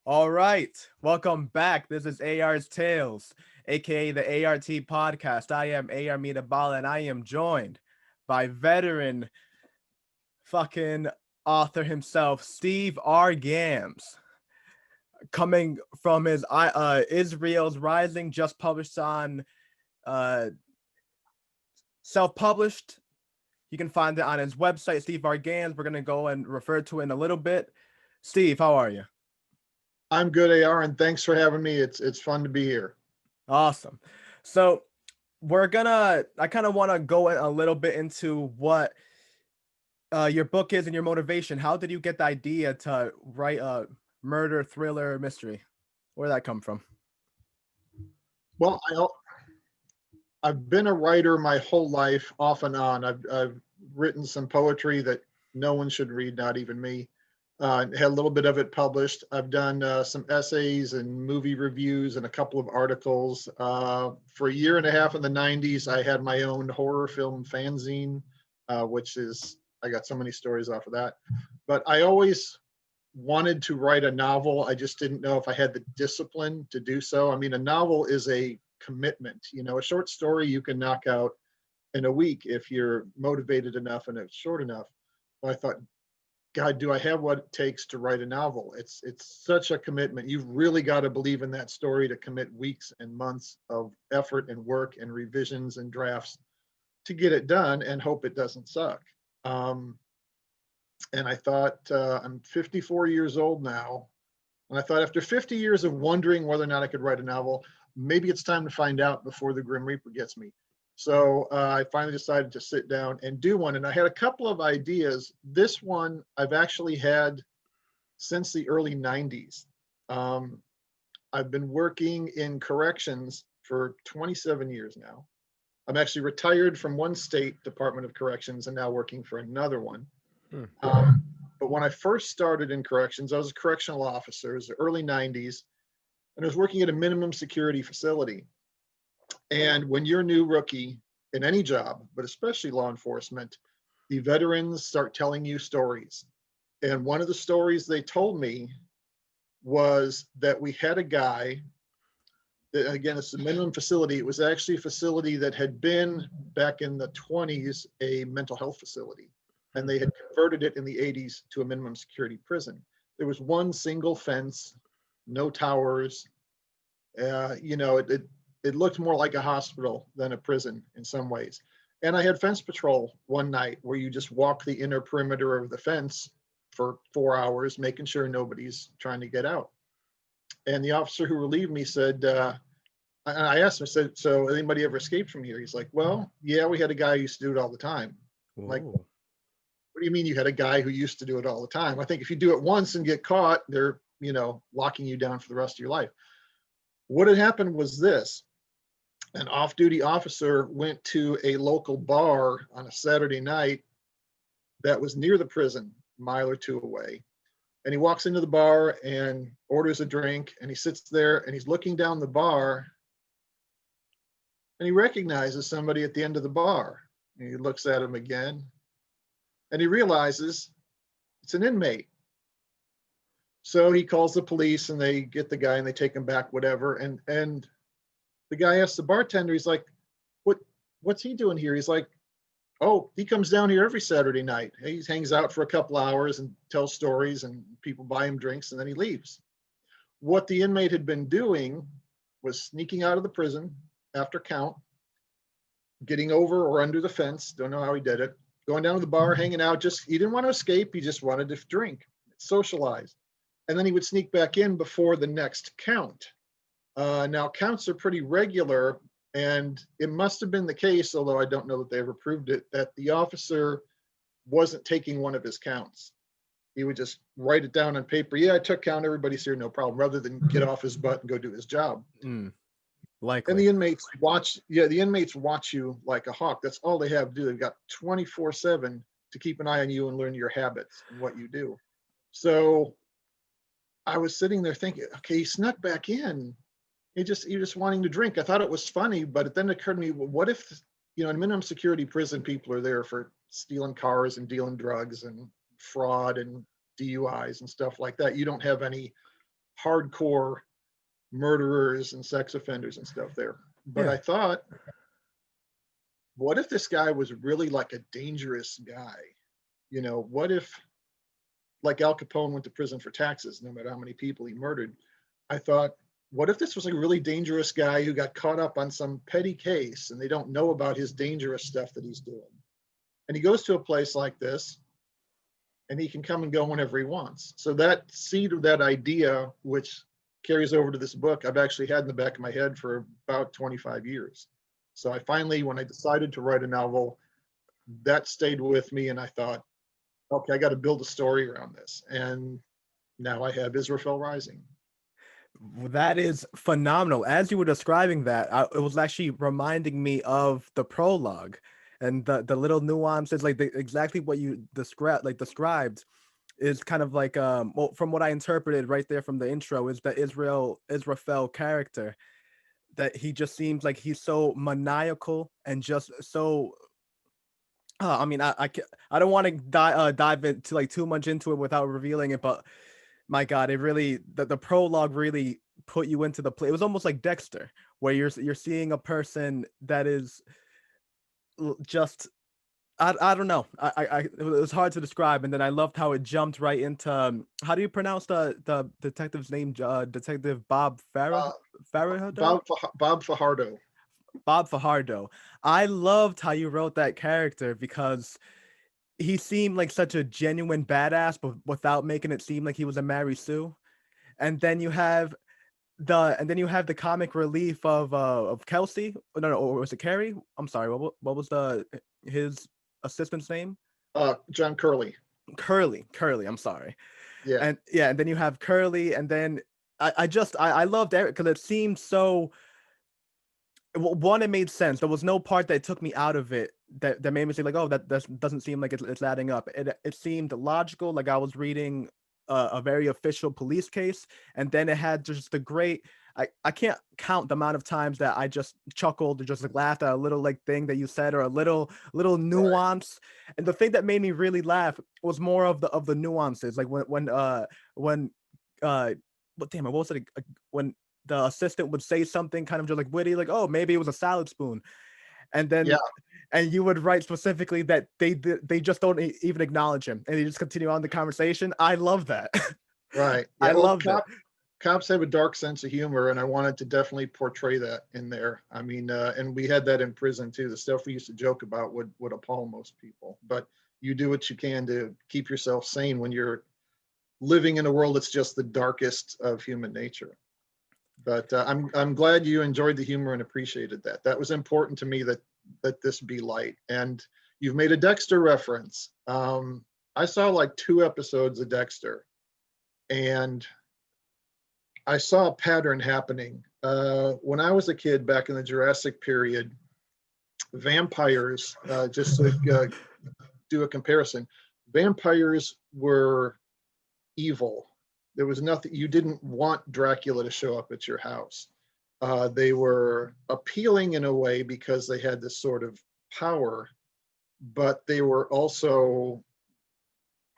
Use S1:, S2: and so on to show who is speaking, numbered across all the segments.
S1: All right, welcome back. This is AR's Tales, aka the A.R.T podcast. I am AR Metabala, and I am joined by veteran fucking author himself, Steve R. Gams, coming from his Israel's Rising, just published on uh, self-published. You can find it on his website, Steve R. Gams. We're gonna go and refer to it in a little bit. Steve, how are you?
S2: I'm good, AR, and thanks for having me. It's fun to be here.
S1: Awesome. So I kind of want to go a little bit into what your book is and your motivation. How did you get the idea to write a murder thriller mystery? Where did that come from?
S2: Well, I've been a writer my whole life, off and on. I've written some poetry that no one should read, not even me. Had a little bit of it published. I've done some essays and movie reviews and a couple of articles. For a year and a half in the 90s, I had my own horror film fanzine, which is, I got so many stories off of that. But I always wanted to write a novel. I just didn't know if I had the discipline to do so. I mean, a novel is a commitment. You know, a short story you can knock out in a week if you're motivated enough and it's short enough. But I thought, God, do I have what it takes to write a novel? It's such a commitment. You've really got to believe in that story to commit weeks and months of effort and work and revisions and drafts to get it done and hope it doesn't suck. And I thought, I'm 54 years old now. And I thought after 50 years of wondering whether or not I could write a novel, maybe it's time to find out before the Grim Reaper gets me. So I finally decided to sit down and do one. And I had a couple of ideas. This one I've actually had since the early 90s. I've been working in corrections for 27 years now. I'm actually retired from one state Department of Corrections and now working for another one. But when I first started in corrections, I was a correctional officer. It was the early 90s, and I was working at a minimum security facility. And when you're a new rookie in any job, but especially law enforcement, the veterans start telling you stories. And one of the stories they told me was that we had a guy, that, again, it's a minimum facility. It was actually a facility that had been, back in the 20s, a mental health facility. And they had converted it in the 80s to a minimum security prison. There was one single fence, no towers. It looked more like a hospital than a prison in some ways. And I had fence patrol one night where you just walk the inner perimeter of the fence for 4 hours, making sure nobody's trying to get out. And the officer who relieved me said, I asked him, I said, so anybody ever escaped from here? He's like, well, yeah, we had a guy who used to do it all the time. Like, what do you mean you had a guy who used to do it all the time? I think if you do it once and get caught, they're, locking you down for the rest of your life. What had happened was this. An off-duty officer went to a local bar on a Saturday night that was near the prison, a mile or two away. And he walks into the bar and orders a drink, and he sits there and he's looking down the bar and he recognizes somebody at the end of the bar. And he looks at him again and he realizes it's an inmate. So he calls the police and they get the guy and they take him back, whatever. And the guy asks the bartender, he's like, what's he doing here? He's like, oh, he comes down here every Saturday night. He hangs out for a couple hours and tells stories and people buy him drinks and then he leaves. What the inmate had been doing was sneaking out of the prison after count, getting over or under the fence, don't know how he did it, going down to the bar, hanging out, he didn't want to escape, he just wanted to drink, socialize. And then he would sneak back in before the next count. Now, counts are pretty regular, and it must have been the case, although I don't know that they ever proved it, that the officer wasn't taking one of his counts. He would just write it down on paper. Yeah, I took count, everybody's here, no problem, rather than get off his butt and go do his job.
S1: Likely.
S2: And the inmates watch you like a hawk. That's all they have to do. They've got 24/7 to keep an eye on you and learn your habits and what you do. So I was sitting there thinking, okay, he snuck back in. He just wanting to drink. I thought it was funny, but it then occurred to me, well, what if, in minimum security prison, people are there for stealing cars and dealing drugs and fraud and DUIs and stuff like that. You don't have any hardcore murderers and sex offenders and stuff there. But
S1: Yeah.
S2: I thought, what if this guy was really like a dangerous guy? You know, what if, like Al Capone went to prison for taxes, no matter how many people he murdered? I thought, what if this was like a really dangerous guy who got caught up on some petty case and they don't know about his dangerous stuff that he's doing? And he goes to a place like this and he can come and go whenever he wants. So that seed of that idea, which carries over to this book, I've actually had in the back of my head for about 25 years. So I finally, when I decided to write a novel, that stayed with me. And I thought, okay, I got to build a story around this. And now I have Isarafel Rising.
S1: That is phenomenal. As you were describing that, it was actually reminding me of the prologue and the little nuances, like exactly what you described is kind of like well, from what I interpreted right there from the intro, is the Israfel character, that he just seems like he's so maniacal and just so I mean, I don't want to dive into like too much into it without revealing it, but my God, it really the prologue really put you into the play. It was almost like Dexter, where you're seeing a person that is just I don't know. It was hard to describe, and then I loved how it jumped right into how do you pronounce the detective's name? Detective Bob Farah Farah
S2: Bob Fajardo.
S1: Bob Fajardo. I loved how you wrote that character because he seemed like such a genuine badass, but without making it seem like he was a Mary Sue. And then you have the comic relief of Kelsey. No, or was it Carrie? I'm sorry. What was his assistant's name?
S2: John Curley.
S1: Curly. I'm sorry.
S2: Yeah.
S1: And then you have Curly, and then I loved Eric because it seemed so. One, it made sense. There was no part that took me out of it that made me say like, oh, that doesn't seem like it's adding up. It seemed logical, like I was reading a very official police case, and then it had just the great. I can't count the amount of times that I just chuckled or just like laughed at a little like thing that you said or a little nuance. Right. And the thing that made me really laugh was more of the nuances, like when what damn it, what was it when the assistant would say something kind of just like witty, like, oh, maybe it was a salad spoon. And then, and you would write specifically that they just don't even acknowledge him and they just continue on the conversation. I love that.
S2: Right.
S1: Yeah, I love it.
S2: Cops have a dark sense of humor, and I wanted to definitely portray that in there. I mean, and we had that in prison too. The stuff we used to joke about would appall most people, but you do what you can to keep yourself sane when you're living in a world that's just the darkest of human nature. But I'm glad you enjoyed the humor and appreciated that. That was important to me that this be light. And you've made a Dexter reference. I saw like 2 episodes of Dexter, and I saw a pattern happening. When I was a kid back in the Jurassic period, vampires, just to do a comparison, vampires were evil. There was nothing, you didn't want Dracula to show up at your house. They were appealing in a way because they had this sort of power, but they were also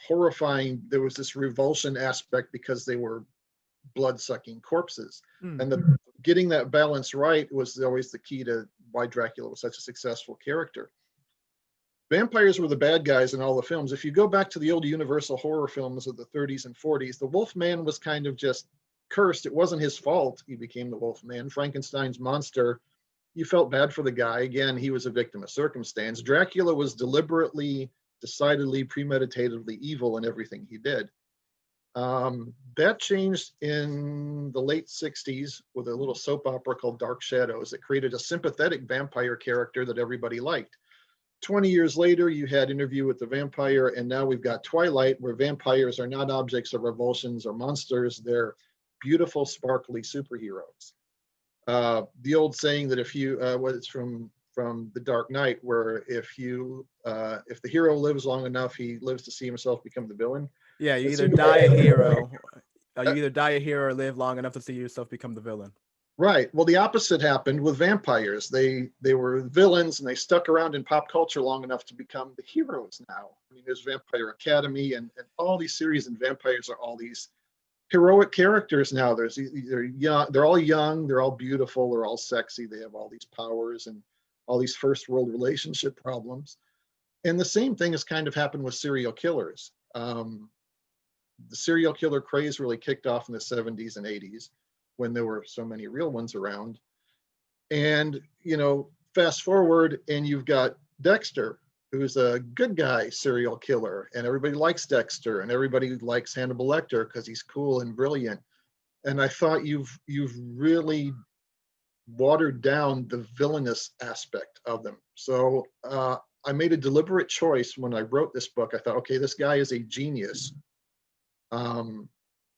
S2: horrifying. There was this revulsion aspect because they were blood-sucking corpses. And getting that balance right was always the key to why Dracula was such a successful character. Vampires were the bad guys in all the films. If you go back to the old Universal horror films of the 30s and 40s, the Wolfman was kind of just cursed. It wasn't his fault he became the Wolfman. Frankenstein's monster, you felt bad for the guy. Again, he was a victim of circumstance. Dracula was deliberately, decidedly, premeditatedly evil in everything he did. That changed in the late 60s with a little soap opera called Dark Shadows that created a sympathetic vampire character that everybody liked. 20 years later, you had Interview with the Vampire, and now we've got Twilight, where vampires are not objects of revulsions or monsters. They're beautiful, sparkly superheroes. The old saying that if you, what it's from The Dark Knight, where if the hero lives long enough, he lives to see himself become the villain.
S1: Yeah, you either die a hero, or live long enough to see yourself become the villain.
S2: Right. Well, the opposite happened with vampires. They were villains, and they stuck around in pop culture long enough to become the heroes now. I mean, there's Vampire Academy and all these series, and vampires are all these heroic characters now. They're young, they're all young, they're all beautiful, they're all sexy, they have all these powers and all these first world relationship problems. And the same thing has kind of happened with serial killers. The serial killer craze really kicked off in the 70s and 80s when there were so many real ones around. And, fast forward and you've got Dexter, who's a good guy serial killer, and everybody likes Dexter and everybody likes Hannibal Lecter because he's cool and brilliant. And I thought you've really watered down the villainous aspect of them. So I made a deliberate choice when I wrote this book. I thought, okay, this guy is a genius.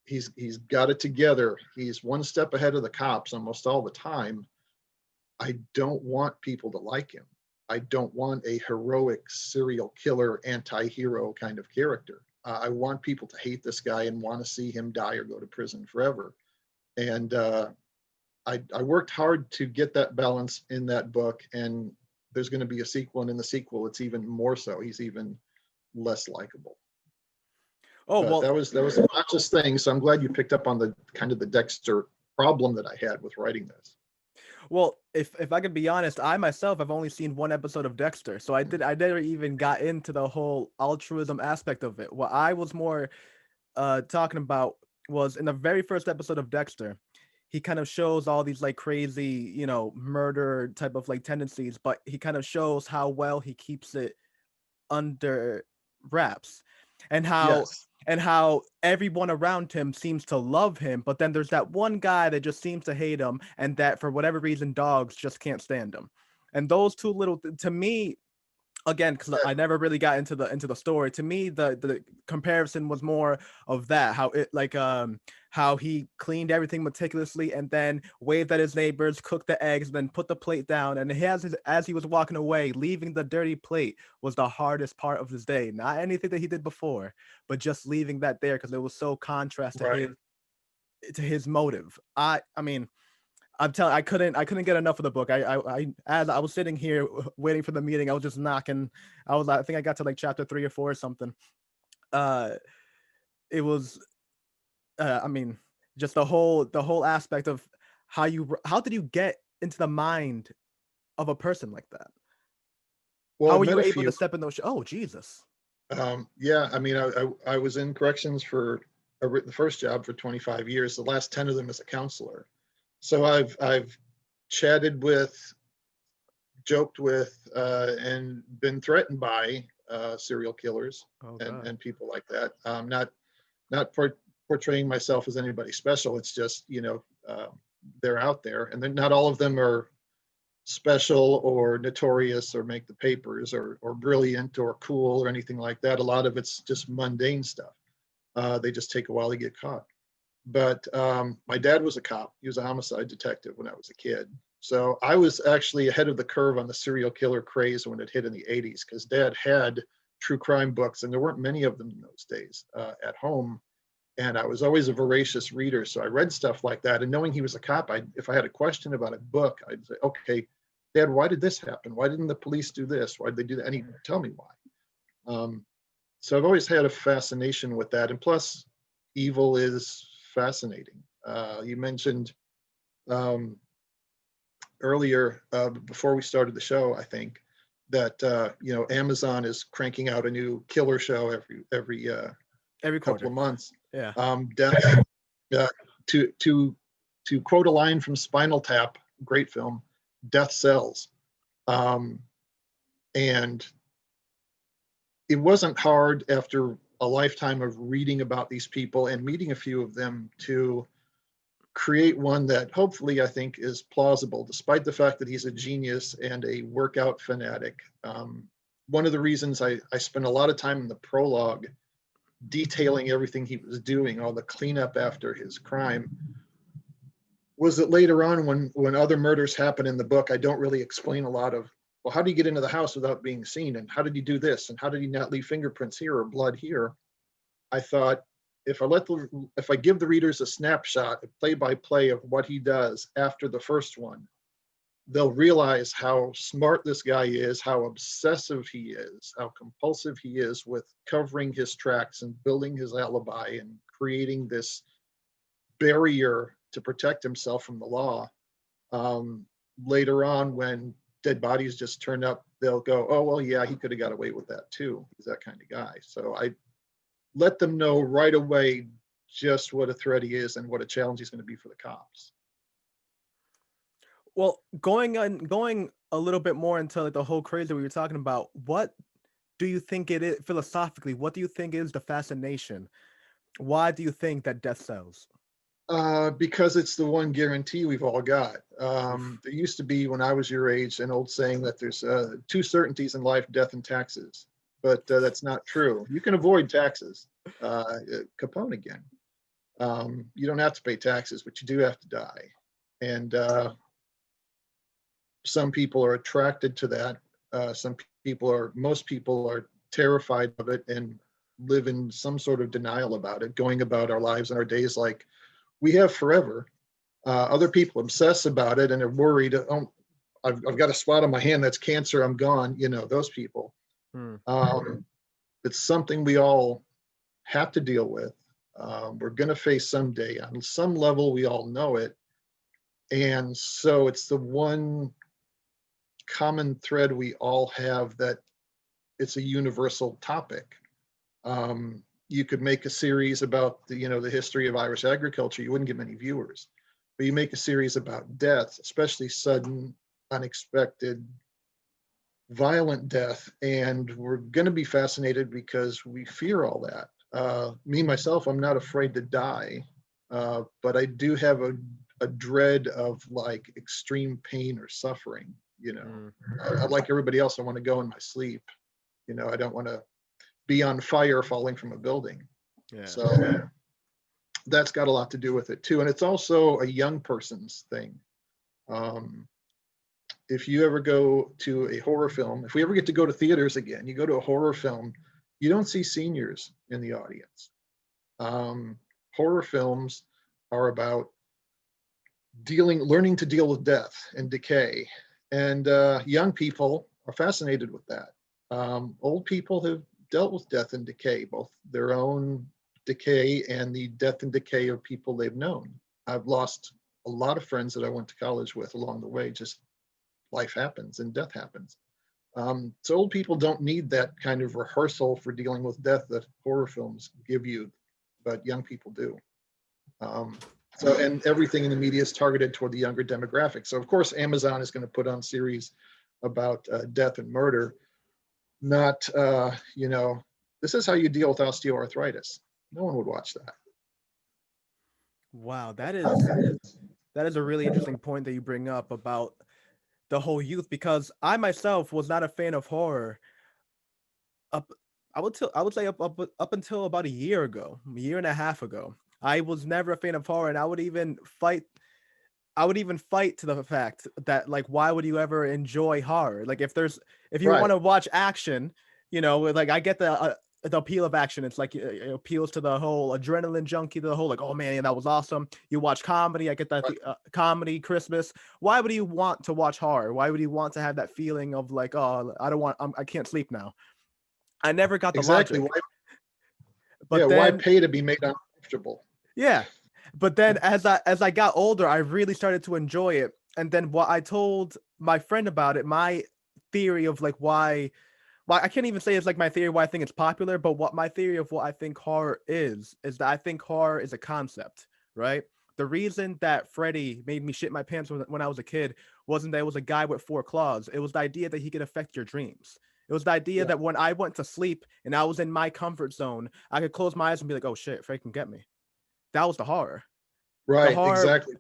S2: He's got it together. He's one step ahead of the cops almost all the time. I don't want people to like him. I don't want a heroic serial killer anti-hero kind of character. I want people to hate this guy and want to see him die or go to prison forever. And I worked hard to get that balance in that book, and there's going to be a sequel, and in the sequel, it's even more so. He's even less likable.
S1: Oh,
S2: but
S1: well,
S2: that was a conscious thing. So I'm glad you picked up on the kind of the Dexter problem that I had with writing this.
S1: Well, if I could be honest, I myself have only seen one episode of Dexter, so I never even got into the whole altruism aspect of it. What I was more talking about was in the very first episode of Dexter, he kind of shows all these like crazy, murder type of like tendencies, but he kind of shows how well he keeps it under wraps, and how
S2: Yes.
S1: everyone around him seems to love him, but then there's that one guy that just seems to hate him, and that for whatever reason dogs just can't stand him. And those two little to me, again, because I never really got into the story, to me the comparison was more of that, how it like how he cleaned everything meticulously and then waved at his neighbors, cooked the eggs, and then put the plate down, and as he was walking away, leaving the dirty plate was the hardest part of his day. Not anything that he did before, but just leaving that there because it was so contrast to his motive. I mean, I'm telling, I couldn't get enough of the book. As I was sitting here waiting for the meeting, I was just knocking. I think I got to like chapter 3 or 4 or something. It was, I mean, just the whole aspect of how did you get into the mind of a person like that?
S2: Well,
S1: How were you able to step in those? Oh, Jesus.
S2: Yeah, I mean, I was in corrections for the first job for 25 years. The last 10 of them as a counselor. So I've chatted with, joked with, and been threatened by serial killers and people like that. Not portraying myself as anybody special. It's just they're out there, and then not all of them are special or notorious or make the papers or brilliant or cool or anything like that. A lot of it's just mundane stuff. They just take a while to get caught. But my dad was a cop. He was a homicide detective when I was a kid. So I was actually ahead of the curve on the serial killer craze when it hit in the 80s, because Dad had true crime books, and there weren't many of them in those days at home. And I was always a voracious reader. So I read stuff like that. And knowing he was a cop, if I had a question about a book, I'd say, okay, Dad, why did this happen? Why didn't the police do this? Why did they do that? And he'd tell me why. So I've always had a fascination with that. And plus, evil is fascinating. You mentioned earlier, before we started the show, I think, that Amazon is cranking out a new killer show every couple of months.
S1: Yeah.
S2: Death. To quote a line from Spinal Tap, great film, "Death sells," and it wasn't hard after a lifetime of reading about these people and meeting a few of them to create one that hopefully I think is plausible, despite the fact that he's a genius and a workout fanatic. One of the reasons I spent a lot of time in the prologue detailing everything he was doing, all the cleanup after his crime, was that later on when other murders happen in the book, I don't really explain a lot of, well, how did he get into the house without being seen? And how did he do this? And how did he not leave fingerprints here or blood here? I thought, if I give the readers a snapshot, a play-by-play of what he does after the first one, they'll realize how smart this guy is, how obsessive he is, how compulsive he is with covering his tracks and building his alibi and creating this barrier to protect himself from the law. Later on, when dead bodies just turn up, they'll go, oh, well, yeah, he could have got away with that too. He's that kind of guy. So I let them know right away just what a threat he is and what a challenge he's going to be for the cops.
S1: Well, going a little bit more into like the whole craze that we were talking about, what do you think it is philosophically? What do you think is the fascination? Why do you think that death sells?
S2: Because it's the one guarantee we've all got. There used to be, when I was your age, an old saying that there's two certainties in life, death and taxes. But that's not true. You can avoid taxes. Capone again. You don't have to pay taxes, but you do have to die. And some people are attracted to that. Most people are terrified of it and live in some sort of denial about it, going about our lives and our days like we have forever. Other people obsess about it and are worried, oh, I've got a spot on my hand, that's cancer, I'm gone, those people. It's something we all have to deal with. We're going to face someday. On some level, we all know it. And so it's the one common thread we all have, that it's a universal topic. You could make a series about the history of Irish agriculture. You wouldn't get many viewers. But you make a series about death, especially sudden, unexpected, violent death, and we're going to be fascinated because we fear all that. Me, myself, I'm not afraid to die, but I do have a dread of like extreme pain or suffering. Like everybody else, I want to go in my sleep. I don't want to be on fire falling from a building.
S1: Yeah.
S2: So that's got a lot to do with it too. And it's also a young person's thing. If you ever go to a horror film, if we ever get to go to theaters again, you go to a horror film, you don't see seniors in the audience. Horror films are about learning to deal with death and decay. And young people are fascinated with that. Old people have dealt with death and decay, both their own decay and the death and decay of people they've known. I've lost a lot of friends that I went to college with along the way. Just life happens and death happens. So old people don't need that kind of rehearsal for dealing with death that horror films give you, but young people do. And everything in the media is targeted toward the younger demographic. So of course, Amazon is going to put on series about death and murder. Not, this is how you deal with osteoarthritis. No one would watch that.
S1: Wow, that is a really interesting point that you bring up about the whole youth, because I myself was not a fan of horror I would say up until about a year and a half ago. I was never a fan of horror, and I would even fight to the fact that, like, why would you ever enjoy horror? Like, if you
S2: Right.
S1: want to watch action, like, I get the appeal of action. It's like it appeals to the whole adrenaline junkie, to the whole like, oh man, yeah, that was awesome. You watch comedy, I get that comedy, Christmas. Why would you want to watch horror? Why would you want to have that feeling of like, oh, I can't sleep now? I never got the
S2: Exactly.
S1: logic.
S2: Why pay to be made uncomfortable?
S1: Yeah. But then as I got older, I really started to enjoy it. And then what I told my friend about it, my theory of like why I can't even say it's like my theory why I think it's popular, but what my theory of what I think horror is that I think horror is a concept, right? The reason that Freddy made me shit my pants when I was a kid wasn't that it was a guy with 4 claws. It was the idea that he could affect your dreams. It was the idea that when I went to sleep and I was in my comfort zone, I could close my eyes and be like, oh shit, Freddy can get me. That was the horror.
S2: Right,
S1: The horror,
S2: exactly.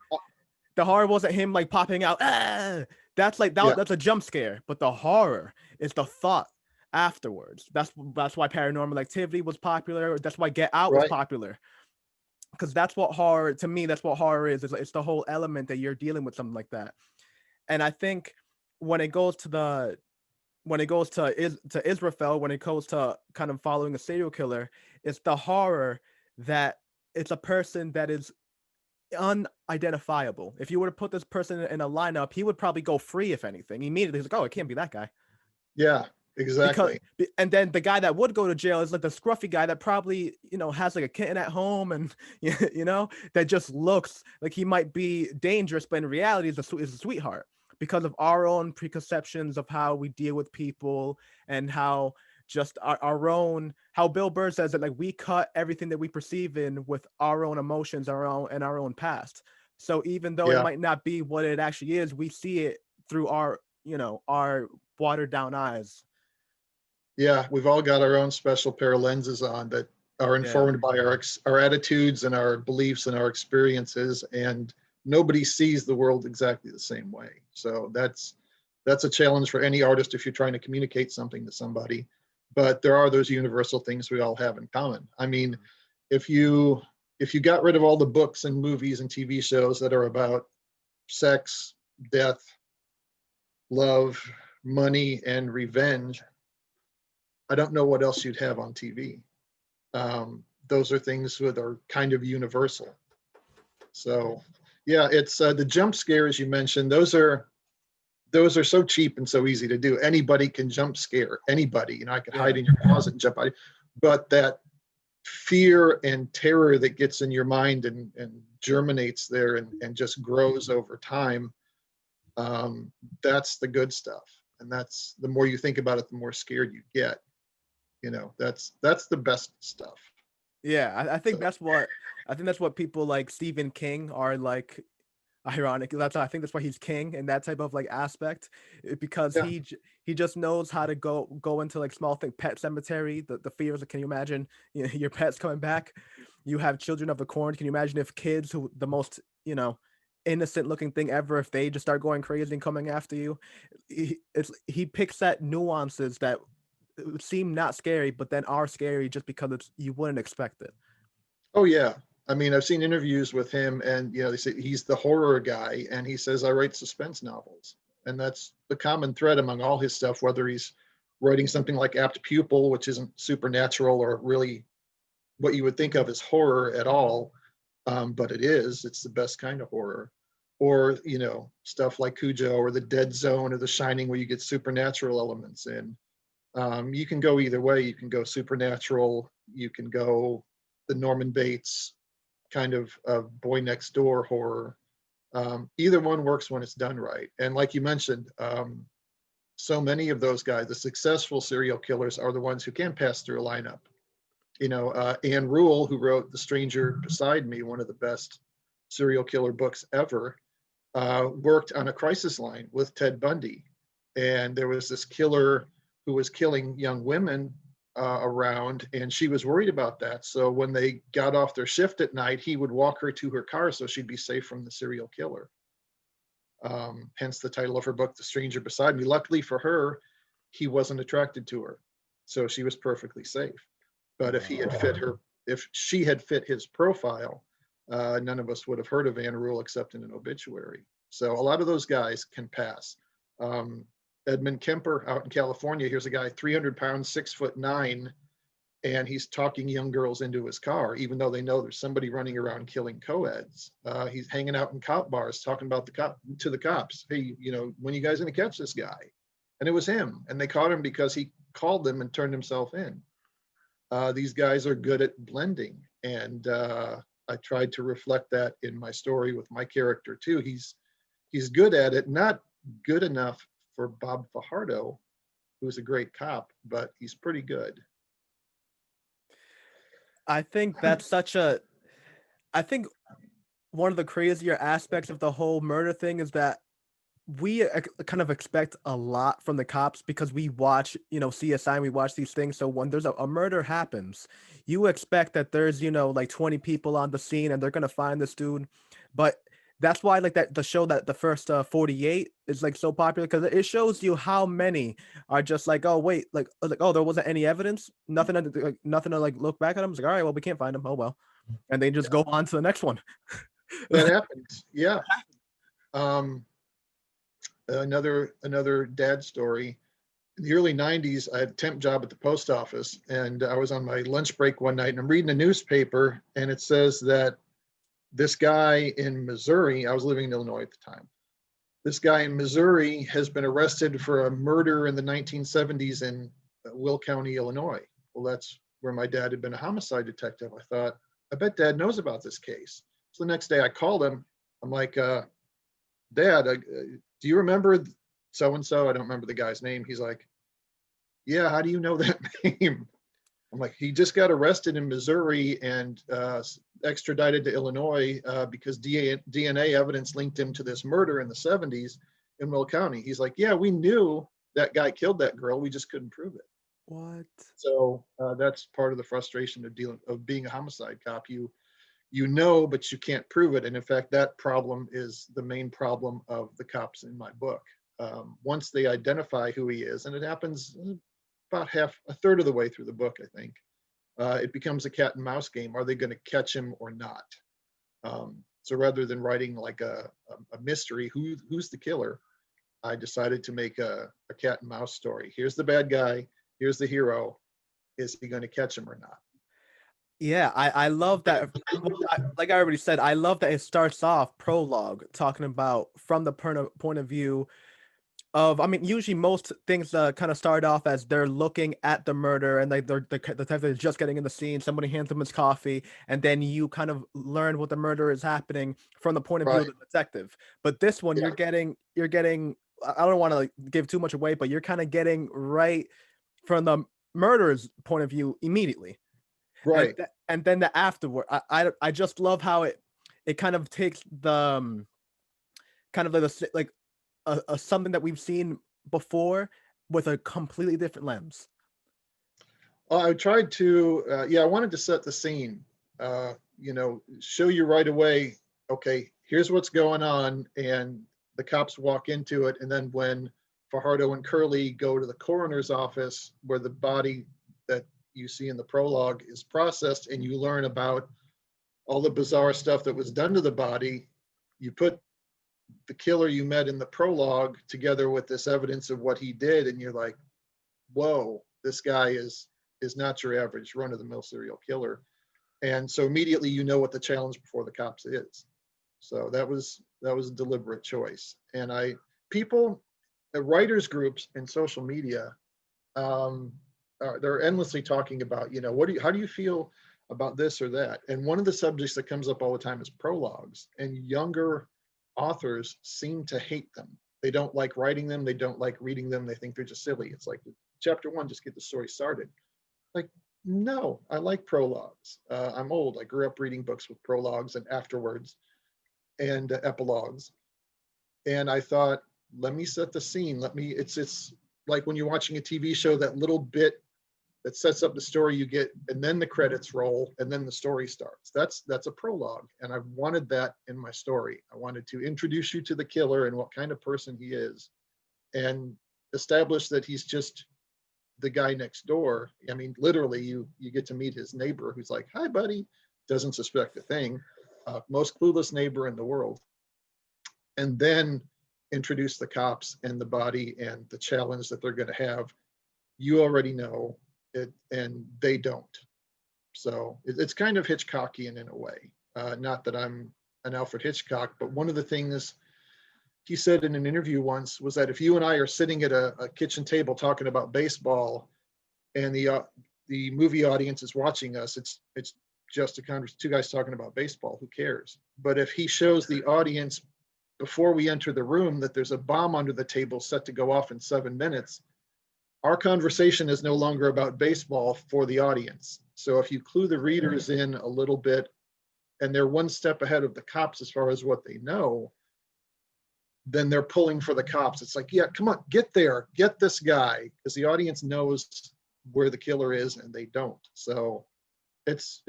S1: The horror wasn't him like popping out. Ah! That's that's a jump scare. But the horror is the thought afterwards. That's why Paranormal Activity was popular. That's why Get Out was popular. Because that's what horror, to me, that's what horror is. It's the whole element that you're dealing with something like that. And I think when it goes to Israfel, when it goes to kind of following a serial killer, it's the horror that it's a person that is unidentifiable. If you were to put this person in a lineup, he would probably go free, if anything. Immediately, he's like, oh, it can't be that guy.
S2: Yeah, exactly.
S1: And then the guy that would go to jail is like the scruffy guy that probably, has like a kitten at home, and that just looks like he might be dangerous, but in reality is a sweetheart, because of our own preconceptions of how we deal with people, and how just our own, how Bill Burr says that, like, we cut everything that we perceive in with our own emotions, our own past. So even though it
S2: Yeah.
S1: might not be what it actually is, we see it through our watered down eyes.
S2: Yeah, we've all got our own special pair of lenses on that are
S1: Yeah.
S2: informed by our attitudes and our beliefs and our experiences, and nobody sees the world exactly the same way. So that's a challenge for any artist if you're trying to communicate something to somebody. But there are those universal things we all have in common. I mean, if you got rid of all the books and movies and TV shows that are about sex, death, love, money, and revenge, I don't know what else you'd have on TV. Those are things that are kind of universal. So, yeah, it's the jump scares you mentioned. Those are so cheap and so easy to do. Anybody can jump scare anybody. I could hide in your closet and jump out. But that fear and terror that gets in your mind and germinates there and just grows over time, that's the good stuff. And that's, the more you think about it, the more scared you get. That's the best stuff.
S1: Yeah, I think
S2: So,
S1: that's what people like Stephen King are like. Ironic. I think that's why he's king in that type of like aspect, because
S2: yeah.
S1: he just knows how to go into like small thing, Pet Cemetery, the fears. Can you imagine, your pet's coming back? You have Children of the Corn. Can you imagine if kids, who the most innocent looking thing ever, if they just start going crazy and coming after you? He picks at nuances that seem not scary, but then are scary just because you wouldn't expect it.
S2: Oh yeah. I mean, I've seen interviews with him, and they say he's the horror guy, and he says I write suspense novels, and that's the common thread among all his stuff. Whether he's writing something like Apt Pupil, which isn't supernatural or really what you would think of as horror at all, but it is. It's the best kind of horror. Or stuff like Cujo or The Dead Zone or The Shining, where you get supernatural elements in. You can go either way. You can go supernatural. You can go the Norman Bates kind of boy next door horror. Either one works when it's done right. And like you mentioned, so many of those guys, the successful serial killers, are the ones who can pass through a lineup. Anne Rule, who wrote The Stranger Beside Me, one of the best serial killer books ever, worked on a crisis line with Ted Bundy. And there was this killer who was killing young women around, and she was worried about that. So when they got off their shift at night, he would walk her to her car so she'd be safe from the serial killer. Hence the title of her book, The Stranger Beside Me. Luckily for her, he wasn't attracted to her, so she was perfectly safe. But if she had fit his profile, none of us would have heard of Anne Rule except in an obituary. So a lot of those guys can pass. Edmund Kemper out in California, here's a guy, 300 pounds, 6'9", and he's talking young girls into his car, even though they know there's somebody running around killing co-eds. He's hanging out in cop bars, talking about to the cops. Hey, when you guys going to catch this guy? And it was him. And they caught him because he called them and turned himself in. These guys are good at blending. And I tried to reflect that in my story with my character too. He's good at it, not good enough for Bob Fajardo, who's a great cop, but he's pretty good.
S1: I think one of the crazier aspects of the whole murder thing is that we kind of expect a lot from the cops, because we watch, CSI, and we watch these things. So when there's a murder happens, you expect that there's, like 20 people on the scene and they're going to find this dude. But that's why, like, that the show, that the first 48 is like so popular, because it shows you how many are just like, oh wait, oh, there wasn't any evidence, nothing to like look back at them. It's like, all right, well, we can't find him, oh well, and they just go on to the next one.
S2: That happens. Yeah. Another dad story. In the early 90s, I had a temp job at the post office, and I was on my lunch break one night, and I'm reading a newspaper, and it says that this guy in Missouri, I was living in Illinois at the time, This guy in Missouri has been arrested for a murder in the 1970s in Will County, Illinois. Well, that's where my dad had been a homicide detective. I thought, I bet Dad knows about this case. So the next day I called him. I'm like, Dad, do you remember so-and-so? I don't remember the guy's name. He's like, yeah, how do you know that name? I'm like, he just got arrested in Missouri and extradited to Illinois because DNA evidence linked him to this murder in the 70s in Will County. He's like, yeah, we knew that guy killed that girl. We just couldn't prove it.
S1: What?
S2: So that's part of the frustration of being a homicide cop. You know, but you can't prove it. And in fact, that problem is the main problem of the cops in my book. Once they identify who he is, and it happens about a third of the way through the book, I think, it becomes a cat and mouse game. Are they going to catch him or not? So rather than writing like a mystery, who's the killer, I decided to make a cat and mouse story. Here's the bad guy. Here's the hero. Is he going to catch him or not?
S1: Yeah, I love that. Like I already said, I love that it starts off prologue talking about from the point of view of, I mean, usually most things kind of start off as they're looking at the murder and like they're the type that is just getting in the scene. Somebody hands them his coffee, and then you kind of learn what the murder is happening from the point of view of the detective. But this one, you're getting. I don't want to like give too much away, but you're kind of getting right from the murderer's point of view immediately.
S2: Right.
S1: And then the afterward, I just love how it kind of takes the kind of like a something that we've seen before with a completely different lens.
S2: I tried to, I wanted to set the scene, show you right away, okay, here's what's going on, and the cops walk into it, and then when Fajardo and Curly go to the coroner's office where the body that you see in the prologue is processed, and you learn about all the bizarre stuff that was done to the body, you put the killer you met in the prologue together with this evidence of what he did, and you're like, whoa, this guy is not your average run-of-the-mill serial killer. And so immediately you know what the challenge before the cops is. So that was a deliberate choice. And writers groups and social media, they're endlessly talking about, how do you feel about this or that? And one of the subjects that comes up all the time is prologues, and younger authors seem to hate them. They don't like writing them. They don't like reading them. They think they're just silly. It's like chapter 1, just get the story started. Like, no, I like prologues. I'm old. I grew up reading books with prologues and afterwards and epilogues. And I thought, let me set the scene. It's like when you're watching a TV show, that little bit that sets up the story you get, and then the credits roll, and then the story starts. That's a prologue. And I wanted that in my story. I wanted to introduce you to the killer and what kind of person he is, and establish that he's just the guy next door. I mean, literally, you get to meet his neighbor who's like, hi, buddy, doesn't suspect a thing, most clueless neighbor in the world. And then introduce the cops and the body and the challenge that they're going to have. You already know it, and they don't. So it's kind of Hitchcockian in a way. Not that I'm an Alfred Hitchcock, but one of the things he said in an interview once was that if you and I are sitting at a kitchen table talking about baseball, and the movie audience is watching us, it's just two guys talking about baseball. Who cares? But if he shows the audience before we enter the room that there's a bomb under the table set to go off in 7 minutes, our conversation is no longer about baseball for the audience. So if you clue the readers in a little bit, and they're one step ahead of the cops as far as what they know, then they're pulling for the cops. It's like, yeah, come on, get there, get this guy, because the audience knows where the killer is and they don't. So it's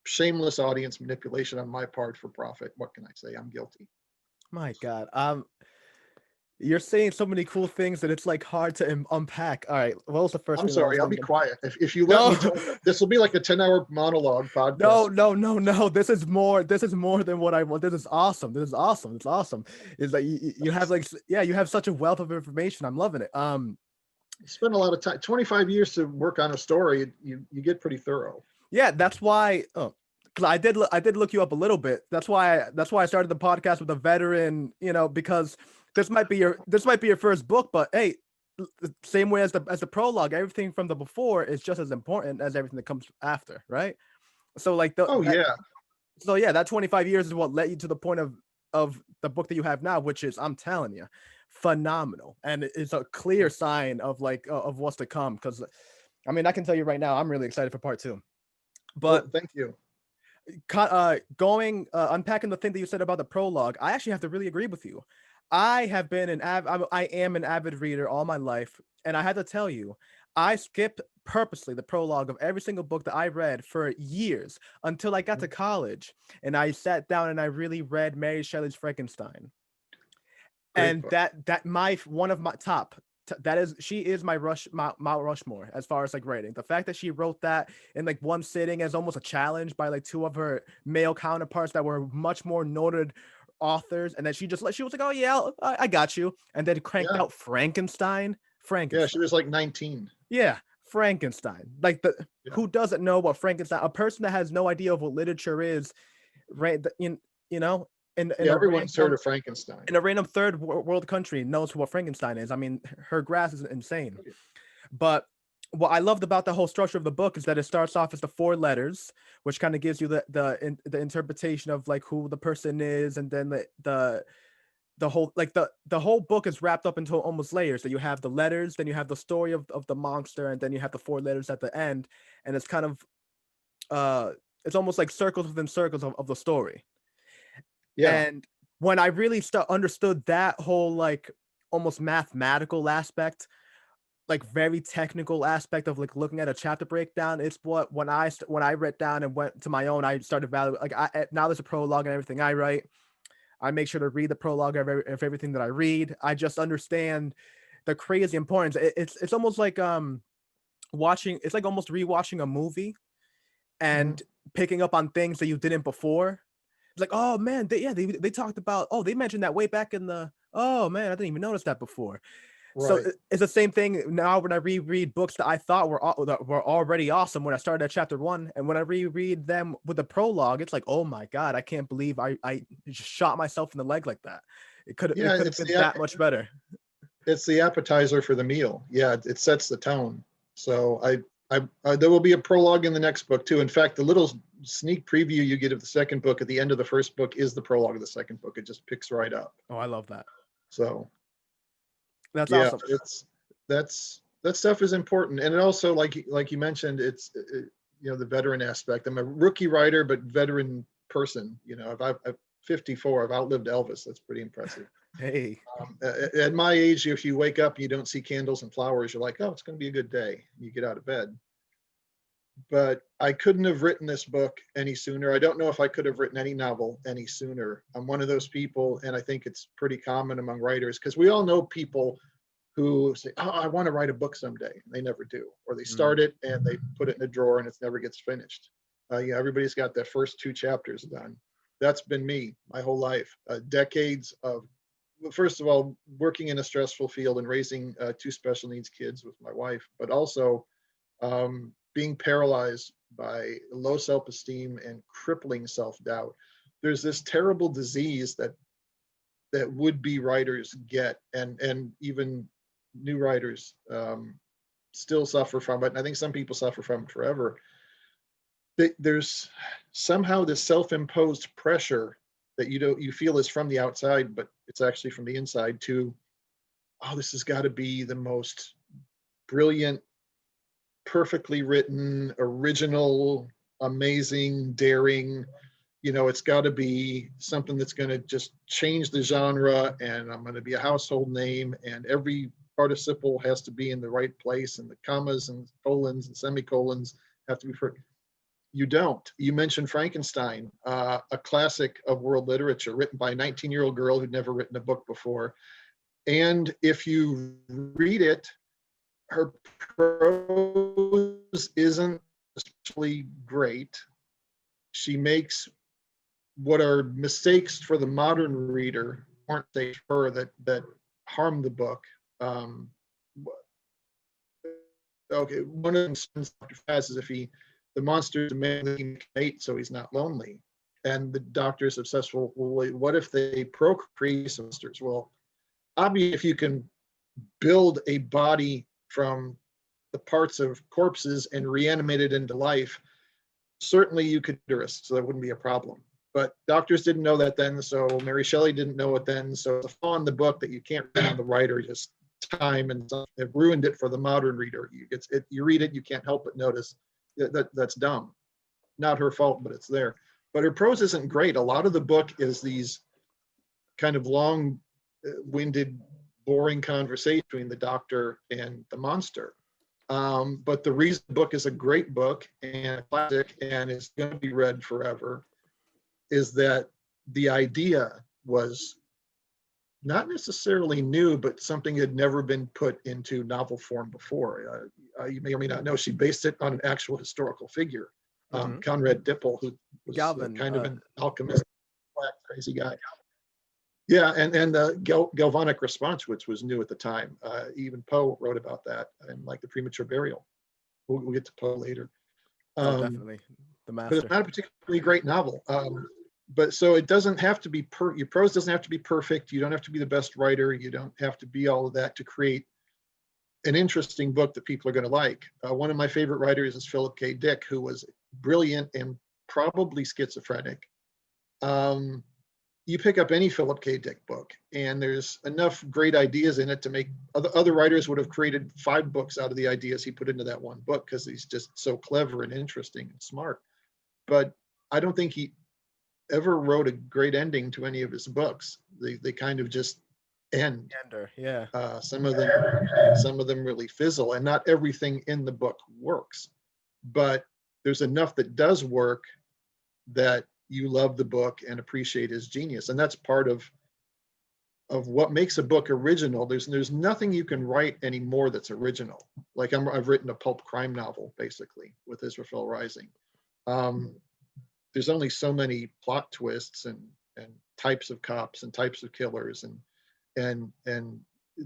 S2: shameless audience manipulation on my part for profit. What can I say? I'm guilty.
S1: My God. You're saying so many cool things that it's like hard to unpack. All right, what was the first
S2: I'm
S1: thing?
S2: sorry, I'll be quiet. If you let me talk, this will be like a 10-hour monologue podcast.
S1: No. This is more than what I want. This is awesome. It's awesome. It's like you have you have such a wealth of information. I'm loving it.
S2: You spend a lot of time, 25 years to work on a story. You get pretty thorough.
S1: Yeah, that's why. Oh, because I did look you up a little bit. That's why I started the podcast with a veteran, because this might be your first book, but hey, same way as the prologue, everything from the before is just as important as everything that comes after, right? So like
S2: Oh yeah.
S1: so yeah, that 25 years is what led you to the point of the book that you have now, which is, I'm telling you, phenomenal, and it's a clear sign of like of what's to come. Because I mean, I can tell you right now, I'm really excited for part 2. But
S2: Well, thank you.
S1: Unpacking the thing that you said about the prologue, I actually have to really agree with you. I am an avid reader all my life, and I had to tell you, I skipped purposely the prologue of every single book that I read for years until I got to college, and I sat down and I really read Mary Shelley's Frankenstein.
S2: Great
S1: And
S2: book.
S1: that my one of my top that is she is my Mount Rushmore as far as like writing. The fact that she wrote that in like one sitting as almost a challenge by like two of her male counterparts that were much more noted authors, and then she was like, oh yeah, I got you, and then cranked
S2: Yeah.
S1: out Frankenstein.
S2: Yeah, she was like 19.
S1: Yeah, Frankenstein. Like
S2: Yeah.
S1: who doesn't know what Frankenstein? A person that has no idea of what literature is, right? You know, in
S2: Yeah,
S1: a
S2: everyone's heard
S1: random
S2: of Frankenstein.
S1: third world country knows what Frankenstein is. I mean, her grasp is insane.
S2: Oh, yeah.
S1: But what I loved about the whole structure of the book is that it starts off as the 4 letters, which kind of gives you the interpretation of like who the person is, and then the whole like the whole book is wrapped up into almost layers. So you have the letters, then you have the story of the monster, and then you have the 4 letters at the end, and it's kind of it's almost like circles within circles of the story.
S2: Yeah.
S1: And when I really understood that whole like almost mathematical aspect, like very technical aspect of like looking at a chapter breakdown, it's what when I read down and went to my own, I started valuing like now there's a prologue and everything I write. I make sure to read the prologue of everything that I read. I just understand the crazy importance. It's almost like watching. It's like almost rewatching a movie
S2: Mhm.
S1: and picking up on things that you didn't before. It's like, oh man, they talked about, oh, they mentioned that way back in the, oh man, I didn't even notice that before. So
S2: Right.
S1: it's the same thing now when I reread books that I thought that were already awesome when I started at chapter 1, and when I reread them with the prologue, it's like, oh my god, I can't believe I just shot myself in the leg like that. It
S2: Yeah,
S1: could have been that much better.
S2: it's the appetizer for the meal. Yeah, it sets the tone. So there will be a prologue in the next book too. In fact, the little sneak preview you get of the second book at the end of the first book is the prologue of the second book. It just picks right up.
S1: Oh, I love that.
S2: So
S1: That's
S2: yeah,
S1: awesome.
S2: that stuff is important, and it also like you mentioned, the veteran aspect. I'm a rookie writer, but veteran person. I'm 54. I've outlived Elvis. That's pretty impressive.
S1: Hey,
S2: At my age, if you wake up, you don't see candles and flowers, you're like, oh, it's going to be a good day. You get out of bed. But I couldn't have written this book any sooner. I don't know if I could have written any novel any sooner. I'm one of those people, and I think it's pretty common among writers, because we all know people who say, oh, I want to write a book someday. They never do. Or they start it and they put it in a drawer and it never gets finished. Everybody's got their first 2 chapters done. That's been me my whole life. Decades of, first of all, working in a stressful field and raising 2 special needs kids with my wife, but also being paralyzed by low self-esteem and crippling self-doubt. There's this terrible disease that would-be writers get, and even new writers still suffer from it. And I think some people suffer from it forever. There's somehow this self-imposed pressure that you feel is from the outside, but it's actually from the inside too. Oh, this has got to be the most brilliant, perfectly written, original, amazing, daring. It's got to be something that's going to just change the genre, and I'm going to be a household name, and every participle has to be in the right place, and the commas and colons and semicolons have to be perfect. You don't. You mentioned Frankenstein, a classic of world literature, written by a 19-year-old girl who'd never written a book before. And if you read it, her prose isn't especially great. She makes what are mistakes for the modern reader, aren't they, for that harm the book. Okay, one of them Dr. Faz is if he the monster's demanding mate so he's not lonely. And the doctor's obsessed, well, what if they procreate monsters? Well, obviously, if you can build a body from the parts of corpses and reanimate it into life, certainly you could do it, so that wouldn't be a problem. But doctors didn't know that then, so Mary Shelley didn't know it then. So it's a flaw in the book that you can't read on the writer, just time and stuff. It ruined it for the modern reader. You read it, you can't help but notice that's dumb. Not her fault, but it's there. But her prose isn't great. A lot of the book is these kind of long-winded, boring conversation between the doctor and the monster. But the reason the book is a great book and a classic and is going to be read forever is that the idea was not necessarily new, but something had never been put into novel form before. You may or may not know, she based it on an actual historical figure, Conrad Dippel, who was kind of an alchemist, black, crazy guy. Yeah, and galvanic response, which was new at the time. Even Poe wrote about that, and like the premature burial. We'll get to Poe later.
S1: Definitely, the master.
S2: But it's not a particularly great novel. But so it doesn't have to be your prose doesn't have to be perfect. You don't have to be the best writer. You don't have to be all of that to create an interesting book that people are going to like. One of my favorite writers is Philip K. Dick, who was brilliant and probably schizophrenic. You pick up any Philip K. Dick book, and there's enough great ideas in it to make other writers would have created 5 books out of the ideas he put into that one book because he's just so clever and interesting and smart. But I don't think he ever wrote a great ending to any of his books. They kind of just end.
S1: Yeah.
S2: Some of them really fizzle, and not everything in the book works. But there's enough that does work that you love the book and appreciate his genius, and that's part of what makes a book original. There's nothing you can write anymore that's original. Like I've written a pulp crime novel basically with Isarafel Rising. There's only so many plot twists and types of cops and types of killers and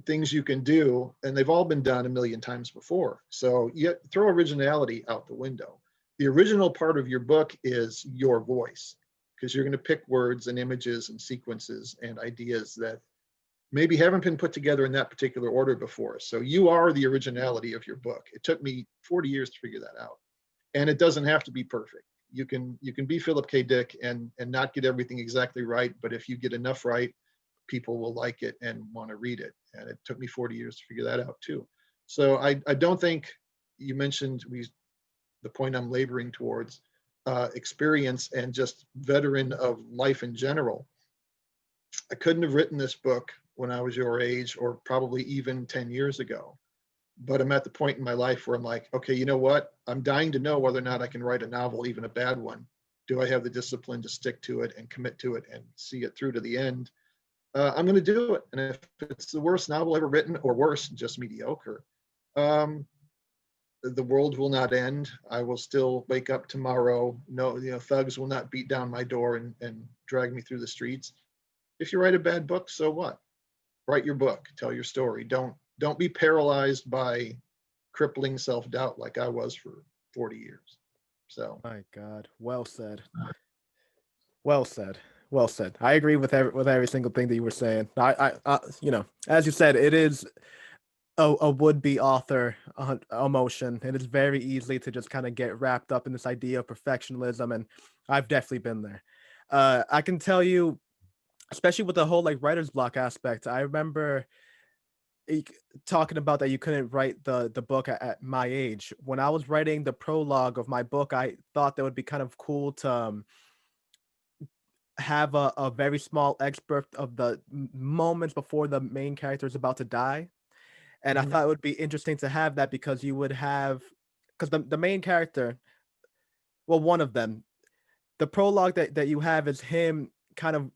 S2: things you can do, and they've all been done a million times before. So you throw originality out the window. The original part of your book is your voice, because you're going to pick words and images and sequences and ideas that maybe haven't been put together in that particular order before. So you are the originality of your book. It took me 40 years to figure that out. And it doesn't have to be perfect. You can be Philip K. Dick and not get everything exactly right, but if you get enough right, people will like it and want to read it. And it took me 40 years to figure that out too. So I don't think, you mentioned the point I'm laboring towards, experience and just veteran of life in general. I couldn't have written this book when I was your age, or probably even 10 years ago. But I'm at the point in my life where I'm like, okay, you know what? I'm dying to know whether or not I can write a novel, even a bad one. Do I have the discipline to stick to it and commit to it and see it through to the end? I'm going to do it. And if it's the worst novel ever written, or worse, just mediocre, the world will not end. I will still wake up tomorrow. No, thugs will not beat down my door and drag me through the streets. If you write a bad book, so what? Write your book, tell your story. Don't be paralyzed by crippling self-doubt like I was for 40 years. So.
S1: My God, well said. Well said. Well said. I agree with every single thing that you were saying. I as you said, it is a would-be author emotion. It is very easy to just kind of get wrapped up in this idea of perfectionism, and I've definitely been there. I can tell you, especially with the whole like writer's block aspect, I remember talking about that you couldn't write the book at my age. When I was writing the prologue of my book, I thought that would be kind of cool to have a very small excerpt of the moments before the main character is about to die. And I thought it would be interesting to have that, because you would have, because the main character, well, one of them, the prologue that you have is him kind of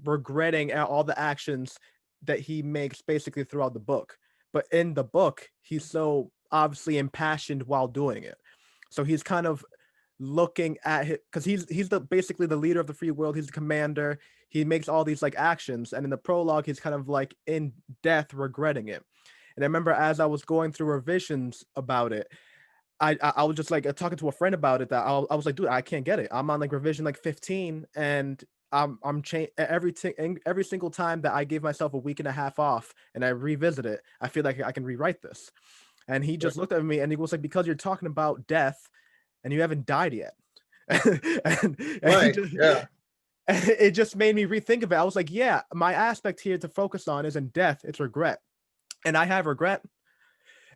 S1: regretting all the actions that he makes basically throughout the book. But in the book, he's so obviously impassioned while doing it. So he's kind of looking at it, because he's basically the leader of the free world. He's the commander. He makes all these like actions, and in the prologue, he's kind of like in death regretting it. And I remember as I was going through revisions about it, I was just like talking to a friend about it, that I was like, dude, I can't get it. I'm on like revision like 15, and I'm every single time that I give myself a week and a half off and I revisit it, I feel like I can rewrite this. And he
S2: Right.
S1: just looked at me and he was like, because you're talking about death and you haven't died yet. And he
S2: Right.
S1: just,
S2: Yeah.
S1: it just made me rethink of it. I was like, yeah, my aspect here to focus on isn't death, it's regret. And I have regret.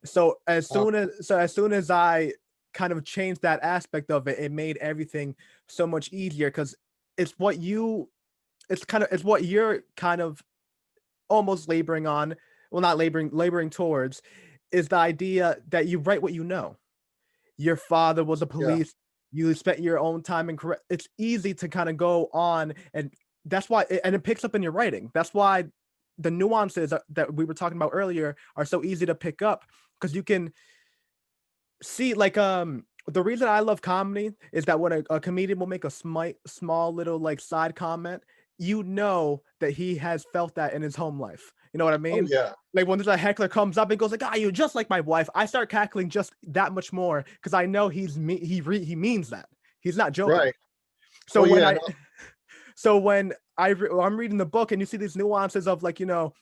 S1: So as soon as I kind of changed that aspect of it, it made everything so much easier, because it's what you it's what you're kind of almost laboring on, well, not laboring towards, is the idea that you write what you know. Your father was a
S2: Yeah.
S1: police, you spent your own time in correct, it's easy to kind of go on, and that's why and it picks up in your writing. That's why the nuances that we were talking about earlier are so easy to pick up, because you can see, like, the reason I love comedy is that when a comedian will make a small little like side comment, you know that he has felt that in his home life. You know what I
S2: Oh
S1: mean?
S2: yeah.
S1: Like when there's a heckler comes up and goes like, "Ah, you're just like my wife," I start cackling just that much more, because I know he means that. He's not joking.
S2: Right.
S1: So
S2: Well,
S1: when
S2: yeah.
S1: I
S2: No,
S1: so when I'm reading the book and you see these nuances of, like,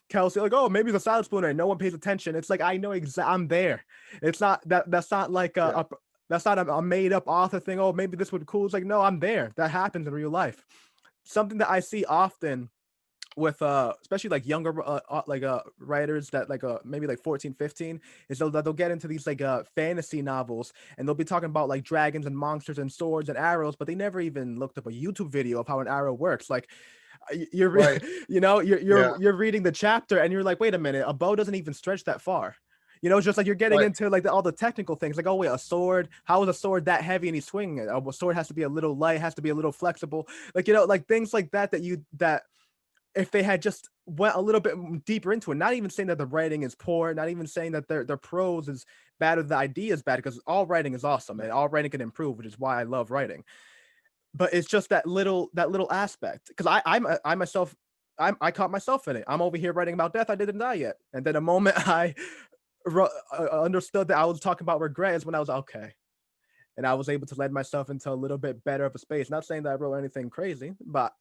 S1: Kelsey, like, oh, maybe the silent spooner and no one pays attention. It's like, I know I'm there. It's not that's not like
S2: yeah.
S1: that's not a made up author thing. Oh, maybe this would be cool. It's like, no, I'm there. That happens in real life. Something that I see often with especially like younger writers that like maybe like 14, 15, is they'll get into these like fantasy novels, and they'll be talking about like dragons and monsters and swords and arrows, but they never even looked up a YouTube video of how an arrow works. Like,
S2: Right. Yeah.
S1: you're reading the chapter and you're like, wait a minute, a bow doesn't even stretch that far. It's just like you're getting
S2: Right.
S1: into like all the technical things, like, oh wait, a sword, how is a sword that heavy and he's swinging it? A sword has to be a little light, has to be a little flexible, like, like things like that if they had just went a little bit deeper into it. Not even saying that the writing is poor, not even saying that their prose is bad or the idea is bad, because all writing is awesome and all writing can improve, which is why I love writing. But it's just that little aspect, because I myself, I caught myself in it. I'm over here writing about death, I didn't die yet, and then the moment I understood that I was talking about regret is when I was okay, and I was able to lead myself into a little bit better of a space. Not saying that I wrote anything crazy, but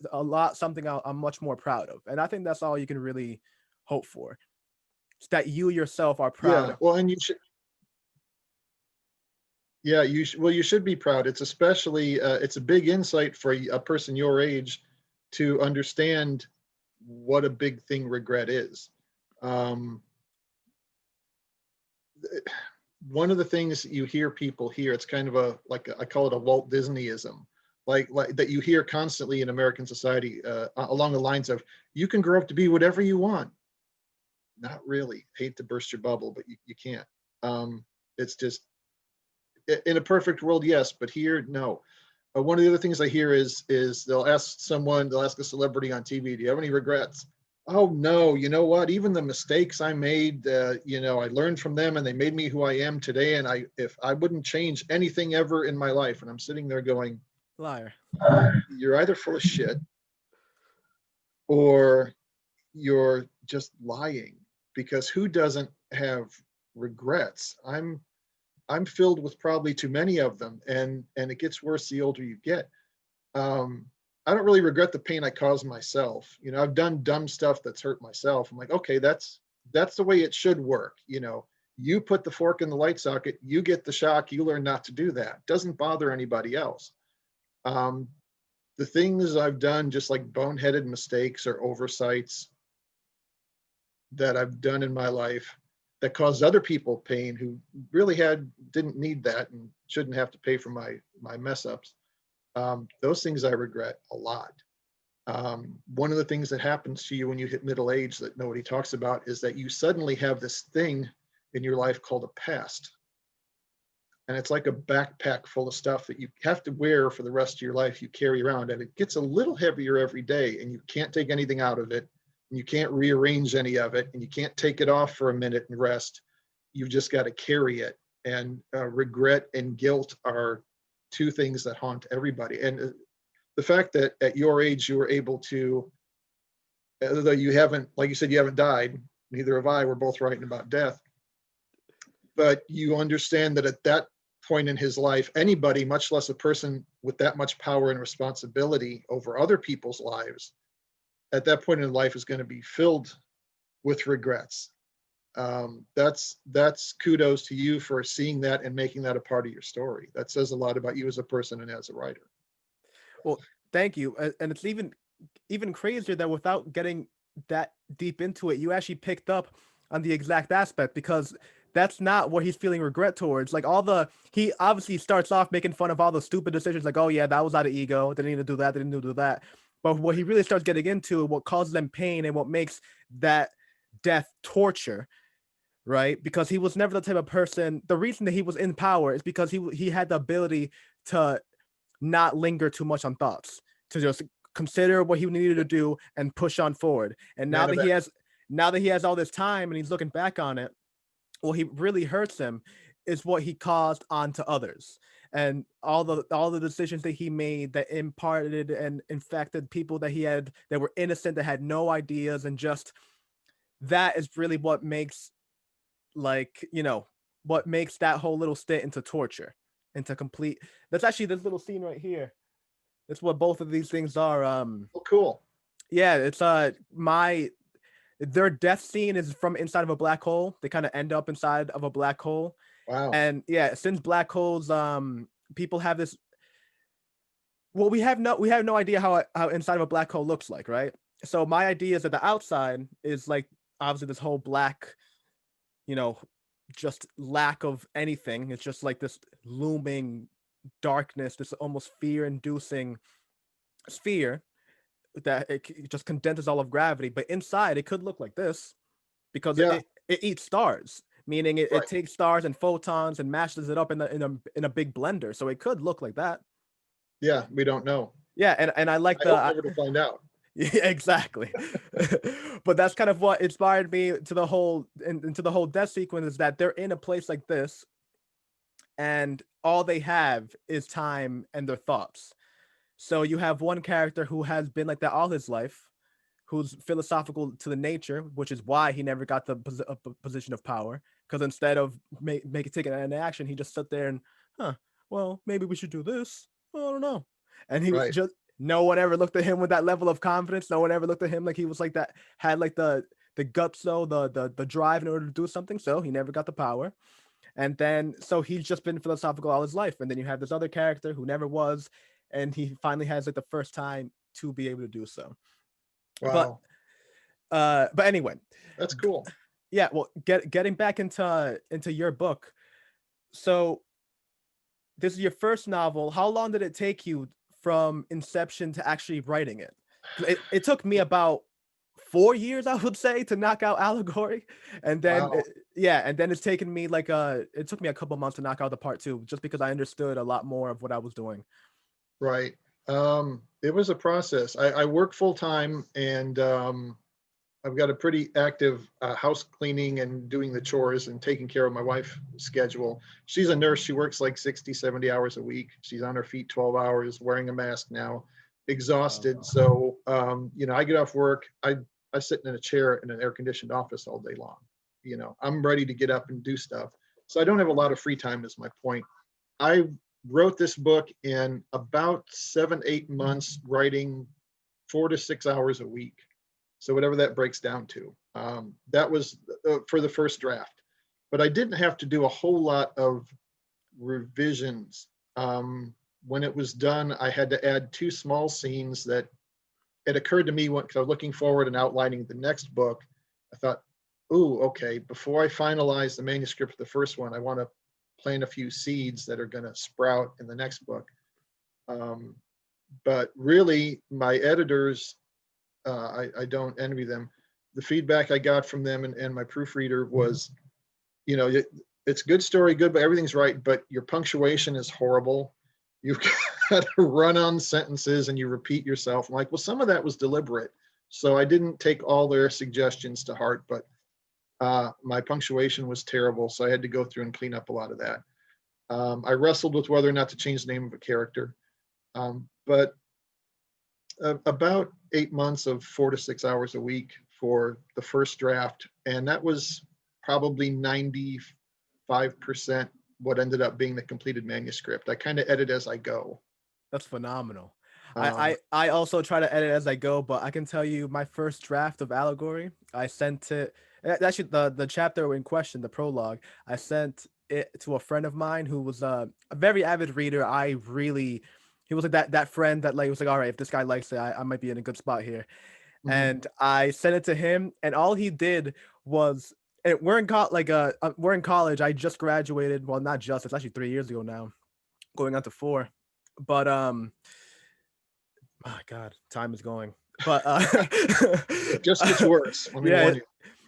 S1: something I'm much more proud of. And I think that's all you can really hope for. It's that you yourself are proud
S2: Yeah.
S1: of.
S2: Well, and you should. Yeah. Well, you should be proud. It's especially. It's a big insight for a person your age to understand what a big thing regret is. Um, One of the things that you hear people here, it's kind of I call it a Walt Disneyism, like that you hear constantly in American society, along the lines of, you can grow up to be whatever you want. Not really. Hate to burst your bubble, but you can't. It's just, in a perfect world, yes, but here, no. One of the other things I hear is they'll ask a celebrity on TV, do you have any regrets? Oh no, you know what? Even the mistakes I made, I learned from them and they made me who I am today. And if I wouldn't change anything ever in my life, and I'm sitting there going,
S1: Liar.
S2: you're either full of shit or you're just lying, because who doesn't have regrets? I'm filled with probably too many of them, and it gets worse the older you get. um, I don't really regret the pain I caused myself. I've done dumb stuff that's hurt myself. I'm like, okay, that's the way it should work. You put the fork in the light socket, you get the shock, you learn not to do that. It doesn't bother anybody else. Um, the things I've done, just like boneheaded mistakes or oversights that I've done in my life that caused other people pain who really didn't need that and shouldn't have to pay for my mess ups. Those things I regret a lot. One of the things that happens to you when you hit middle age that nobody talks about is that you suddenly have this thing in your life called a past. And it's like a backpack full of stuff that you have to wear for the rest of your life. You carry around, and it gets a little heavier every day, and you can't take anything out of it. And you can't rearrange any of it, and you can't take it off for a minute and rest. You've just got to carry it. And regret and guilt are two things that haunt everybody. And the fact that at your age you were able to, although you haven't, like you said, you haven't died, neither have I, we're both writing about death, but you understand that at that point in his life, anybody, much less a person with that much power and responsibility over other people's lives, at that point in life is going to be filled with regrets. That's kudos to you for seeing that and making that a part of your story. That says a lot about you as a person and as a writer.
S1: Well, thank you. And it's even crazier that without getting that deep into it, you actually picked up on the exact aspect, because that's not what he's feeling regret towards. Like he obviously starts off making fun of all the stupid decisions, like, oh yeah, that was out of ego, didn't need to do that, didn't need to do that. But what he really starts getting into, what causes them pain and what makes that death torture, right? Because he was never the type of person. The reason that he was in power is because he had the ability to not linger too much on thoughts, to just consider what he needed to do and push on forward. And now that he has all this time and he's looking back on it, what he really hurts him is what he caused onto others, and all the decisions that he made that imparted and infected people that he had that were innocent, that had no ideas, and just that is really what makes, like, what makes that whole little stint into torture, into complete. That's actually this little scene right here. That's what both of these things are.
S2: Oh, cool.
S1: Yeah, it's their death scene is from inside of a black hole. They kind of end up inside of a black hole.
S2: Wow.
S1: And yeah, since black holes, people have this. Well, we have no idea how inside of a black hole looks like, right? So my idea is that the outside is like obviously this whole black, just lack of anything. It's just like this looming darkness, this almost fear-inducing sphere that it just condenses all of gravity. But inside, it could look like this, because it eats stars, meaning it takes stars and photons and mashes it up in a big blender. So it could look like that.
S2: Yeah, we don't know.
S1: Yeah, and I like
S2: I hope never to find out.
S1: Yeah, exactly. But that's kind of what inspired me to the whole into the whole death sequence, is that they're in a place like this, and all they have is time and their thoughts. So you have one character who has been like that all his life, who's philosophical to the nature, which is why he never got the position of power. Because instead of taking an action, he just sat there and, well, maybe we should do this. Well, I don't know. And he was just, no one ever looked at him with that level of confidence. No one ever looked at him like he was like that, had like the guts, though, the drive in order to do something. So he never got the power. And then, so he's just been philosophical all his life. And then you have this other character who never was, and he finally has like the first time to be able to do so.
S2: Wow.
S1: But anyway,
S2: that's cool.
S1: Yeah. Well, getting back into your book. So this is your first novel. How long did it take you from inception to actually writing it? It took me about 4 years, I would say, to knock out Allegory. And then, and then it's taken me like it took me a couple months to knock out the part 2, just because I understood a lot more of what I was doing.
S2: Right. It was a process. I work full time, and I've got a pretty active house cleaning and doing the chores and taking care of my wife's schedule. She's a nurse. She works like 60, 70 hours a week. She's on her feet 12 hours, wearing a mask now, exhausted. So, I get off work. I sit in a chair in an air-conditioned office all day long. I'm ready to get up and do stuff. So I don't have a lot of free time, is my point. I wrote this book in about 7-8 months, writing 4 to 6 hours a week. So whatever that breaks down to, that was for the first draft. But I didn't have to do a whole lot of revisions. When it was done, I had to add 2 small scenes that it occurred to me because I was looking forward and outlining the next book. I thought, ooh, okay, before I finalize the manuscript of the first one, I want to plant a few seeds that are going to sprout in the next book. But really, my editors, I don't envy them. The feedback I got from them and my proofreader was, it's good story, good, but everything's right, but your punctuation is horrible. You've got to run on sentences and you repeat yourself. I'm like, well, some of that was deliberate. So I didn't take all their suggestions to heart, but my punctuation was terrible. So I had to go through and clean up a lot of that. I wrestled with whether or not to change the name of a character. But about 8 months of 4 to 6 hours a week for the first draft. And that was probably 95% what ended up being the completed manuscript. I kind of edit as I go.
S1: That's phenomenal.
S2: Um,
S1: I also try to edit as I go, but I can tell you my first draft of Allegory, I sent it, actually the chapter in question, the prologue, I sent it to a friend of mine who was a very avid reader. He was like that friend that like was like, all right, if this guy likes it, I might be in a good spot here.
S2: mhm.
S1: And I sent it to him, and all he did was, we're in college. I just graduated. Well, not just. It's actually 3 years ago now, going on to 4. But my God, time is going. But
S2: It just gets worse. Let me
S1: yeah,
S2: warn you.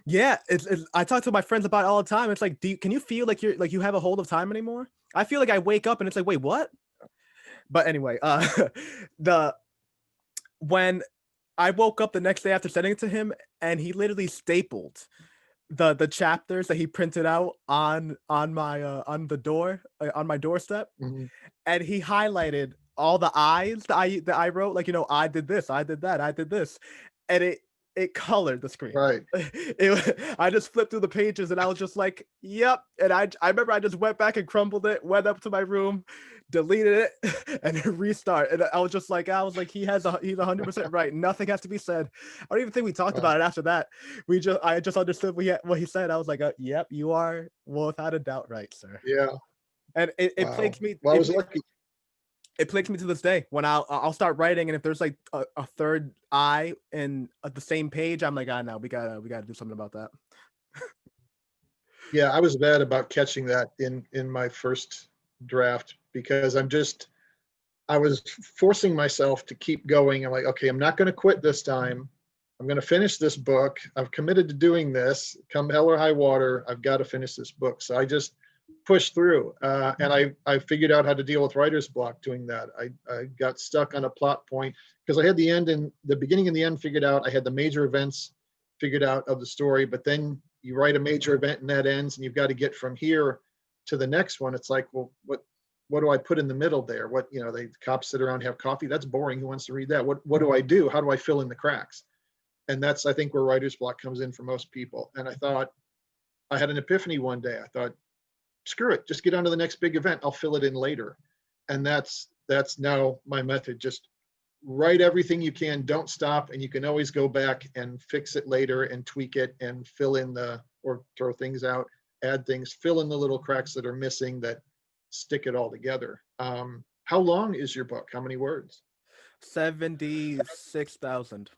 S1: yeah. It's I talk to my friends about it all the time. It's like, can you feel like you have a hold of time anymore? I feel like I wake up and it's like, wait, what? But anyway, the when I woke up the next day after sending it to him, and he literally stapled the chapters that he printed out on the door, on my doorstep,
S2: Mhm.
S1: and he highlighted all the I's that I wrote, like, I did this, I did that, I did this, and it colored the screen.
S2: Right.
S1: I just flipped through the pages and I was just like, yep. And I remember I just went back and crumbled it, went up to my room, deleted it, and then restart. And I was like, he's 100% right. Nothing has to be said. I don't even think we talked
S2: Wow.
S1: about it after that. I just understood what he said. I was like, yep, you are without a doubt right, sir.
S2: Yeah.
S1: And it
S2: Wow.
S1: plagues me.
S2: Well, I was lucky.
S1: It plagues me to this day when I'll start writing, and if there's like a third I in the same page, I'm like, no, we gotta do something about that.
S2: Yeah, I was bad about catching that in my first draft because I was forcing myself to keep going. I'm like, okay, I'm not going to quit this time. I'm going to finish this book. I've committed to doing this. Come hell or high water, I've got to finish this book. So I just pushed through, and I figured out how to deal with writer's block doing that. I got stuck on a plot point because I had the beginning and the end figured out. I had the major events figured out of the story, but then you write a major event and that ends, and you've got to get from here to the next one. It's like, well, what do I put in the middle there? What, the cops sit around, have coffee. That's boring. Who wants to read that? What do I do? How do I fill in the cracks? And that's, I think, where writer's block comes in for most people. And I had an epiphany one day. I thought, screw it, just get on to the next big event. I'll fill it in later. And that's now my method. Just write everything you can. Don't stop. And you can always go back and fix it later and tweak it and fill in or throw things out, add things, fill in the little cracks that are missing that stick it all together. How long is your book? How many words?
S1: 76,000.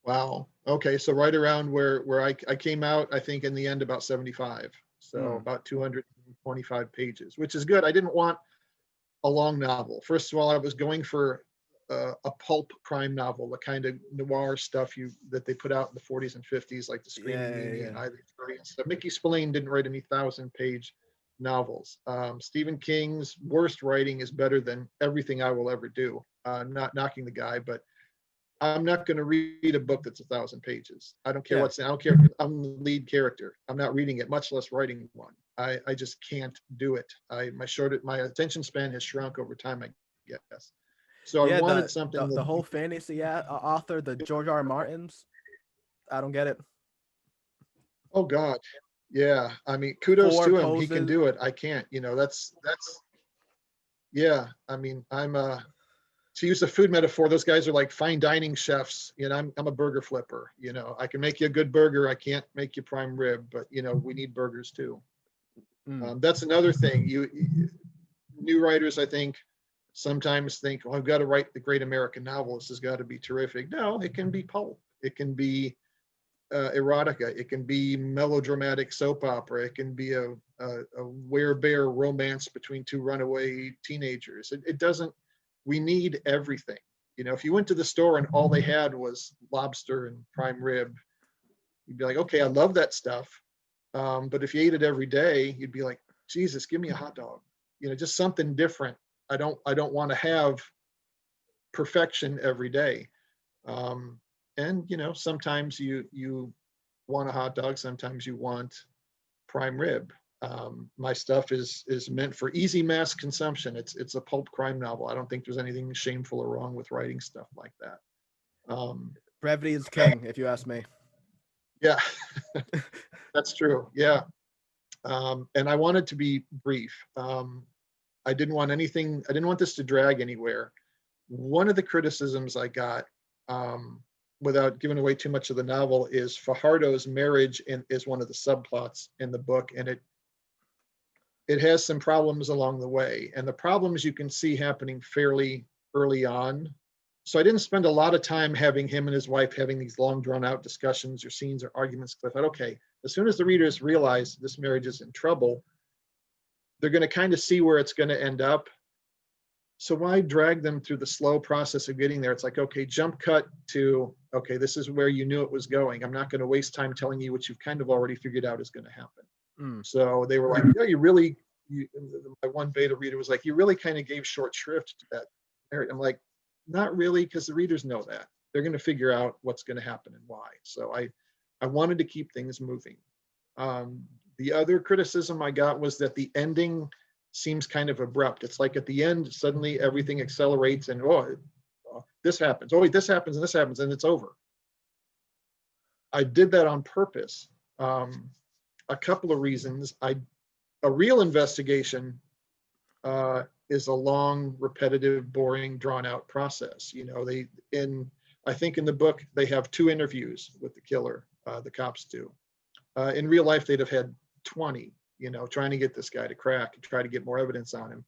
S2: Wow. Okay, so right around where I came out, I think in the end about 75. So
S1: Mm.
S2: about 225 pages, which is good. I didn't want a long novel. First of all, I was going for a pulp crime novel, the kind of noir stuff that they put out in the 40s and 50s, like the Screaming Mimi and Ivy and stuff. Mickey Spillane didn't write any 1,000-page novels. Stephen King's worst writing is better than everything I will ever do. Not knocking the guy, but I'm not going to read a book that's 1,000 pages. I don't care
S1: Yeah.
S2: what's. I don't care. I'm the lead character. I'm not reading it, much less writing one. I just can't do it. My attention span has shrunk over time, I guess. So I
S1: Yeah,
S2: wanted something
S1: the
S2: that.
S1: whole fantasy author, the George R. R. Martins, I don't get it.
S2: Oh God, yeah. I mean, kudos
S1: Four
S2: to him. He can
S1: poses.
S2: do it. I can't. That's. Yeah. I mean, to use a food metaphor, those guys are like fine dining chefs. I'm a burger flipper. I can make you a good burger. I can't make you prime rib, but we need burgers too.
S1: Mm.
S2: That's another thing. New writers, I think, sometimes think, well, I've got to write the great American novel. This has got to be terrific. No, it can be pulp. It can be erotica. It can be melodramatic soap opera. It can be a werebear romance between two runaway teenagers. It doesn't. We need everything. If you went to the store and all they had was lobster and prime rib, you'd be like, okay, I love that stuff. But if you ate it every day, you'd be like, Jesus, give me a hot dog. Just something different. I don't want to have perfection every day. And sometimes you want a hot dog, sometimes you want prime rib. My stuff is meant for easy mass consumption. It's a pulp crime novel. I don't think there's anything shameful or wrong with writing stuff like that.
S1: Brevity is king, if you ask me.
S2: Yeah, that's true. Yeah. And I wanted to be brief. I didn't want this to drag anywhere. One of the criticisms I got, without giving away too much of the novel, is Fajardo's marriage is one of the subplots in the book, and it has some problems along the way. And the problems you can see happening fairly early on. So I didn't spend a lot of time having him and his wife having these long drawn out discussions or scenes or arguments. Because I thought, okay, as soon as the readers realize this marriage is in trouble, they're going to kind of see where it's going to end up. So why drag them through the slow process of getting there? It's like, okay, jump cut to, okay, this is where you knew it was going. I'm not going to waste time telling you what you've kind of already figured out is going to happen. So they were like, yeah, my one beta reader was like, you really kind of gave short shrift to that marriage. I'm like, not really, because the readers know that. They're going to figure out what's going to happen and why. So I wanted to keep things moving. The other criticism I got was that the ending seems kind of abrupt. It's like at the end, suddenly everything accelerates and, this happens. Oh, wait, this happens and this happens, and it's over. I did that on purpose. A couple of reasons. A real investigation is a long, repetitive, boring, drawn-out process. You know, I think in the book they have 2 interviews with the killer. The cops do. In real life, they'd have had 20. You know, trying to get this guy to crack and try to get more evidence on him.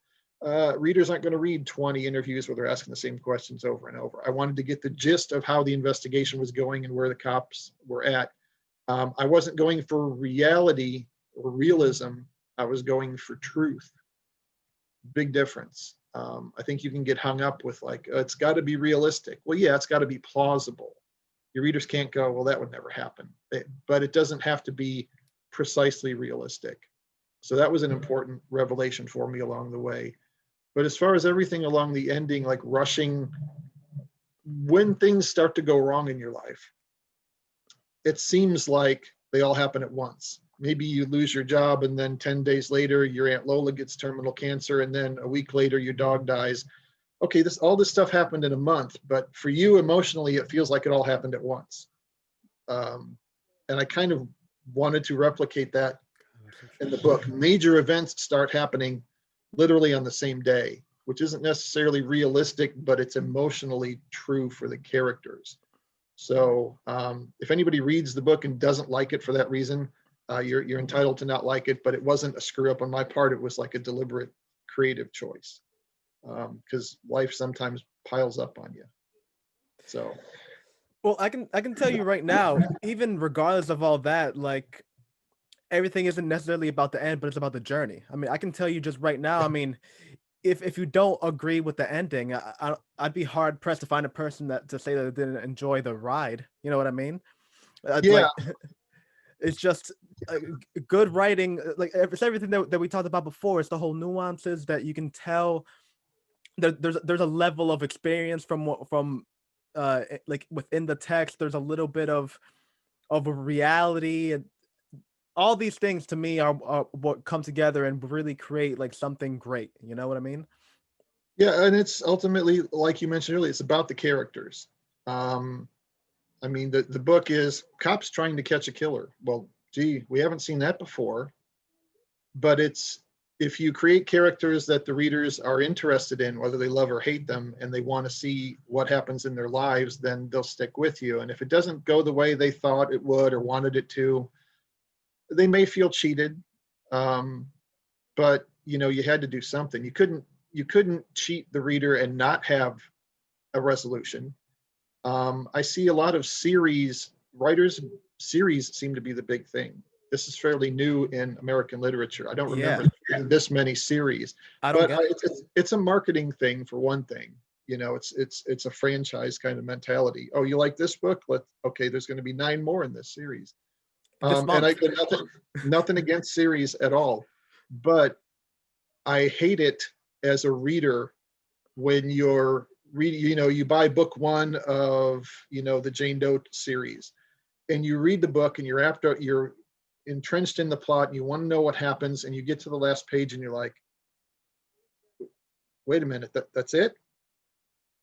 S2: Readers aren't going to read 20 interviews where they're asking the same questions over and over. I wanted to get the gist of how the investigation was going and where the cops were at. I wasn't going for reality or realism. I was going for truth. Big difference. I think you can get hung up with like, it's got to be realistic. Well, yeah, it's got to be plausible. Your readers can't go, well, that would never happen. But it doesn't have to be precisely realistic. So that was an important revelation for me along the way. But as far as everything along the ending, like rushing, when things start to go wrong in your life, it seems like they all happen at once. Maybe you lose your job and then 10 days later, your Aunt Lola gets terminal cancer, and then a week later, your dog dies. Okay, all this stuff happened in a month, but for you emotionally, it feels like it all happened at once. And I kind of wanted to replicate that in the book. Major events start happening literally on the same day, which isn't necessarily realistic, but it's emotionally true for the characters. So if anybody reads the book and doesn't like it for that reason, you're entitled to not like it, but it wasn't a screw up on my part. It was like a deliberate creative choice, because life sometimes piles up on you. So.
S1: Well, I can tell you right now, even regardless of all that, like everything isn't necessarily about the end, but it's about the journey. I mean, I can tell you just right now, I mean, if you don't agree with the ending, I'd be hard pressed to find a person to say that they didn't enjoy the ride. You know what I mean?
S2: Yeah.
S1: Like, it's just good writing. Like it's everything that we talked about before. It's the whole nuances that you can tell. There's a level of experience from like within the text. There's a little bit of a reality, and all these things to me are what come together and really create like something great. You know what I mean?
S2: Yeah, and it's ultimately, like you mentioned earlier, it's about the characters. I mean, the book is cops trying to catch a killer. Well, gee, we haven't seen that before. But if you create characters that the readers are interested in, whether they love or hate them, and they want to see what happens in their lives, then they'll stick with you. And if it doesn't go the way they thought it would or wanted it to, they may feel cheated. But you had to do something. You couldn't cheat the reader and not have a resolution. I see a lot of writers seem to be the big thing. This is fairly new in American literature. I don't remember this many series, but it's a marketing thing for one thing. It's a franchise kind of mentality. Oh, you like this book? Okay, there's going to be 9 more in this series. And I get nothing against series at all, but I hate it as a reader when you're reading, you buy book 1 of, the Jane Doe series, and you read the book and you're entrenched in the plot and you want to know what happens, and you get to the last page and you're like, wait a minute, that's it?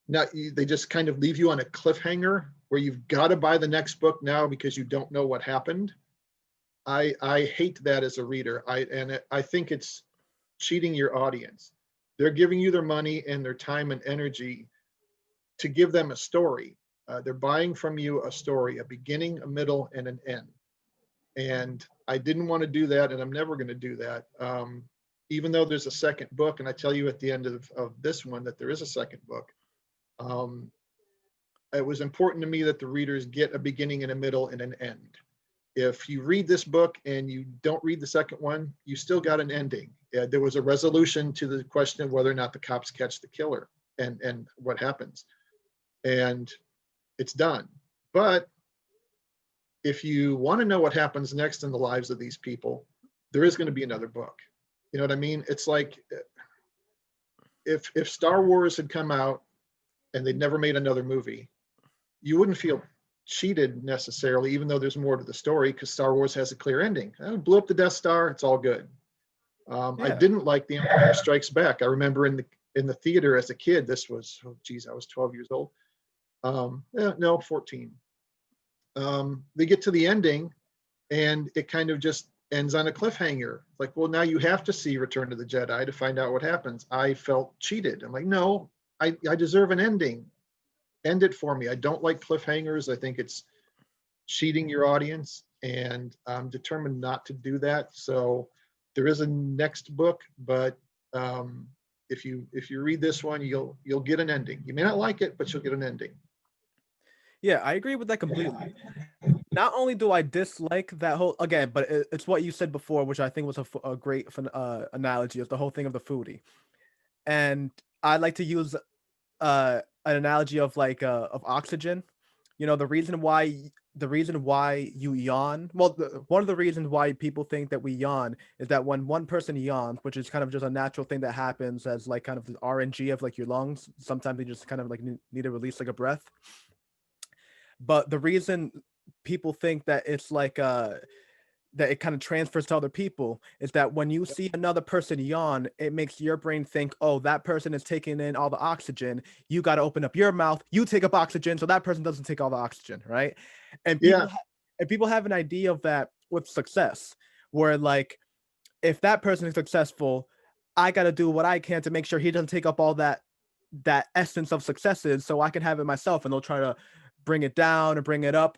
S2: Now they just kind of leave you on a cliffhanger where you've got to buy the next book now because you don't know what happened. I hate that as a reader. I think it's cheating your audience. They're giving you their money and their time and energy to give them a story. They're buying from you a story, a beginning, a middle, and an end. And I didn't want to do that, and I'm never going to do that. Even though there's a second book, and I tell you at the end of this one that there is a second book, it was important to me that the readers get a beginning and a middle and an end. If you read this book and you don't read the second one, you still got an ending. There was a resolution to the question of whether or not the cops catch the killer and what happens. And it's done. But if you want to know what happens next in the lives of these people, there is going to be another book. You know what I mean? It's like if Star Wars had come out and they'd never made another movie, you wouldn't feel cheated necessarily, even though there's more to the story, because Star Wars has a clear ending. It blew up the Death Star. It's all good. I didn't like The Empire Strikes Back. I remember in the theater as a kid, this was, oh geez, I was 12 years old. No, 14. They get to the ending and it kind of just ends on a cliffhanger. Like, well, now you have to see Return of the Jedi to find out what happens. I felt cheated. I'm like, no, I deserve an ending. End it for me. I don't like cliffhangers. I think it's cheating your audience, and I'm determined not to do that. So there is a next book, but if you read this one, you'll get an ending. You may not like it, but you'll get an ending.
S1: Yeah, I agree with that completely. Not only do I dislike that whole again, but it's what you said before, which I think was a great analogy, is the whole thing of the foodie. And I like to use an analogy of like of oxygen. You know, the reason why you yawn. Well, one of the reasons why people think that we yawn is that when one person yawns, which is kind of just a natural thing that happens as like kind of the RNG of like your lungs. Sometimes they just kind of like need to release like a breath. But the reason people think that it's like that it kind of transfers to other people is that when you see another person yawn, it makes your brain think, oh, that person is taking in all the oxygen. You got to open up your mouth. You take up oxygen, so that person doesn't take all the oxygen, right? And people have an idea of that with success, where like if that person is successful, I got to do what I can to make sure he doesn't take up all that essence of successes, so I can have it myself. And they'll try to bring it down or bring it up.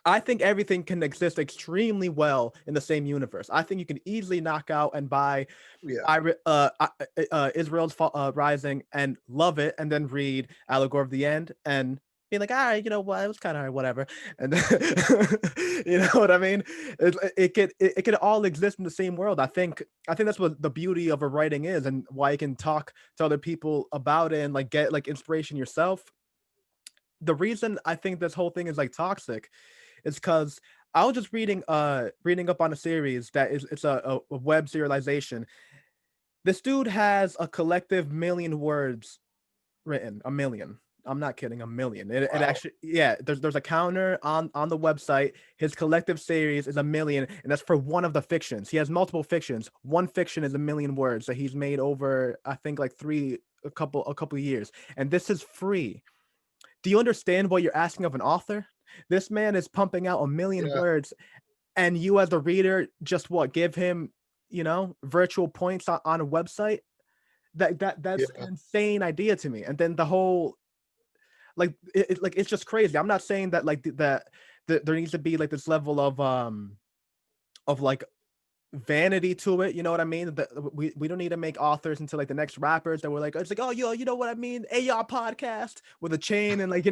S1: I think everything can exist extremely well in the same universe. I think you can easily knock out and buy Israel's Rising and love it, and then read Allegory of the End and be like, all right, you know what, it was kind of whatever, and you know what I mean. It could all exist in the same world. I think that's what the beauty of a writing is, and why you can talk to other people about it and like get like inspiration yourself. The reason I think this whole thing is like toxic is because I was just reading up on a series that it's a web serialization. This dude has a collective million words written, a million. I'm not kidding, a million. It actually, yeah. There's a counter on the website. His collective series is a million, and that's for one of the fictions. He has multiple fictions. One fiction is a million words that he's made over, I think, like a couple years, and this is free. Do you understand what you're asking of an author? This man is pumping out a million words, and you as a reader just give him, virtual points on a website. That's an insane idea to me. And then the whole it's just crazy. I'm not saying that that there needs to be like this level of like vanity to it, you know what I mean? That we don't need to make authors into like the next rappers that were like, it's like, oh, you know what I mean, A.R. podcast with a chain and like,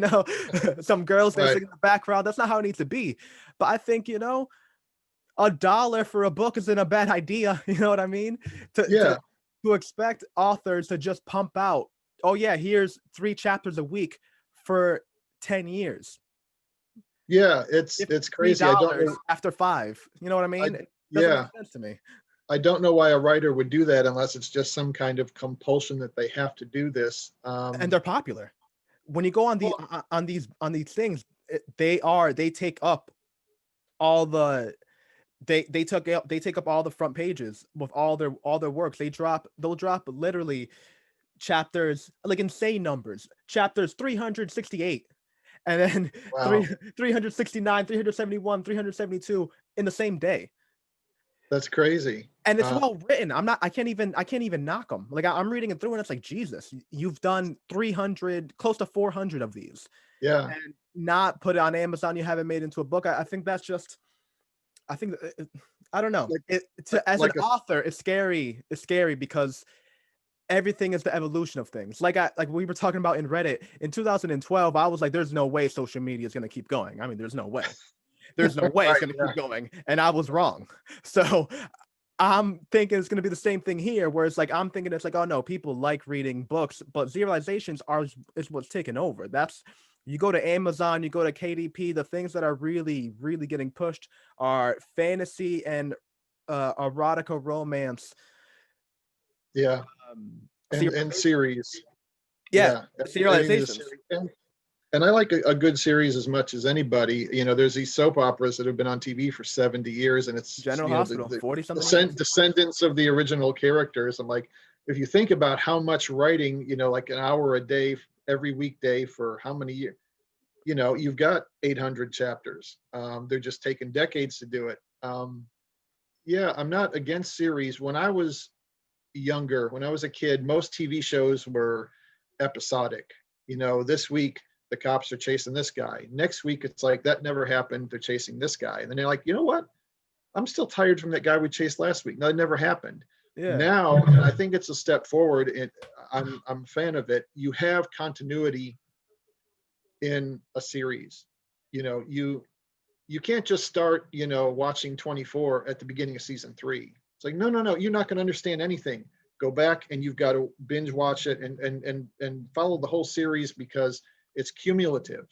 S1: some girls dancing in the background. That's not how it needs to be. But I think, $1 for a book isn't a bad idea. You know what I mean? To expect authors to just pump out, oh yeah, here's 3 chapters a week for 10 years.
S2: Yeah, it's crazy. I don't know.
S1: After 5, you know what I mean? Doesn't make sense to me.
S2: I don't know why a writer would do that unless it's just some kind of compulsion that they have to do this.
S1: And they're popular. When you go on these things, they take up all the they take up all the front pages with all their works. They'll drop literally chapters, like insane numbers, chapters 368. and then
S2: Wow.
S1: 369, 371, 372 in the same day.
S2: That's crazy.
S1: And it's well written. I can't even knock them. Like I'm reading it through and it's like, Jesus, you've done 300, close to 400 of these.
S2: Yeah.
S1: And not put it on Amazon. You haven't made into a book. I think that's just, I think, I don't know. As an author, it's scary. It's scary because everything is the evolution of things. Like we were talking about in Reddit in 2012, I was like, there's no way social media is going to keep going. I mean, there's no way. There's no way it's going to keep going. And I was wrong. So I'm thinking it's going to be the same thing here, where it's like, I'm thinking it's like, oh no, people like reading books, but serializations is what's taken over. You go to Amazon, you go to KDP, the things that are really, really getting pushed are fantasy and erotica romance.
S2: Yeah. And series.
S1: Yeah. Serializations.
S2: And I like a good series as much as anybody. You know, there's these soap operas that have been on TV for 70 years, and it's
S1: General Hospital,
S2: 40-something descendants of the original characters. I'm like, if you think about how much writing, you know, like an hour a day, every weekday for how many years, you know, you've got 800 chapters. They're just taking decades to do it. Yeah, I'm not against series. When I was younger, when I was a kid, most TV shows were episodic. You know, this week, the cops are chasing this guy. Next week, it's like, that never happened. They're chasing this guy. And then they're like, you know what? I'm still tired from that guy we chased last week. No, it never happened. Yeah. Now, I think it's a step forward, and I'm a fan of it. You have continuity in a series. You know, you can't just start, you know, watching 24 at the beginning of season 3. It's like, no, you're not going to understand anything. Go back and you've got to binge watch it and follow the whole series, because it's cumulative.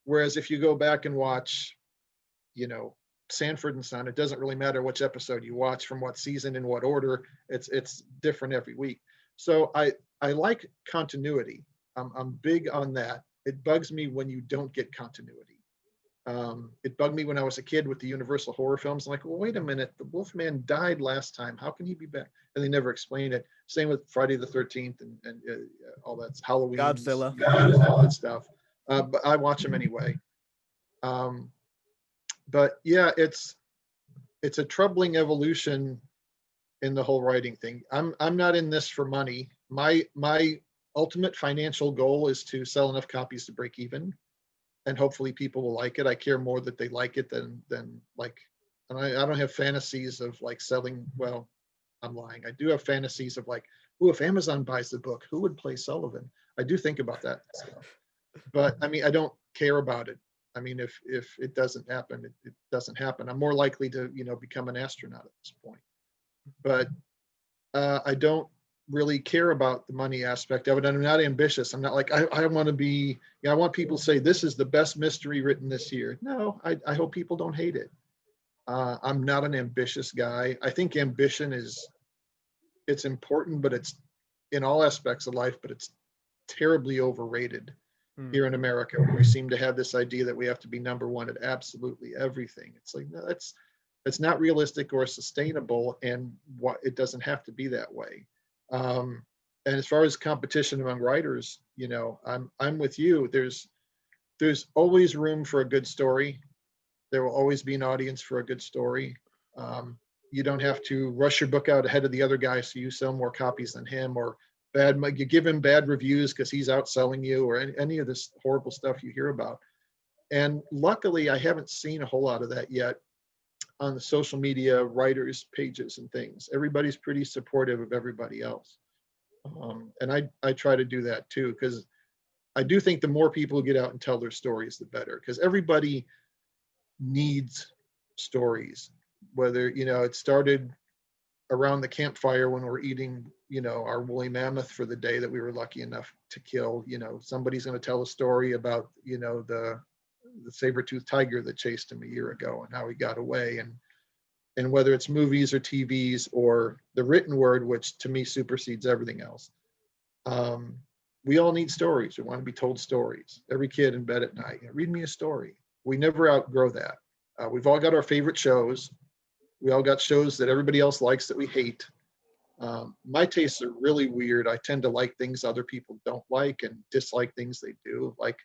S2: Whereas if you go back and watch, you know, Sanford and Son, it doesn't really matter which episode you watch, from what season, in what order. It's different every week. So I like continuity. I'm big on that. It bugs me when you don't get continuity. It bugged me when I was a kid with the Universal horror films. I'm like, well, wait a minute, the Wolfman died last time. How can he be back? And they never explain it. Same with Friday the 13th and all that, Halloween,
S1: Godzilla,
S2: all that stuff. But I watch them anyway. But yeah, it's a troubling evolution in the whole writing thing. I'm not in this for money. My ultimate financial goal is to sell enough copies to break even. And hopefully people will like it. I care more that they like it than like, and I don't have fantasies of like selling. Well, I'm lying. I do have fantasies of like, if Amazon buys the book, who would play Sullivan? I do think about that stuff. But I mean, I don't care about it. I mean, if it doesn't happen, it doesn't happen. I'm more likely to, you know, become an astronaut at this point. But I don't really care about the money aspect of it. I'm not ambitious. I'm not like, I want to be, you know, I want people to say this is the best mystery written this year. No, I hope people don't hate it. I'm not an ambitious guy. I think ambition it's important, but it's in all aspects of life, but it's terribly overrated here in America, where we seem to have this idea that we have to be number one at absolutely everything. It's like, no, that's not realistic or sustainable, and it doesn't have to be that way. And as far as competition among writers, you know, I'm with you. There's always room for a good story. There will always be an audience for a good story. You don't have to rush your book out ahead of the other guy so you sell more copies than him, or you give him bad reviews because he's outselling you, or any of this horrible stuff you hear about. And luckily, I haven't seen a whole lot of that yet on the social media writers pages and things. Everybody's pretty supportive of everybody else. And I try to do that too, because I do think the more people who get out and tell their stories, the better, because everybody needs stories. Whether, you know, it started around the campfire when we're eating, you know, our woolly mammoth for the day that we were lucky enough to kill. You know, somebody's going to tell a story about, you know, the saber-toothed tiger that chased him a year ago and how he got away. And whether it's movies or TVs or the written word, which to me supersedes everything else, we all need stories. We want to be told stories. Every kid in bed at night, you know, read me a story. We never outgrow that. We've all got our favorite shows. We all got shows that everybody else likes that we hate. My tastes are really weird. I tend to like things other people don't like and dislike things they do. Like,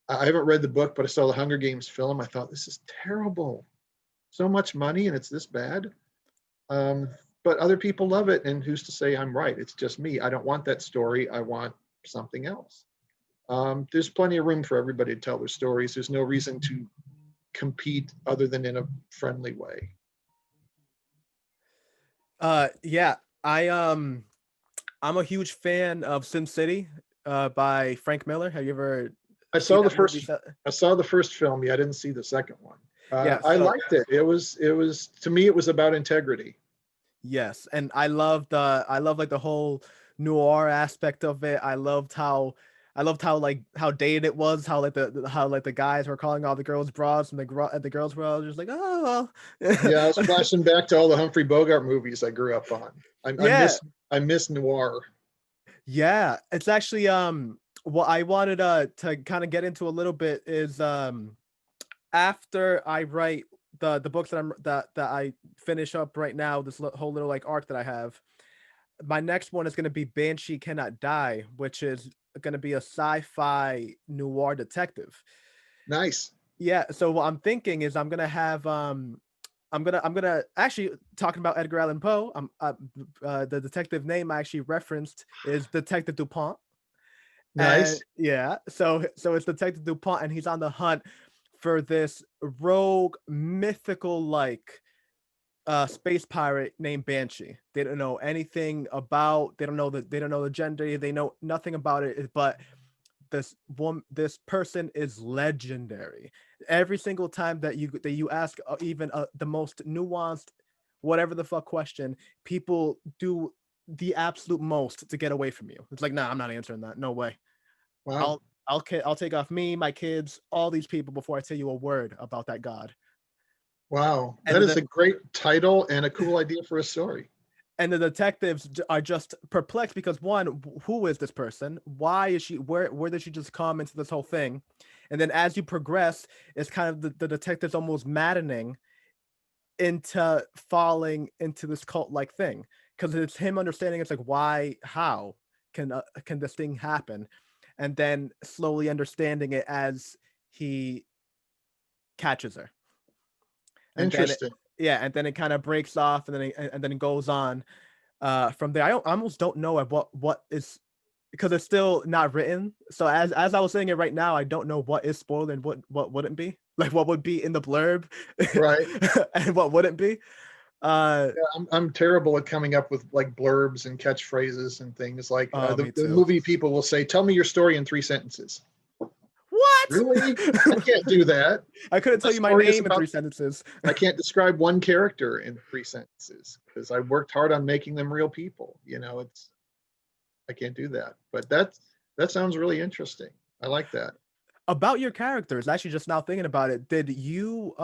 S2: I haven't read the book, but I saw the Hunger Games film. I thought, this is terrible. So much money and it's this bad. Um, but other people love it, and who's to say I'm right? It's just me. I don't want that story. I want something else. There's plenty of room for everybody to tell their stories. There's no reason to compete other than in a friendly way.
S1: Yeah, I'm a huge fan of Sin City by Frank Miller. Have you ever
S2: I
S1: seen
S2: saw the
S1: that movie?
S2: first. I saw the first film. Yeah, I didn't see the second one.
S1: Yeah,
S2: I
S1: so
S2: liked it. It was to me. It was about integrity.
S1: yes, and I love like the whole noir aspect of it. I loved how like how dated it was, how like the guys were calling all the girls broads, and the girls were all just like, oh well.
S2: Yeah, I was flashing back to all the Humphrey Bogart movies I grew up on.
S1: Yeah,
S2: I miss noir.
S1: yeah. It's actually what I wanted to kind of get into a little bit is after I write the books that I finish up right now, this whole little like arc that I have, my next one is going to be Banshee Cannot Die, which is going to be a sci-fi noir detective.
S2: Nice.
S1: Yeah, so what I'm thinking is I'm gonna actually talking about Edgar Allan Poe. The detective name I actually referenced is Detective Dupont. And
S2: Nice.
S1: yeah, so it's Detective Dupont, and he's on the hunt for this rogue mythical like space pirate named Banshee. They don't know anything about, they don't know the gender, they know nothing about it, but this person is legendary. Every single time that you ask even the most nuanced whatever the fuck question, people do the absolute most to get away from you. It's like, nah, I'm not answering that. No way.
S2: Wow.
S1: I'll take off me, my kids, all these people before I tell you a word about that god.
S2: Wow.
S1: And
S2: That is
S1: the
S2: a great title and a cool idea for a story.
S1: and the detectives are just perplexed because one, who is this person? Why is she? Where did she just come into this whole thing? And then as you progress, it's kind of the detectives almost maddening into falling into this cult like thing, because it's him understanding it's like, why, how can this thing happen, and then slowly understanding it as he catches her, and then
S2: Interesting.
S1: yeah, and then it kind of breaks off, and then it goes on from there. I almost don't know at what is, because it's still not written. So as I was saying it right now, I don't know what is spoiled and what wouldn't be. Like what would be in the blurb
S2: Right.
S1: and what wouldn't be. Uh
S2: Yeah, I'm terrible at coming up with like blurbs and catchphrases and things. Like
S1: oh,
S2: the,
S1: me
S2: the
S1: too.
S2: movie people will say, "Tell me your story in 3 sentences."
S1: What?
S2: Really? I can't do that.
S1: I couldn't
S2: My
S1: tell you my
S2: story is
S1: name in
S2: about.
S1: 3 sentences.
S2: I can't describe one character in 3 sentences because I worked hard on making them real people. It's I can't do that. But that sounds really interesting. I like that.
S1: About your characters, actually just now thinking about it, did you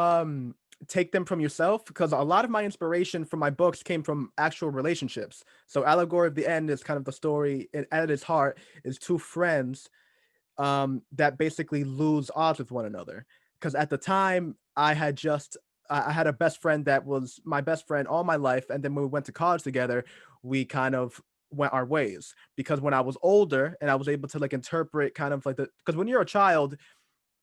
S1: take them from yourself? Because a lot of my inspiration from my books came from actual relationships. So Allegory of the End is kind of the story, at its heart is two friends that basically lose odds with one another. Because at the time, I had a best friend that was my best friend all my life, and then when we went to college together, we kind of went our ways. Because when I was older and I was able to like interpret kind of like because when you're a child,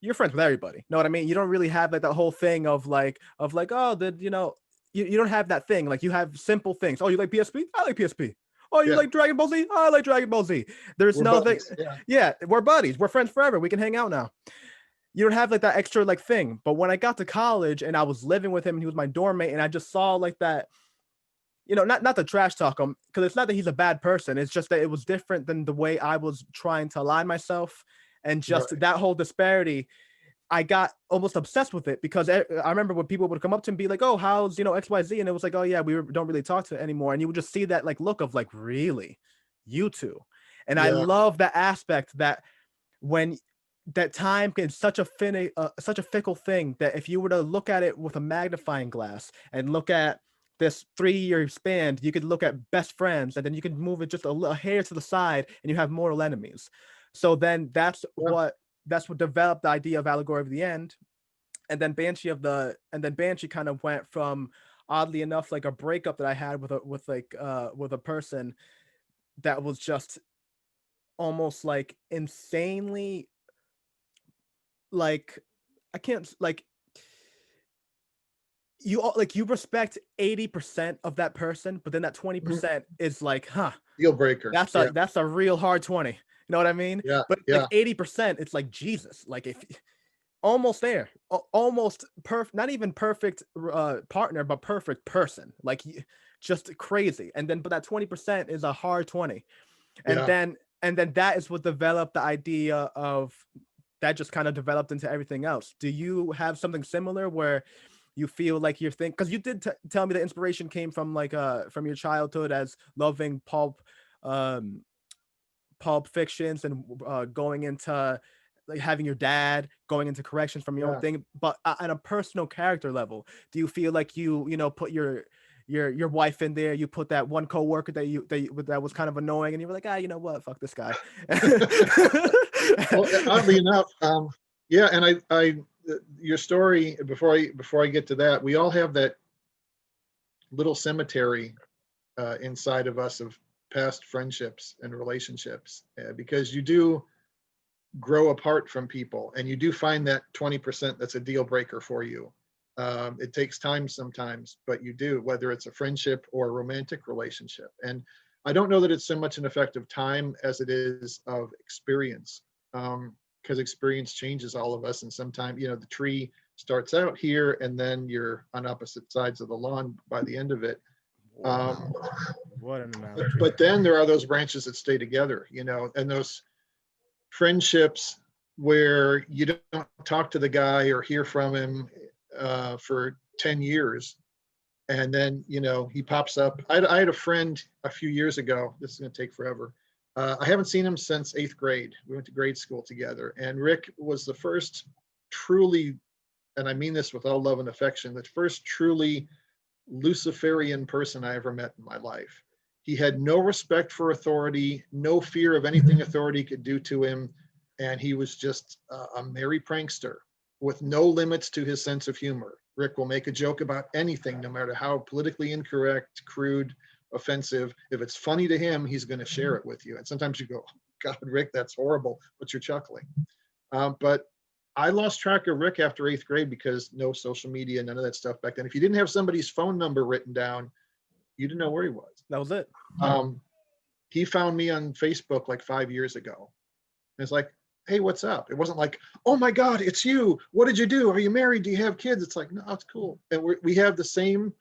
S1: you're friends with everybody. Know what I mean? You don't really have like that whole thing of like, oh, you don't have that thing. Like you have simple things. Oh, you like PSP? I like PSP. Oh, you
S2: Yeah,
S1: like Dragon Ball Z? I like Dragon Ball Z. There's
S2: we're
S1: no thing.
S2: buddies. Yeah,
S1: Yeah, we're buddies. We're friends forever. We can hang out now. You don't have like that extra like thing. But when I got to college and I was living with him and he was my dorm mate, and I just saw like that, not to trash talk him, because it's not that he's a bad person. It's just that it was different than the way I was trying to align myself. And just
S2: right.
S1: that whole disparity, I got almost obsessed with it, because I remember when people would come up to me and be like, "Oh, how's XYZ?" And it was like, "Oh yeah, don't really talk to it anymore." And you would just see that like look of like, really, you two. And I
S2: Yeah,
S1: love that aspect that when that time is such a fickle thing, that if you were to look at it with a magnifying glass and look at this 3-year span, you could look at best friends, and then you could move it just a hair to the side, and you have mortal enemies. So then
S2: yeah.
S1: that's what developed the idea of Allegory of the End. And then Banshee kind of went from, oddly enough, like a breakup that I had with a person that was just almost like insanely, like I can't like you respect 80% of that person, but then that 20% is like, huh,
S2: Deal breaker. Yeah,
S1: that's a real hard 20. You know what I mean?
S2: yeah,
S1: But like
S2: yeah,
S1: 80%, it's like Jesus. Like if almost there, almost perfect, not even perfect partner, but perfect person. Like just crazy. And then but that 20% is a hard 20. And
S2: yeah.
S1: then that is what developed the idea of that just kind of developed into everything else. Do you have something similar where you feel like you're thinking, because you did tell me the inspiration came from like from your childhood as loving um pulp fictions and going into like having your dad going into corrections from your own
S2: Yeah.
S1: thing, but on a personal character level, do you feel like you know put your wife in there, you put that one coworker that was kind of annoying, and you were like, you know what, fuck this guy.
S2: Well, oddly enough, yeah, and your story before I get to that, we all have that little cemetery inside of us of past friendships and relationships, because you do grow apart from people, and you do find that 20% that's a deal breaker for you. It takes time sometimes, but you do, whether it's a friendship or a romantic relationship. And I don't know that it's so much an effect of time as it is of experience, because experience changes all of us. And sometimes, the tree starts out here, and then you're on opposite sides of the lawn by the end of it. Um,
S1: What an analogy.
S2: but then there are those branches that stay together, and those friendships where you don't talk to the guy or hear from him for 10 years. And then, he pops up. I had a friend a few years ago. This is going to take forever. I haven't seen him since 8th grade. We went to grade school together. And Rick was the first truly, and I mean this with all love and affection, the first truly Luciferian person I ever met in my life. He had no respect for authority, no fear of anything authority could do to him. And he was just a merry prankster with no limits to his sense of humor. Rick will make a joke about anything, no matter how politically incorrect, crude, offensive. If it's funny to him, he's going to share it with you. And sometimes you go, God, Rick, that's horrible, but you're chuckling. But I lost track of Rick after 8th grade because no social media, none of that stuff back then. If you didn't have somebody's phone number written down, you didn't know where he was.
S1: That was it.
S2: He found me on Facebook like 5 years ago. And it's like, hey, what's up? It wasn't like, oh my God, it's you. What did you do? Are you married? Do you have kids? It's like, no, it's cool. And we have the same,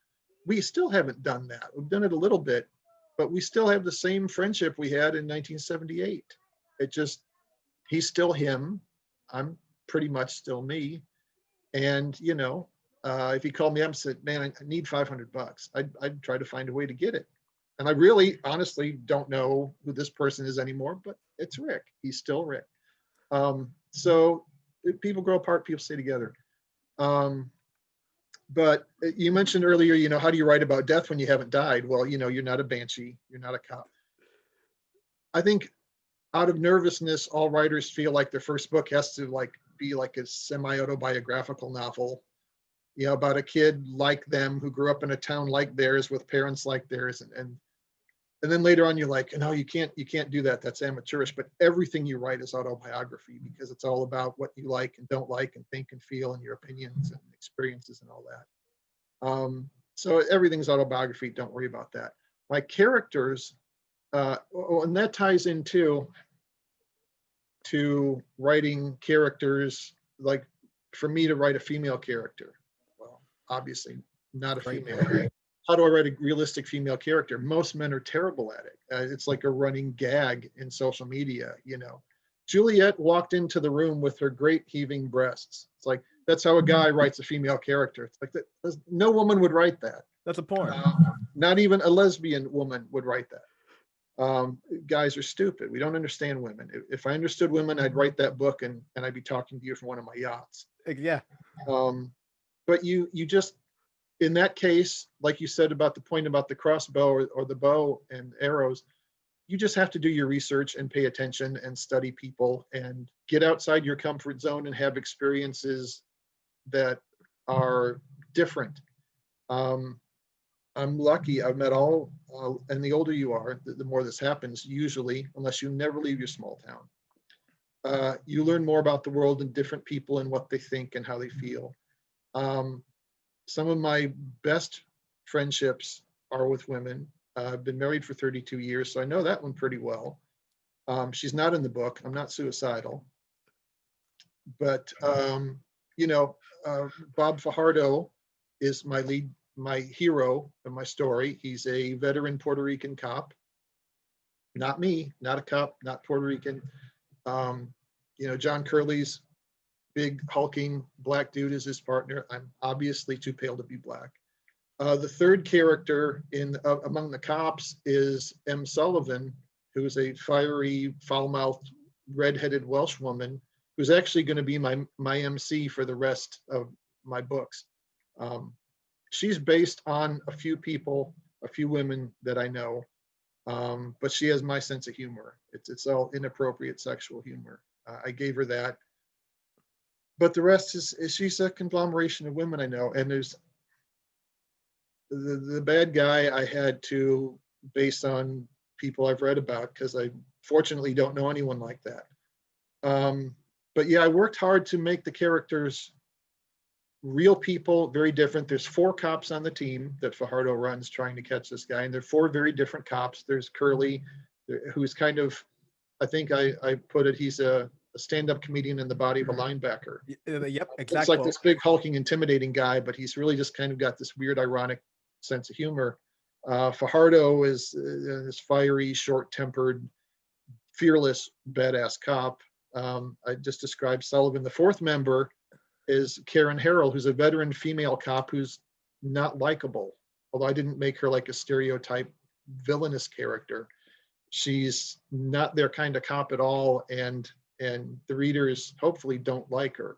S2: we still haven't done that. We've done it a little bit, but we still have the same friendship we had in 1978. It just, he's still him. I'm pretty much still me. And, if he called me up and said, man, I need $500, I'd try to find a way to get it. And I really, honestly, don't know who this person is anymore, but it's Rick. He's still Rick. So people grow apart, people stay together. But you mentioned earlier, how do you write about death when you haven't died? Well, you're not a banshee, you're not a cop. I think out of nervousness, all writers feel like their first book has to be like a semi-autobiographical novel, about a kid like them who grew up in a town like theirs with parents like theirs, and then later on you're like, no, you can't do that. That's amateurish. But everything you write is autobiography, because it's all about what you like and don't like and think and feel and your opinions and experiences and all that. So everything's autobiography. Don't worry about that. My characters, and that ties into writing characters. Like for me to write a female character, well, obviously not a female. How do I write a realistic female character? Most men are terrible at it. It's like a running gag in social media. Juliet walked into the room with her great heaving breasts. It's like, that's how a guy writes a female character. It's like that. No woman would write that.
S1: That's a porn.
S2: Not even a lesbian woman would write that. Guys are stupid. We don't understand women. If I understood women, I'd write that book and I'd be talking to you from one of my yachts.
S1: Yeah.
S2: But you just, in that case, like you said about the point about the crossbow or the bow and arrows, you just have to do your research and pay attention and study people and get outside your comfort zone and have experiences that are different. I'm lucky. I've met all, and the older you are, the more this happens, usually, unless you never leave your small town. You learn more about the world and different people and what they think and how they feel. Some of my best friendships are with women. I've been married for 32 years, so I know that one pretty well. She's not in the book. I'm not suicidal. But, you know, Bob Fajardo is my hero of my story. He's a veteran Puerto Rican cop. Not me, not a cop, not Puerto Rican. You know, John Curley's big hulking black dude is his partner. I'm obviously too pale to be black. The third character in among the cops is M. Sullivan, who is a fiery, foul-mouthed, red-headed Welsh woman who's actually going to be my MC for the rest of my books. She's based on a few people, a few women that I know, but she has my sense of humor. It's all inappropriate sexual humor. I gave her that. But the rest is she's a conglomeration of women I know. And there's the bad guy I had to base on people I've read about because I fortunately don't know anyone like that. But yeah, I worked hard to make the characters real people, very different. There's 4 cops on the team that Fajardo runs trying to catch this guy, and they're 4 very different cops. There's Curly, who's kind of, I think I put it, he's a stand-up comedian in the body of a linebacker.
S1: Yep, exactly.
S2: It's like this big, hulking, intimidating guy, but he's really just kind of got this weird, ironic sense of humor. Fajardo is this fiery, short-tempered, fearless, badass cop. I just described Sullivan. The 4th member is Karen Harrell, who's a veteran female cop who's not likable, although I didn't make her like a stereotype villainous character. She's not their kind of cop at all, and the readers hopefully don't like her.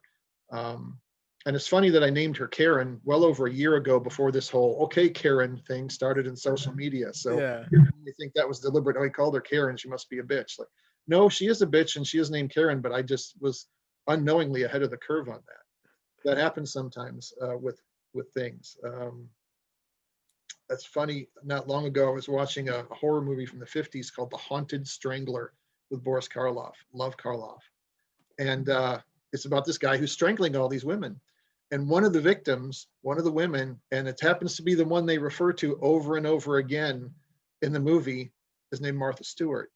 S2: And it's funny that I named her Karen well over a year ago before this whole "okay Karen" thing started in social media. So
S1: yeah.
S2: You think that was deliberate. Oh, he called her Karen, she must be a bitch. Like, no, she is a bitch and she is named Karen, but I just was unknowingly ahead of the curve on that. That happens sometimes with things. That's funny. Not long ago, I was watching a horror movie from the 50s called The Haunted Strangler with Boris Karloff. Love Karloff. And it's about this guy who's strangling all these women. And one of the victims, one of the women, and it happens to be the one they refer to over and over again in the movie, is named Martha Stewart.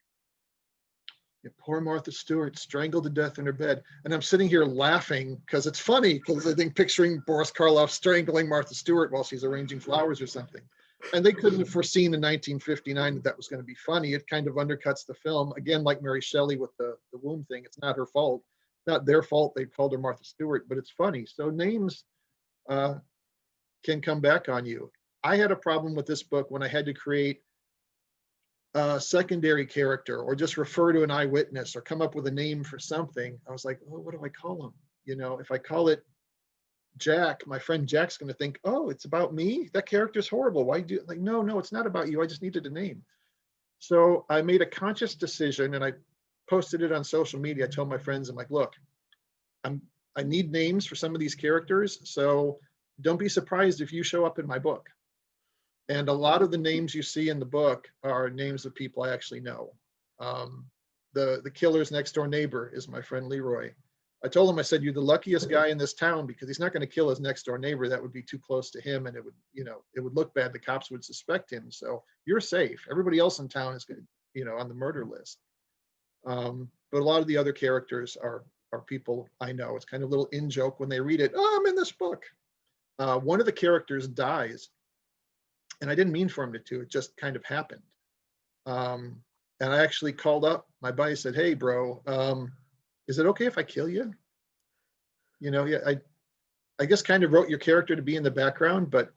S2: Poor Martha Stewart, strangled to death in her bed. And I'm sitting here laughing because it's funny, because I think picturing Boris Karloff strangling Martha Stewart while she's arranging flowers or something. And they couldn't have foreseen in 1959 that was going to be funny. It kind of undercuts the film. Again, like Mary Shelley with the womb thing, it's not her fault. Not their fault. They called her Martha Stewart, but it's funny. So names can come back on you. I had a problem with this book when I had to create a secondary character or just refer to an eyewitness or come up with a name for something. I was like, oh, what do I call him? You know, if I call it Jack, my friend Jack's going to think, oh, it's about me. That character's horrible. Why do like, no, it's not about you. I just needed a name. So I made a conscious decision and I posted it on social media. I told my friends, I'm like, look, I need names for some of these characters. So don't be surprised if you show up in my book. And a lot of the names you see in the book are names of people I actually know. The killer's next door neighbor is my friend Leroy. I told him, I said, you're the luckiest guy in this town because he's not going to kill his next door neighbor. That would be too close to him and it would, it would look bad. The cops would suspect him. So you're safe. Everybody else in town is going to, on the murder list. But a lot of the other characters are people I know. It's kind of a little in joke when they read it. Oh, I'm in this book. One of the characters dies. And I didn't mean for him to, it just kind of happened. And I actually called up my buddy and said, hey, bro, is it okay if I kill you? Yeah, I guess kind of wrote your character to be in the background, but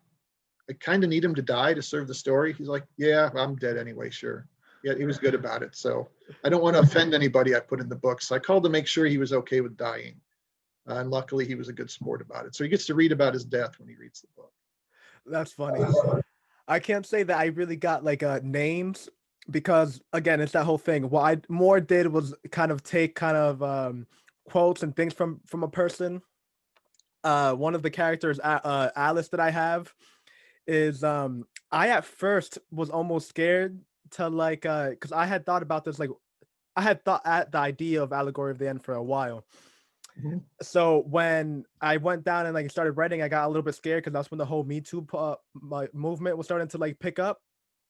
S2: I kind of need him to die to serve the story. He's like, yeah, I'm dead anyway, sure. Yeah, he was good about it. So I don't want to offend anybody I put in the book. So I called to make sure he was okay with dying. And luckily he was a good sport about it. So he gets to read about his death when he reads the book.
S1: That's funny. I can't say that I really got like names because again, it's that whole thing. What I more did was kind of take quotes and things from a person. One of the characters, Alice, that I have is I at first was almost scared to because I had thought about this, like I had thought at the idea of Allegory of the End for a while.
S2: Mhm.
S1: So when I went down and like started writing, I got a little bit scared because that's when the whole Me Too movement was starting to like pick up.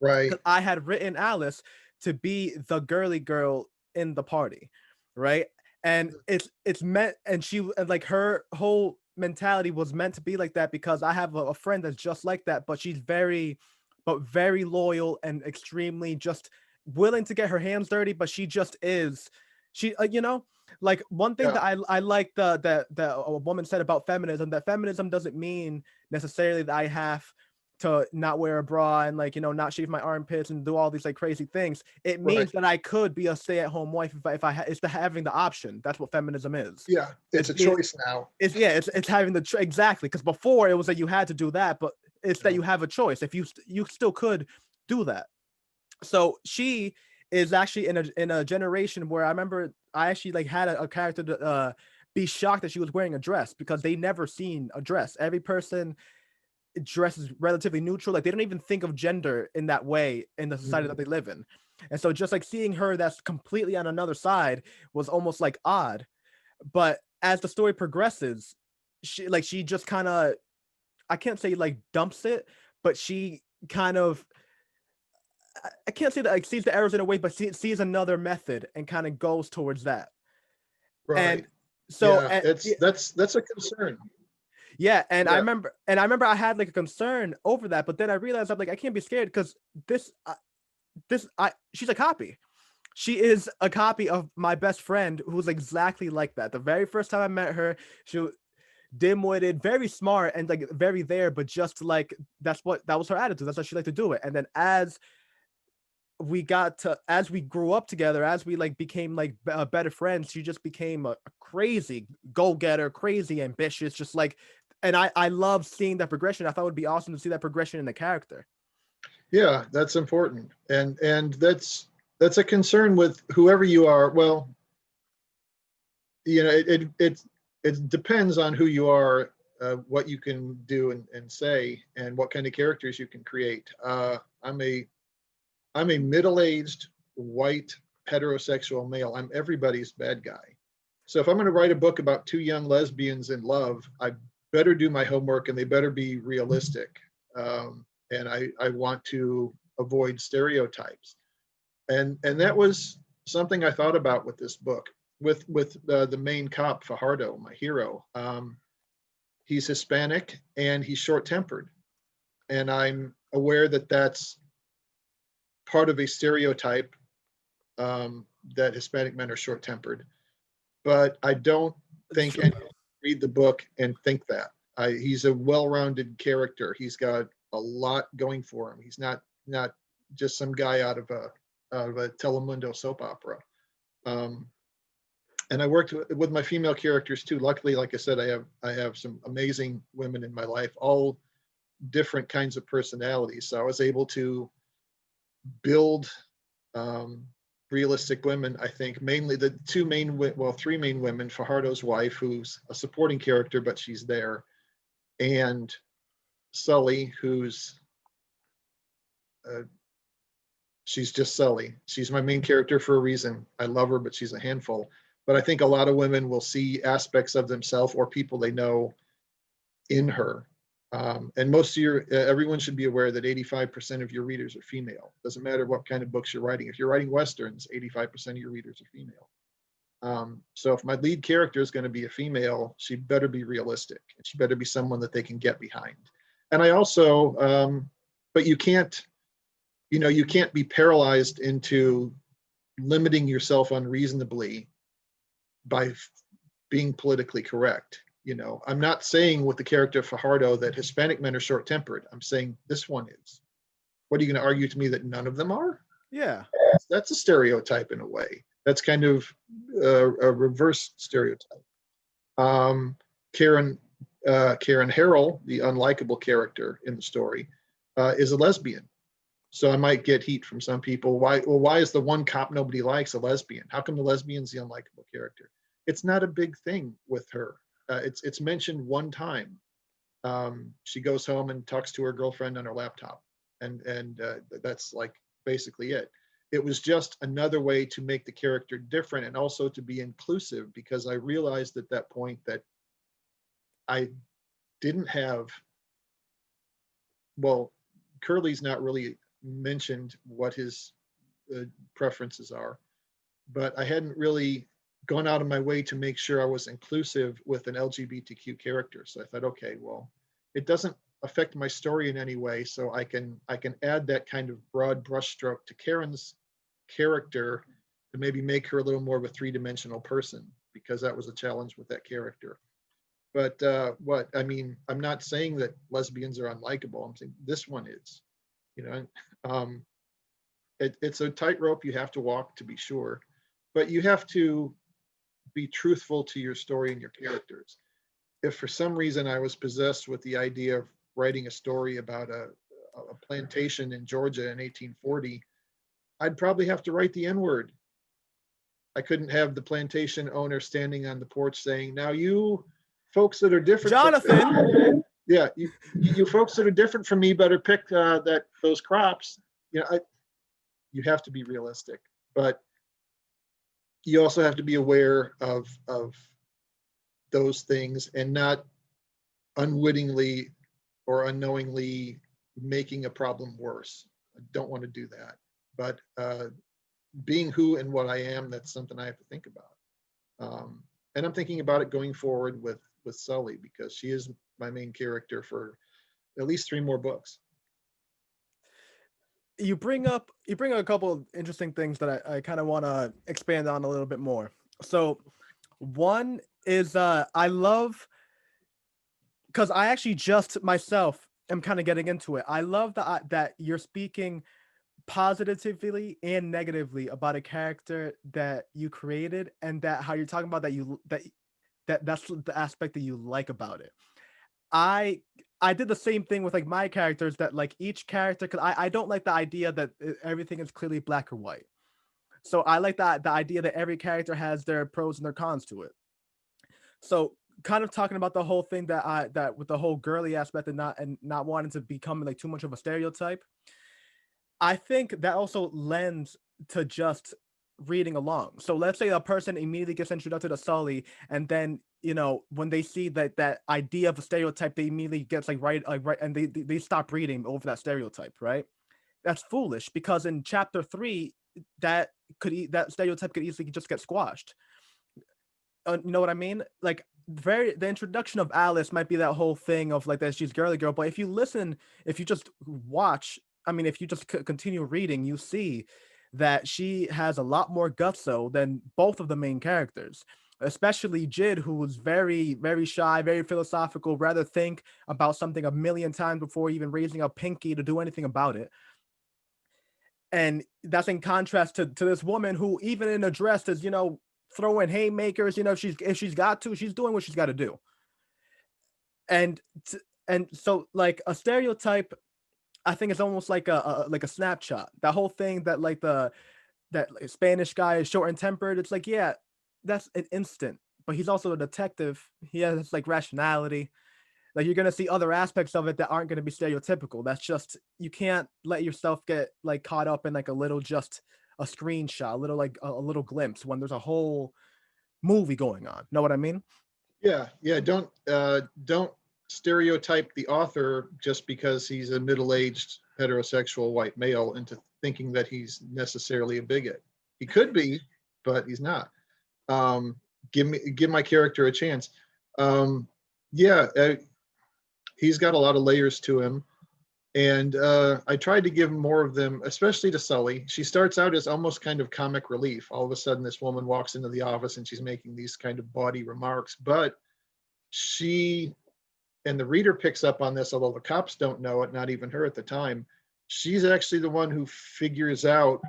S2: Right.
S1: Because I had written Alice to be the girly girl in the party, right? And it's meant, and like her whole mentality was meant to be like that because I have a friend that's just like that, but she's very loyal and extremely just willing to get her hands dirty, but she just is. She, you know, like one thing
S2: Yeah.
S1: that I like the a woman said about feminism, that feminism doesn't mean necessarily that I have to not wear a bra and like, you know, not shave my armpits and do all these like crazy things. It
S2: Right.
S1: means that I could be a stay-at-home wife it's the having the option. That's what feminism is.
S2: Yeah. It's
S1: It's
S2: a
S1: being
S2: choice now.
S1: it's having the exactly, because before it was that you had to do that, but it's that
S2: Yeah.
S1: you have a choice. If you still could do that. So she is actually in a generation where I remember I actually like had a character to be shocked that she was wearing a dress because they never seen a dress. Every person dresses relatively neutral. Like they don't even think of gender in that way in the society
S2: Mhm.
S1: that they live in. And so just like seeing her that's completely on another side was almost like odd. But as the story progresses, she just kind of, I can't say like dumps it, but she kind of, I can't say that like sees the errors in a way, but sees another method and kind of goes towards that. And
S2: Right.
S1: so
S2: Yeah. That's a concern.
S1: yeah, and
S2: Yeah.
S1: I remember I had like a concern over that, but then I realized I'm like I can't be scared because this she's a copy. She is a copy of my best friend who's exactly like that. The very first time I met her, she was dim-witted, very smart, and like very there, but just like that was her attitude. That's how she liked to do it. And then as we grew up together, as we like became like better friends, she just became a crazy go-getter, crazy ambitious, just like, and I love seeing that progression. I thought it would be awesome to see that progression in the character.
S2: Yeah. That's important. And that's a concern with whoever you are. Well, you know, it depends on who you are, what you can do and say, and what kind of characters you can create. I'm a middle-aged white heterosexual male. I'm everybody's bad guy. So if I'm going to write a book about two young lesbians in love, I better do my homework and they better be realistic. And I want to avoid stereotypes. And that was something I thought about with this book. With the main cop Fajardo, my hero. He's Hispanic and he's short-tempered, and I'm aware that that's part of a stereotype, that Hispanic men are short-tempered. But I don't think anyone read the book and think that. He's a well-rounded character. He's got a lot going for him. He's not just some guy out of a Telemundo soap opera. Um, and I worked with my female characters too. Luckily, like I said, I have some amazing women in my life, all different kinds of personalities. So I was able to build um, realistic women. I think mainly the three main women: Fajardo's wife, who's a supporting character, but she's there, and Sully, who's uh, she's just Sully. She's my main character for a reason. I love her, but she's a handful. But I think a lot of women will see aspects of themselves or people they know in her. And most of everyone should be aware that 85% of your readers are female. Doesn't matter what kind of books you're writing. If you're writing Westerns, 85% of your readers are female. So if my lead character is going to be a female, she better be realistic and she better be someone that they can get behind. And I also, but you can't be paralyzed into limiting yourself unreasonably by being politically correct. I'm not saying with the character Fajardo that Hispanic men are short-tempered. I'm saying this one is. What are you going to argue to me that none of them are?
S1: Yeah.
S2: That's a stereotype in a way. That's kind of a reverse stereotype. Um, Karen Harrell, the unlikable character in the story, is a lesbian. So I might get heat from some people. Why is the one cop nobody likes a lesbian? How come the lesbian's the unlikable character? It's not a big thing with her. It's mentioned one time. She goes home and talks to her girlfriend on her laptop, and that's like basically it. it was just another way to make the character different and also to be inclusive, because I realized at that point that I didn't have, well, Curly's not really mentioned what his preferences are, but I hadn't really gone out of my way to make sure I was inclusive with an LGBTQ character. So I thought, okay, well, it doesn't affect my story in any way, so I can add that kind of broad brushstroke to Karen's character to maybe make her a little more of a three-dimensional person, because that was a challenge with that character. But what I mean, I'm not saying that lesbians are unlikable. I'm saying this one is, you know, it's a tightrope you have to walk, to be sure, but you have to be truthful to your story and your characters. If for some reason I was possessed with the idea of writing a story about a plantation in Georgia in 1840, I'd probably have to write the N-word. I couldn't have the plantation owner standing on the porch saying, "Now you folks that are different,
S1: Jonathan."
S2: yeah, you folks that are different from me better pick those crops." You know, you have to be realistic, but you also have to be aware of those things and not unwittingly or unknowingly making a problem worse. I don't want to do that. But being who and what I am, that's something I have to think about. And I'm thinking about it going forward with Sully, because she is my main character for at least 3 more books.
S1: You bring up a couple of interesting things that I kind of want to expand on a little bit more. So one is I love, because I actually just myself am kind of getting into it. I love that you're speaking positively and negatively about a character that you created, and that how you're talking about that's the aspect that you like about it. I did the same thing with like my characters, that like each character, because I don't like the idea that everything is clearly black or white. So I like that the idea that every character has their pros and their cons to it. So kind of talking about the whole thing that with the whole girly aspect and not wanting to become like too much of a stereotype. I think that also lends to just reading along. So let's say a person immediately gets introduced to Sully, and then when they see that idea of a stereotype, they immediately gets right, and they stop reading over that stereotype, right? That's foolish, because in chapter 3, that that stereotype could easily just get squashed. You know what I mean? Like, the introduction of Alice might be that whole thing of like that she's girly girl, but if you just watch, I mean, if you just continue reading, you see that she has a lot more gusto than both of the main characters, especially Jid, who was very, very shy, very philosophical, rather think about something a million times before even raising a pinky to do anything about it. And that's in contrast to this woman who, even in a dress, is throwing haymakers. If she's got to, she's doing what she's got to do. And so like a stereotype, I think it's almost like a snapshot. That whole thing that like that Spanish guy is short and tempered. It's like, yeah, that's an instant, but he's also a detective. He has like rationality. Like, you're gonna see other aspects of it that aren't gonna be stereotypical. That's just, you can't let yourself get like caught up in like a little, just a screenshot, a little like a little glimpse when there's a whole movie going on. Know what I mean?
S2: Yeah. Don't stereotype the author just because he's a middle-aged heterosexual white male into thinking that he's necessarily a bigot. He could be, but he's not. Give my character a chance. Yeah, he's got a lot of layers to him, and I tried to give more of them, especially to Sully. She starts out as almost kind of comic relief. All of a sudden, this woman walks into the office and she's making these kind of bawdy remarks, but she, and the reader picks up on this, although the cops don't know it, not even her at the time, she's actually the one who figures out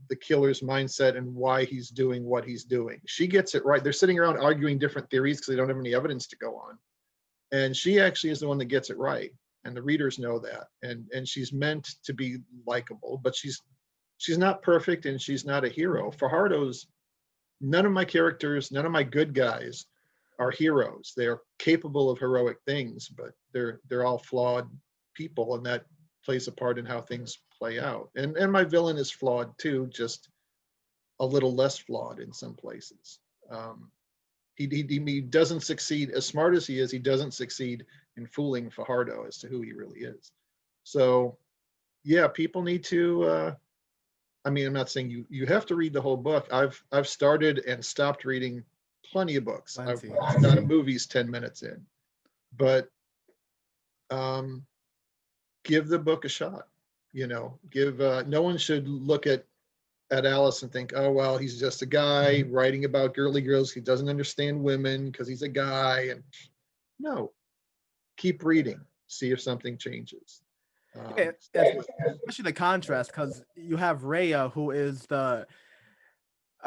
S2: the killer's mindset and why he's doing what he's doing. She gets it right. They're sitting around arguing different theories because they don't have any evidence to go on. And she actually is the one that gets it right. And the readers know that. And she's meant to be likable, but she's not perfect, and she's not a hero. Fajardo's, none of my characters, none of my good guys are heroes. They are capable of heroic things, but they're all flawed people, and that plays a part in how things play out. And my villain is flawed too, just a little less flawed in some places. He doesn't succeed, as smart as he is, he doesn't succeed in fooling Fajardo as to who he really is. So yeah, people need to, I mean, I'm not saying you have to read the whole book. I've started and stopped reading plenty of books. I've watched out of movies 10 minutes in, but give the book a shot. You know, no one should look at Alice and think, oh well, he's just a guy writing about girly girls. He doesn't understand women because he's a guy. And no, keep reading, see if something changes.
S1: Yeah, especially the contrast, because you have Rhea, who is the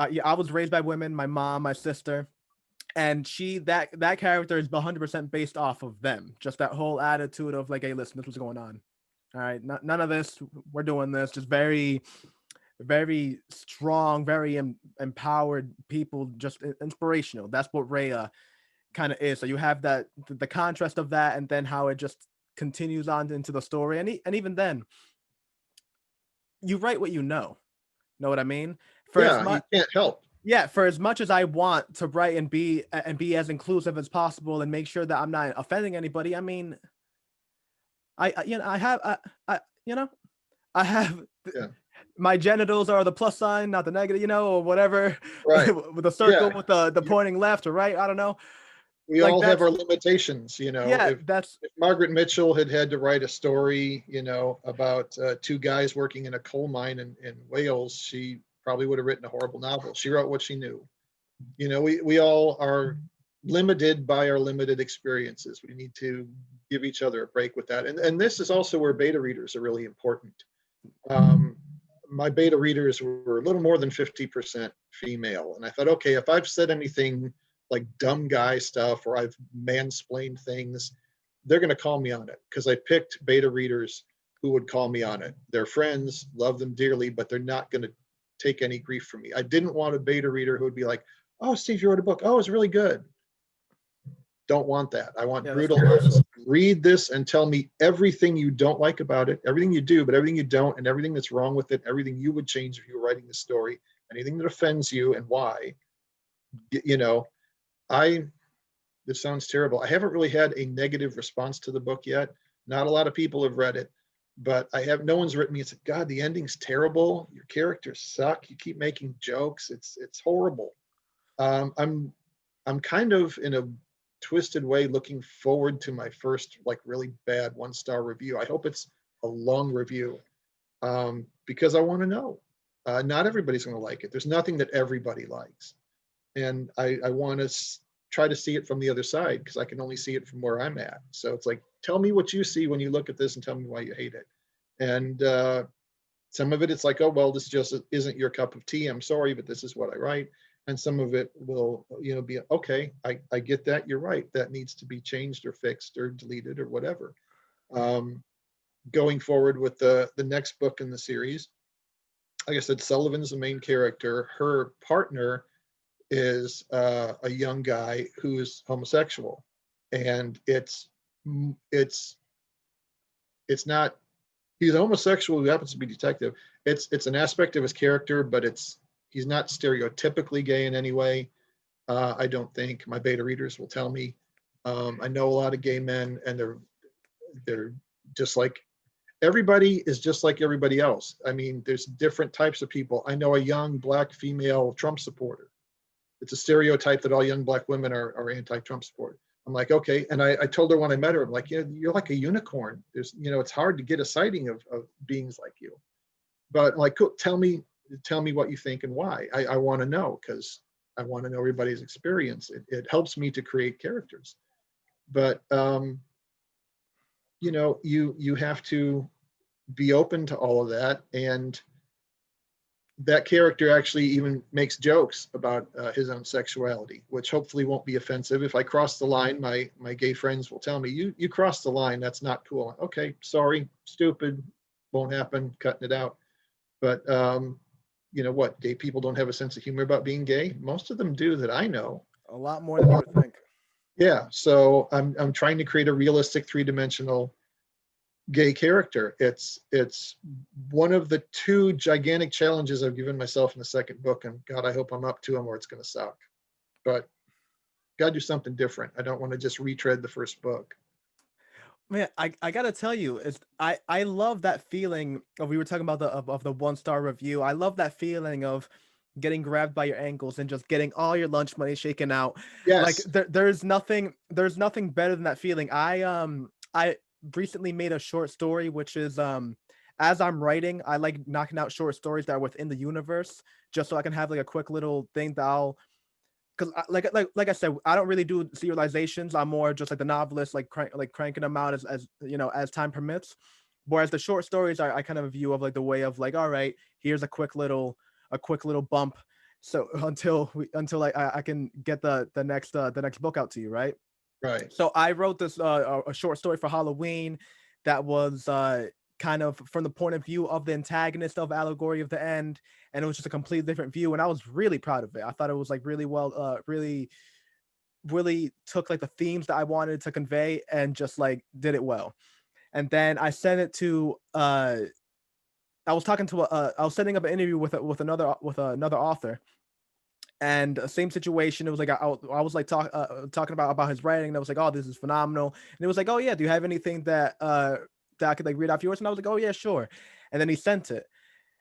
S1: yeah, I was raised by women, my mom, my sister, and that character is 100% based off of them. Just that whole attitude of like, hey, listen, this was going on. All right, none of this. We're doing this. Just very, very strong, very empowered people. Just inspirational. That's what Rhea kind of is. So you have that the contrast of that, and then how it just continues on into the story, and even then, you write what you know. Know what I mean?
S2: You can't help.
S1: Yeah, for as much as I want to write and be as inclusive as possible and make sure that I'm not offending anybody, I mean, I have my genitals are the plus sign, not the negative, or whatever.
S2: Right.
S1: With the circle, with the pointing left or right. I don't know.
S2: We all have our limitations,
S1: Yeah,
S2: if Margaret Mitchell had to write a story, about two guys working in a coal mine in Wales, she probably would have written a horrible novel. She wrote what she knew. We all are limited by our limited experiences. We need to give each other a break with that. And this is also where beta readers are really important. My beta readers were a little more than 50% female. And I thought, okay, if I've said anything like dumb guy stuff or I've mansplained things, they're going to call me on it, because I picked beta readers who would call me on it. They're friends, love them dearly, but they're not going to take any grief from me. I didn't want a beta reader who would be like, oh, Steve, you wrote a book. Oh, it's really good. Don't want that. I want brutal. Read this and tell me everything you don't like about it, everything you do, but everything you don't, and everything that's wrong with it, everything you would change if you were writing the story, anything that offends you and why. This sounds terrible. I haven't really had a negative response to the book yet. Not a lot of people have read it, but no one's written me and said, God, the ending's terrible. Your characters suck. You keep making jokes. It's horrible. I'm kind of in a twisted way looking forward to my first really bad 1-star review. I hope it's a long review, because I want to know. Not everybody's going to like it. There's nothing that everybody likes. And I want to try to see it from the other side, because I can only see it from where I'm at. So it's like, tell me what you see when you look at this and tell me why you hate it. And some of it, it's like, oh, well, this just isn't your cup of tea. I'm sorry, but this is what I write. And some of it will, be, okay, I get that. You're right. That needs to be changed or fixed or deleted or whatever. Going forward with the next book in the series, like I said, Sullivan's the main character. Her partner is a young guy who's homosexual, and it's not, he's a homosexual who happens to be a detective. It's an aspect of his character, but he's not stereotypically gay in any way. I don't think. My beta readers will tell me. I know a lot of gay men, and they're just like, everybody is just like everybody else. I mean, there's different types of people. I know a young black female Trump supporter. It's a stereotype that all young black women are anti-Trump supporters. I'm like, okay. And I told her when I met her, I'm like, you're like a unicorn. There's, it's hard to get a sighting of beings like you. But like, cool, tell me what you think and why. I want to know, because I want to know everybody's experience. It helps me to create characters. But you have to be open to all of that. And that character actually even makes jokes about his own sexuality, which hopefully won't be offensive. If I cross the line, my gay friends will tell me, you crossed the line. That's not cool. Okay, sorry, stupid, won't happen, cutting it out. But what? Gay people don't have a sense of humor about being gay? Most of them do, that I know.
S1: A lot more than you would think.
S2: Yeah, so I'm trying to create a realistic 3-dimensional gay character. It's one of the two gigantic challenges I've given myself in the second book, and God, I hope I'm up to them or it's going to suck. But got to do something different. I don't want to just retread the first book.
S1: Man, I gotta tell you, I love that feeling of, we were talking about of the 1-star review. I love that feeling of getting grabbed by your ankles and just getting all your lunch money shaken out. Like
S2: Yes.
S1: there's nothing better than that feeling. I recently made a short story, which is as I'm writing, I like knocking out short stories that are within the universe, just so I can have like a quick little thing that I'll, because like I said, I don't really do serializations. I'm more just like the novelist, like cranking them out as you know, as time permits. Whereas the short stories are, I kind of view of like the way of like, all right, here's a quick little bump, so until I can get the next book out to you, right?
S2: Right.
S1: So I wrote this a short story for Halloween that was kind of from the point of view of the antagonist of Allegory of the End, and it was just a completely different view, and I was really proud of it. I thought it was like really well, really took like the themes that I wanted to convey and just like did it well. And then I sent it to I was talking to I was setting up an interview with another author, and same situation. It was like I was like talking about his writing, and I was like, oh, this is phenomenal. And it was like, oh yeah, do you have anything that I could like read off yours? And I was like, oh yeah, sure. And then he sent it,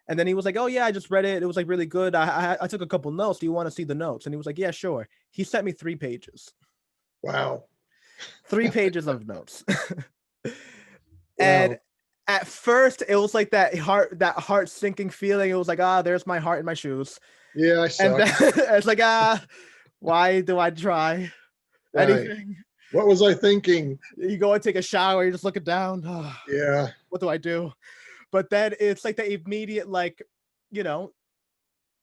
S1: and then he was like, oh yeah, I just read it, it was like really good. I took a couple notes, do you want to see the notes? And he was like, yeah, sure. He sent me 3 pages.
S2: Wow.
S1: 3 pages of notes. And
S2: Wow.
S1: at first it was like that heart sinking feeling. It was like, ah, there's my heart in my shoes.
S2: Yeah, I
S1: And
S2: suck.
S1: then it's like, why do I try
S2: Right.
S1: anything?
S2: What was I thinking?
S1: You go and take a shower, you're just looking down.
S2: Yeah.
S1: What do I do? But then it's like the immediate, like, you know,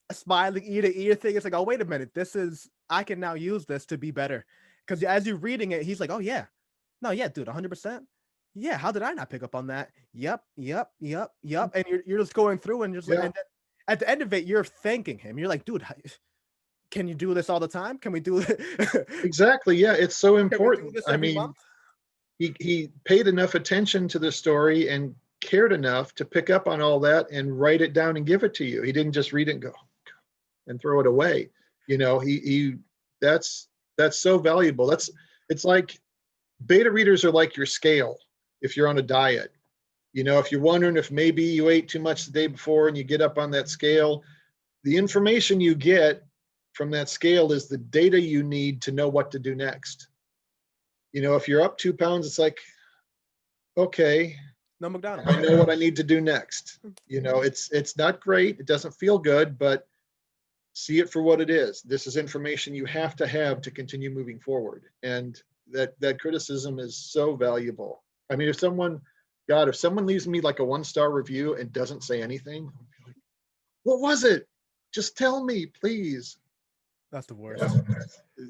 S1: a smiling ear to ear thing. It's like, oh, wait a minute. I can now use this to be better. Because as you're reading it, he's like, oh, yeah. No, yeah, dude, 100%. Yeah, how did I not pick up on that? Yep, yep, yep, yep. And you're just going through and just like,
S2: Yeah.
S1: and then at the end of it, you're thanking him. You're like, dude, can you do this all the time? Can we do it?
S2: Exactly. Yeah, it's so
S1: Can we do
S2: important.
S1: this
S2: I
S1: every
S2: mean,
S1: month?
S2: he paid enough attention to the story and cared enough to pick up on all that and write it down and give it to you. He didn't just read it and go and throw it away. You know, he that's so valuable. It's like beta readers are like your scale if you're on a diet. You know, if you're wondering if maybe you ate too much the day before and you get up on that scale, the information you get from that scale is the data you need to know what to do next. You know, if you're up 2 pounds, it's like, okay,
S1: No McDonald's.
S2: I know what I need to do next. You know, it's not great. It doesn't feel good, but see it for what it is. This is information you have to continue moving forward. And that criticism is so valuable. I mean, if someone leaves me like a 1-star review and doesn't say anything, I'll be like, what was it? Just tell me, please.
S1: That's the worst.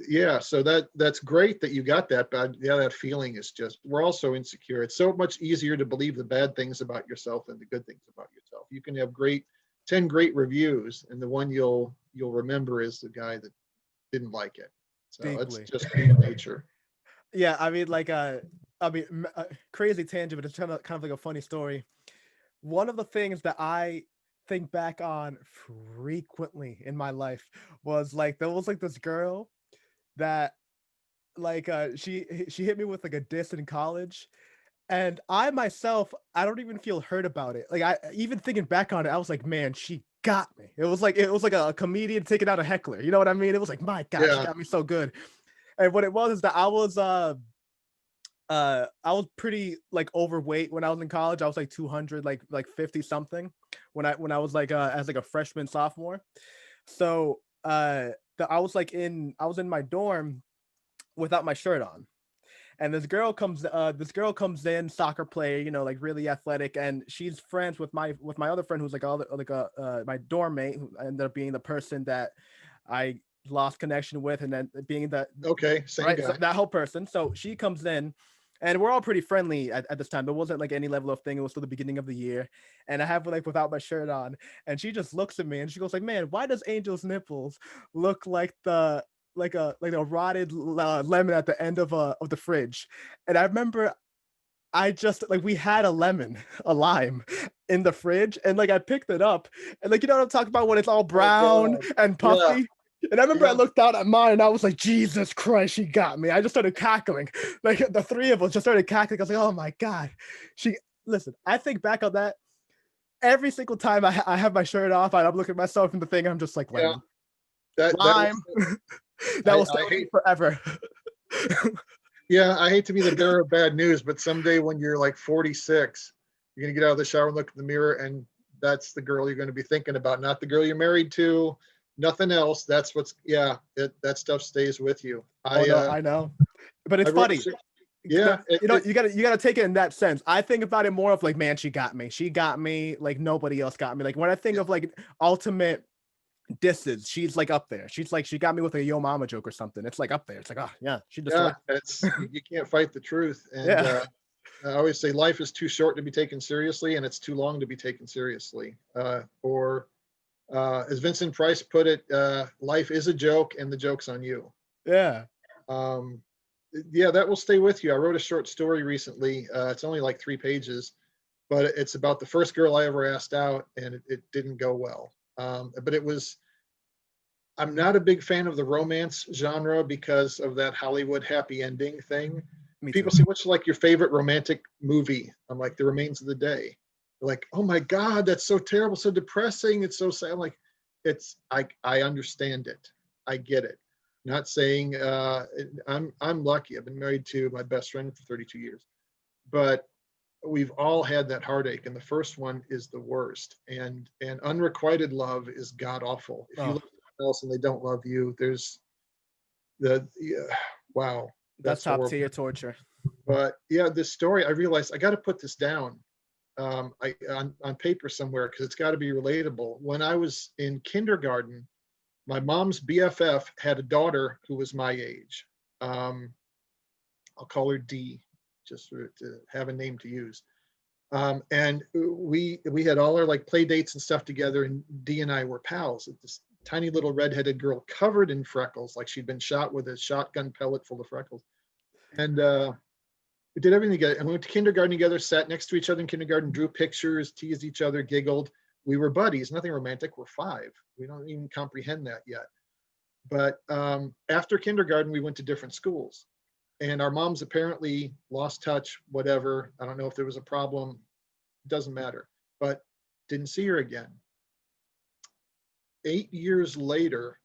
S2: Yeah, so that's great that you got that, but yeah, that feeling is just, we're all so insecure. It's so much easier to believe the bad things about yourself than the good things about yourself. You can have 10 great reviews, and the one you'll remember is the guy that didn't like it. So
S1: Deeply.
S2: it's just human nature.
S1: Yeah, I mean, like, crazy tangent, but it's kind of like a funny story. One of the things that I think back on frequently in my life was like, there was like this girl that like she hit me with like a diss in college, and I myself, I don't even feel hurt about it. Like, I even thinking back on it, I was like, man, she got me. It was like a comedian taking out a heckler, you know what I mean? It was like, my god, she
S2: Yeah.
S1: got me so good. And what it was is that I was pretty like overweight when I was in college. I was like 200, like 50 something when I was like as like a freshman sophomore. So I was in my dorm without my shirt on. And this girl comes in, soccer player, you know, like really athletic, and she's friends with my other friend who's like my dorm mate, who ended up being the person that I lost connection with, and then being that
S2: Okay, same
S1: right, so
S2: guy.
S1: that whole person. So she comes in, and we're all pretty friendly at this time. There wasn't like any level of thing. It was still the beginning of the year, and I have like without my shirt on, and she just looks at me and she goes like, "Man, why does Angel's nipples look like a rotted lemon at the end of the fridge?" And I remember I just like we had a lime in the fridge, and like I picked it up, and like you know what I'm talking about when it's all
S2: Oh
S1: brown
S2: God.
S1: and
S2: Yeah.
S1: puffy. And I remember I
S2: Yeah.
S1: looked down at mine and I was like, Jesus Christ, she got me. I just started cackling. Like the three of us just started cackling. I was like, oh my God. She listen, I think back on that every single time I have my shirt off, I'm looking at myself in the thing, I'm just like
S2: Yeah.
S1: lemon.
S2: That was.
S1: Lime. That will stay
S2: I
S1: with me
S2: hate.
S1: forever.
S2: Yeah, I hate to be the bearer of bad news, but someday when you're like 46, you're gonna get out of the shower and look in the mirror, and that's the girl you're gonna be thinking about, not the girl you're married to, nothing else. That's what's yeah, that stuff stays with you.
S1: Oh no, I know. But
S2: I
S1: it's
S2: wrote a
S1: funny.
S2: yeah,
S1: You know, you gotta take it in that sense. I think about it more of like, man, she got me. She got me like nobody else got me. Like when I think
S2: yeah,
S1: of like ultimate disses, she's like up there. She's like she got me with a yo mama joke or something. It's like up there. It's like, oh yeah, she
S2: yeah,
S1: destroyed.
S2: it's you can't fight the truth. And
S1: Yeah.
S2: I always say life is too short to be taken seriously, and it's too long to be taken seriously. Or as Vincent Price put it, life is a joke, and the joke's on you.
S1: Yeah.
S2: Um, yeah, that will stay with you. I wrote a short story recently. It's only like 3 pages, but it's about the first girl I ever asked out, and it didn't go well. But it was. I'm not a big fan of the romance genre because of that Hollywood happy ending thing.
S1: Me too.
S2: People say, "What's like your favorite romantic movie?" I'm like, "The Remains of the Day." They're like, "Oh my God, that's so terrible, so depressing. It's so sad." I'm like, it's I understand it. I get it. Not saying I'm lucky. I've been married to my best friend for 32 years, but we've all had that heartache, and the first one is the worst. And unrequited love is god awful. If you
S1: Oh,
S2: love someone else and they don't love you, there's the yeah, wow,
S1: that's
S2: that's
S1: top
S2: horrible.
S1: tier torture.
S2: But yeah, this story, I realized I got to put this down on paper somewhere because it's got to be relatable. When I was in kindergarten, my mom's BFF had a daughter who was my age. Um, I'll call her D, just to have a name to use. And we had all our like play dates and stuff together, and D and I were pals. This tiny little redheaded girl covered in freckles, like she'd been shot with a shotgun pellet full of freckles. And we did everything together. And we went to kindergarten together, sat next to each other in kindergarten, drew pictures, teased each other, giggled. We were buddies, nothing romantic. We're 5. We don't even comprehend that yet. But after kindergarten, we went to different schools. And our moms apparently lost touch, whatever. I don't know if there was a problem. It doesn't matter. But didn't see her again. 8 years later,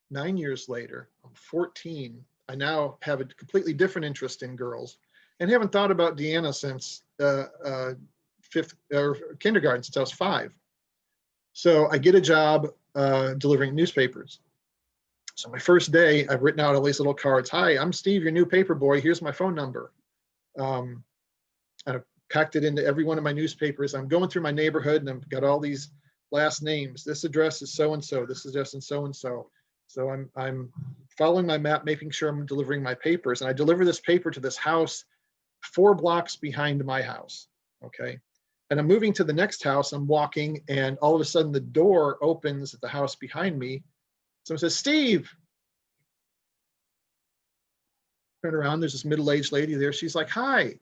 S2: 9 years later, I'm 14. I now have a completely different interest in girls and haven't thought about Deanna since fifth or kindergarten, since I was 5. So I get a job delivering newspapers. So my first day, I've written out all these little cards. Hi, I'm Steve, your new paper boy. Here's my phone number. I've packed it into every one of my newspapers. I'm going through my neighborhood and I've got all these last names. This address is so-and-so. This address is so-and-so. So I'm following my map, making sure I'm delivering my papers. And I deliver this paper to this house 4 blocks behind my house. Okay. And I'm moving to the next house. I'm walking, and all of a sudden the door opens at the house behind me. Someone says, Steve. Turn around, there's this middle-aged lady there. She's like, hi,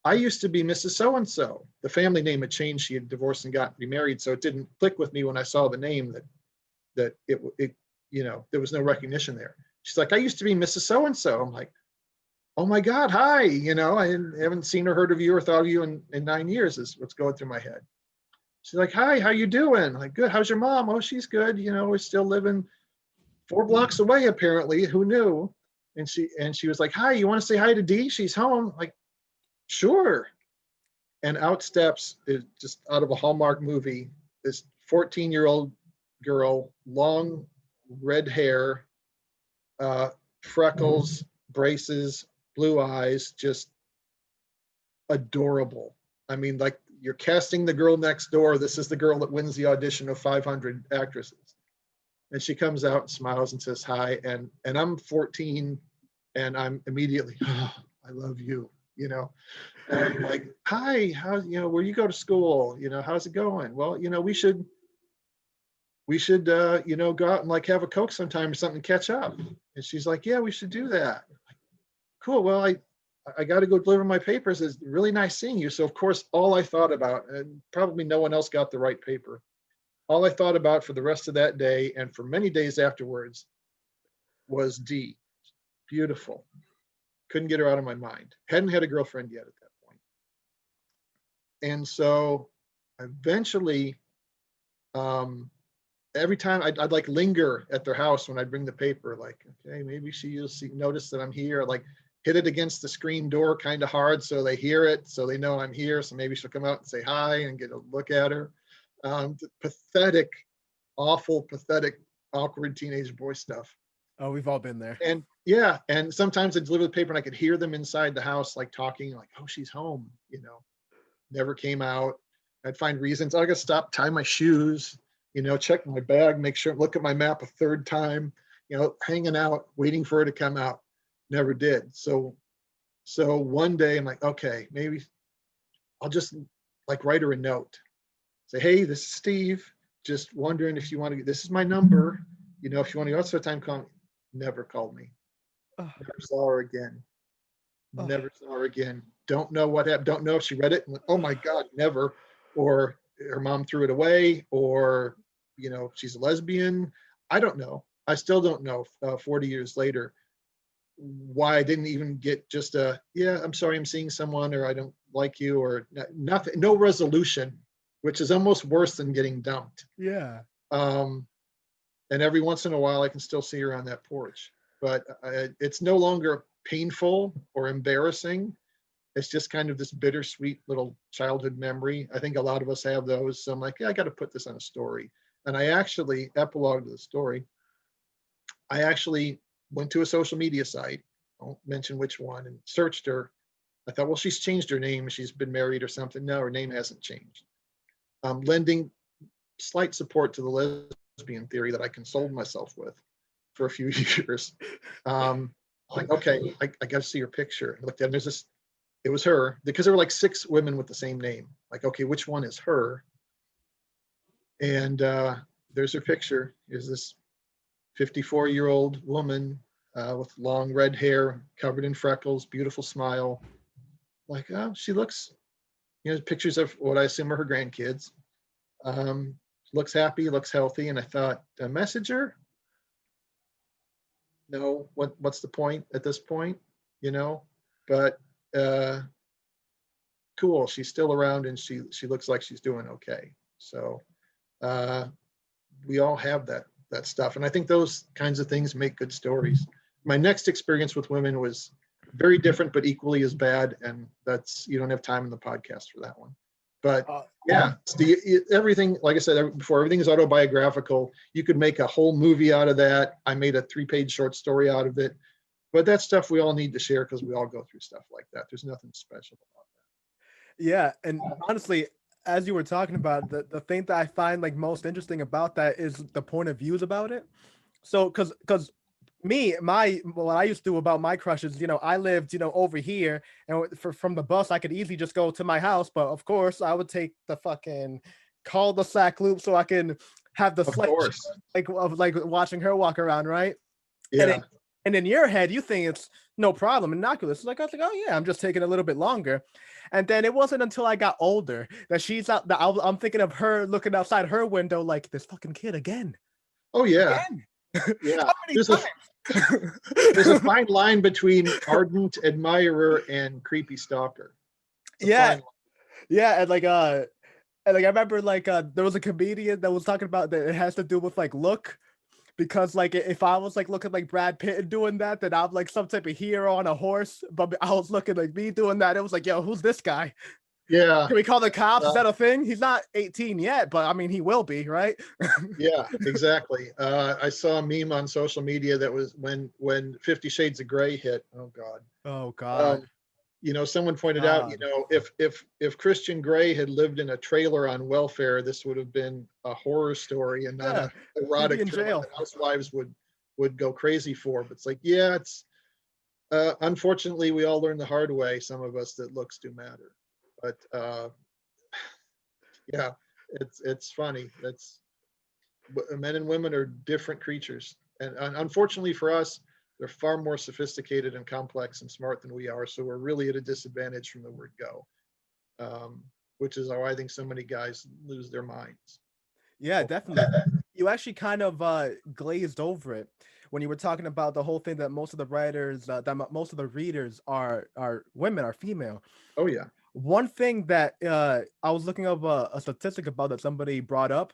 S2: I used to be Mrs. So-and-so. The family name had changed. She had divorced and got remarried. So it didn't click with me when I saw the name that it there was no recognition there. She's like, I used to be Mrs. So-and-so. I'm like, oh my God, hi. I haven't seen or heard of you or thought of you in 9 years is what's going through my head. She's like, hi, how you doing? I'm like, good. How's your mom? Oh, she's good. We're still living 4 blocks away, apparently. Who knew? And she was like, hi, you want to say hi to Dee? She's home. I'm like, sure. And out steps, just out of a Hallmark movie, this 14-year-old girl, long red hair, freckles, braces, blue eyes, just adorable. I mean, like, you're casting the girl next door. This is the girl that wins the audition of 500 actresses. And she comes out and smiles and says hi. And I'm 14, and I'm immediately, oh, I love you. And I'm like, hi, how, where you go to school? How's it going? Well, we should go out and like have a Coke sometime or something, catch up. And she's like, yeah, we should do that. Cool. Well, I got to go deliver my papers. It's really nice seeing you. So of course, all I thought about, and probably no one else got the right paper, all I thought about for the rest of that day and for many days afterwards was D. Beautiful. Couldn't get her out of my mind. Hadn't had a girlfriend yet at that point. And so eventually, every time I'd like linger at their house when I'd bring the paper, like, okay, maybe she'll notice that I'm here, like hit it against the screen door kind of hard so they hear it, so they know I'm here. So maybe she'll come out and say hi and get a look at her. Pathetic, awful, pathetic, awkward teenage boy stuff.
S1: Oh, we've all been there.
S2: And yeah, and sometimes I'd deliver the paper and I could hear them inside the house, like talking, like, oh, she's home, you know, never came out. I'd find reasons. I gotta stop, tie my shoes, you know, check my bag, make sure, look at my map a third time, you know, hanging out, waiting for her to come out. Never did. So one day I'm like, okay, maybe I'll just like write her a note. Say, hey, this is Steve. Just wondering if you want to, this is my number. You know, if you want to go outside time, call me. Never called me. Never saw her again. Never saw her again. Don't know what happened. Don't know if she read it. And, oh my God, never. Or her mom threw it away, or, you know, she's a lesbian. I don't know. I still don't know 40 years later why I didn't even get just a, yeah, I'm sorry, I'm seeing someone, or I don't like you, or nothing, no resolution, which is almost worse than getting dumped.
S1: Yeah.
S2: And every once in a while I can still see her on that porch, but it's no longer painful or embarrassing. It's just kind of this bittersweet little childhood memory. I think a lot of us have those. So I'm like, yeah, I got to put this on a story. And I actually, epilogue to the story, I actually went to a social media site, I won't mention which one, and searched her. I thought, well, she's changed her name. She's been married or something. No, her name hasn't changed. Lending slight support to the lesbian theory that I consoled myself with for a few years. Like, okay, I got to see her picture. I looked at it, there's this, it was her, because there were like 6 women with the same name. Like, okay, which one is her? And there's her picture. Is this 54-year-old woman with long red hair, covered in freckles, beautiful smile. Like, oh, she looks, you know, pictures of what I assume are her grandkids. Looks happy, looks healthy. And I thought, a messenger? No, what's the point at this point, you know? But cool, she's still around and she looks like she's doing okay. So we all have that stuff. And I think those kinds of things make good stories. My next experience with women was very different, but equally as bad. And that's, you don't have time in the podcast for that one. But yeah, everything, like I said before, everything is autobiographical. You could make a whole movie out of that. I made a 3-page short story out of it. But that's stuff we all need to share because we all go through stuff like that. There's nothing special about that.
S1: Yeah. And honestly, as you were talking about, the thing that I find like most interesting about that is the point of views about it. So because what I used to do about my crushes, you know, I lived, you know, over here, and from the bus I could easily just go to my house, but of course I would take the fucking cul-de-sac loop so I can have the slight like of like watching her walk around, right?
S2: Yeah.
S1: And in your head, you think it's no problem, innocuous. Like, I was like, oh yeah, I'm just taking a little bit longer. And then it wasn't until I got older that she's out. That I'm thinking of her looking outside her window, like this fucking kid again.
S2: Oh yeah,
S1: again.
S2: Yeah. There's a fine line between ardent admirer and creepy stalker.
S1: Yeah, and like I remember like there was a comedian that was talking about that it has to do with like look. Because like if I was like looking like Brad Pitt and doing that, then I'm like some type of hero on a horse. But I was looking like me doing that. It was like, yo, who's this guy?
S2: Yeah.
S1: Can we call the cops? Is that a thing? He's not 18 yet, but I mean, he will be, right?
S2: Yeah, exactly. I saw a meme on social media that was when 50 Shades of Grey hit. Oh God.
S1: Oh God.
S2: You know, someone pointed out, you know, if Christian Grey had lived in a trailer on welfare, this would have been a horror story and not a erotic thriller that housewives would go crazy for. But it's like, yeah, it's unfortunately we all learn the hard way, some of us, that looks do matter. But yeah, it's funny. That's men and women are different creatures, and unfortunately for us, They're far more sophisticated and complex and smart than we are. So we're really at a disadvantage from the word go, which is how I think so many guys lose their minds.
S1: Yeah, definitely. You actually kind of glazed over it when you were talking about the whole thing that most of the writers, most of the readers are women, are female.
S2: Oh yeah.
S1: One thing that I was looking up a statistic about that somebody brought up,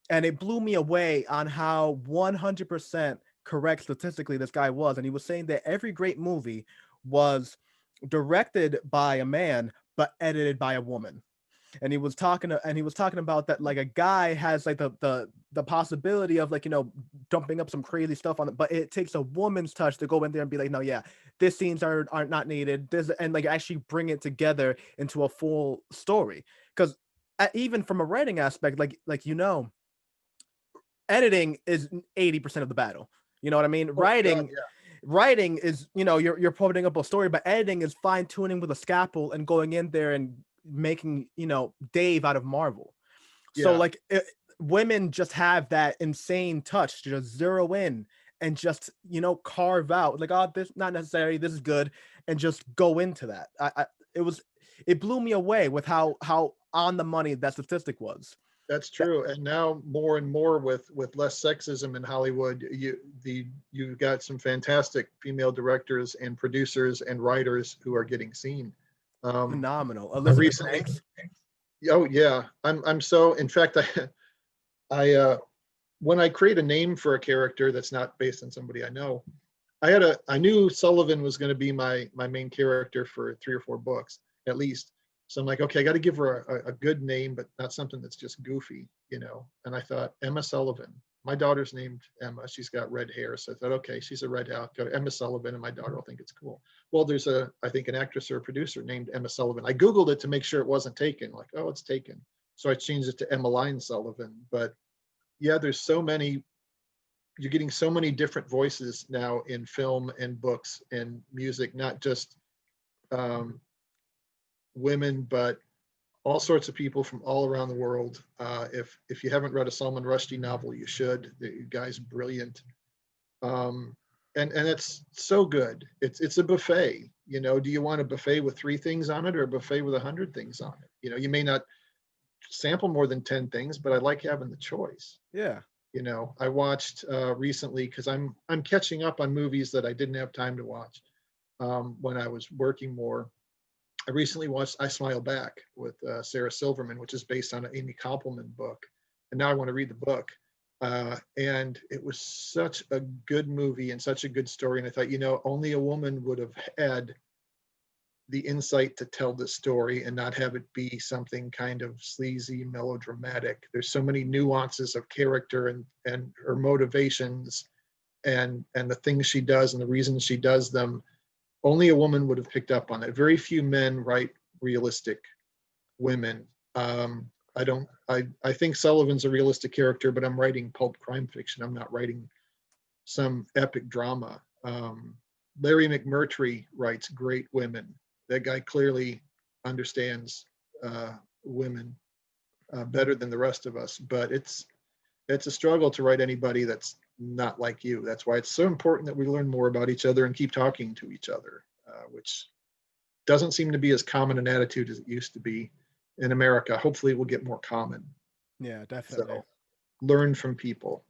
S1: and it blew me away on how 100% correct statistically this guy was. And he was saying that every great movie was directed by a man but edited by a woman. And he was talking about that, like, a guy has like the possibility of, like, dumping up some crazy stuff on it, but it takes a woman's touch to go in there and be like, no, yeah, these scenes are not needed, this, and like actually bring it together into a full story. Because even from a writing aspect, editing is 80% of the battle. You know what I mean?
S2: Oh God, yeah.
S1: Writing is, you're putting up a story, but editing is fine tuning with a scalpel and going in there and making, Dave out of Marvel. So,
S2: Yeah.
S1: like, women just have that insane touch to just zero in and just, carve out, like, oh, this not necessary, this is good, and just go into that. It blew me away with how on the money that statistic was.
S2: That's true. And now more and more with less sexism in Hollywood, you've got some fantastic female directors and producers and writers who are getting seen.
S1: Phenomenal.
S2: I
S1: Elizabeth
S2: recently,
S1: Banks.
S2: oh yeah, I'm so. In fact, I when I create a name for a character that's not based on somebody I know, I knew Sullivan was going to be my main character for 3 or 4 books at least. So I'm like, okay, I got to give her a good name, but not something that's just goofy, And I thought Emma Sullivan. My daughter's named Emma. She's got red hair, so I thought, okay, she's a red hair. Go Emma Sullivan, and my daughter will think it's cool. Well, there's I think an actress or a producer named Emma Sullivan. I googled it to make sure it wasn't taken. Like, oh, it's taken. So I changed it to Emmeline Sullivan. But yeah, there's so many. You're getting so many different voices now in film and books and music, not just women, but all sorts of people from all around the world. If you haven't read a Salman Rushdie novel, you should. The guy's brilliant, and it's so good. It's a buffet. Do you want a buffet with 3 things on it or a buffet with 100 things on it? You may not sample more than 10 things, but I like having the choice.
S1: Yeah.
S2: I watched recently because I'm catching up on movies that I didn't have time to watch when I was working more. I recently watched I Smile Back with Sarah Silverman, which is based on an Amy Koppelman book. And now I want to read the book. And it was such a good movie and such a good story. And I thought, only a woman would have had the insight to tell the story and not have it be something kind of sleazy, melodramatic. There's so many nuances of character and her motivations and the things she does and the reasons she does them. Only a woman would have picked up on it. Very few men write realistic women. I think Sullivan's a realistic character, but I'm writing pulp crime fiction. I'm not writing some epic drama. Larry McMurtry writes great women. That guy clearly understands women better than the rest of us, but it's a struggle to write anybody that's not like you. That's why it's so important that we learn more about each other and keep talking to each other, which doesn't seem to be as common an attitude as it used to be in America. Hopefully it will get more common.
S1: Yeah, definitely.
S2: So learn from people.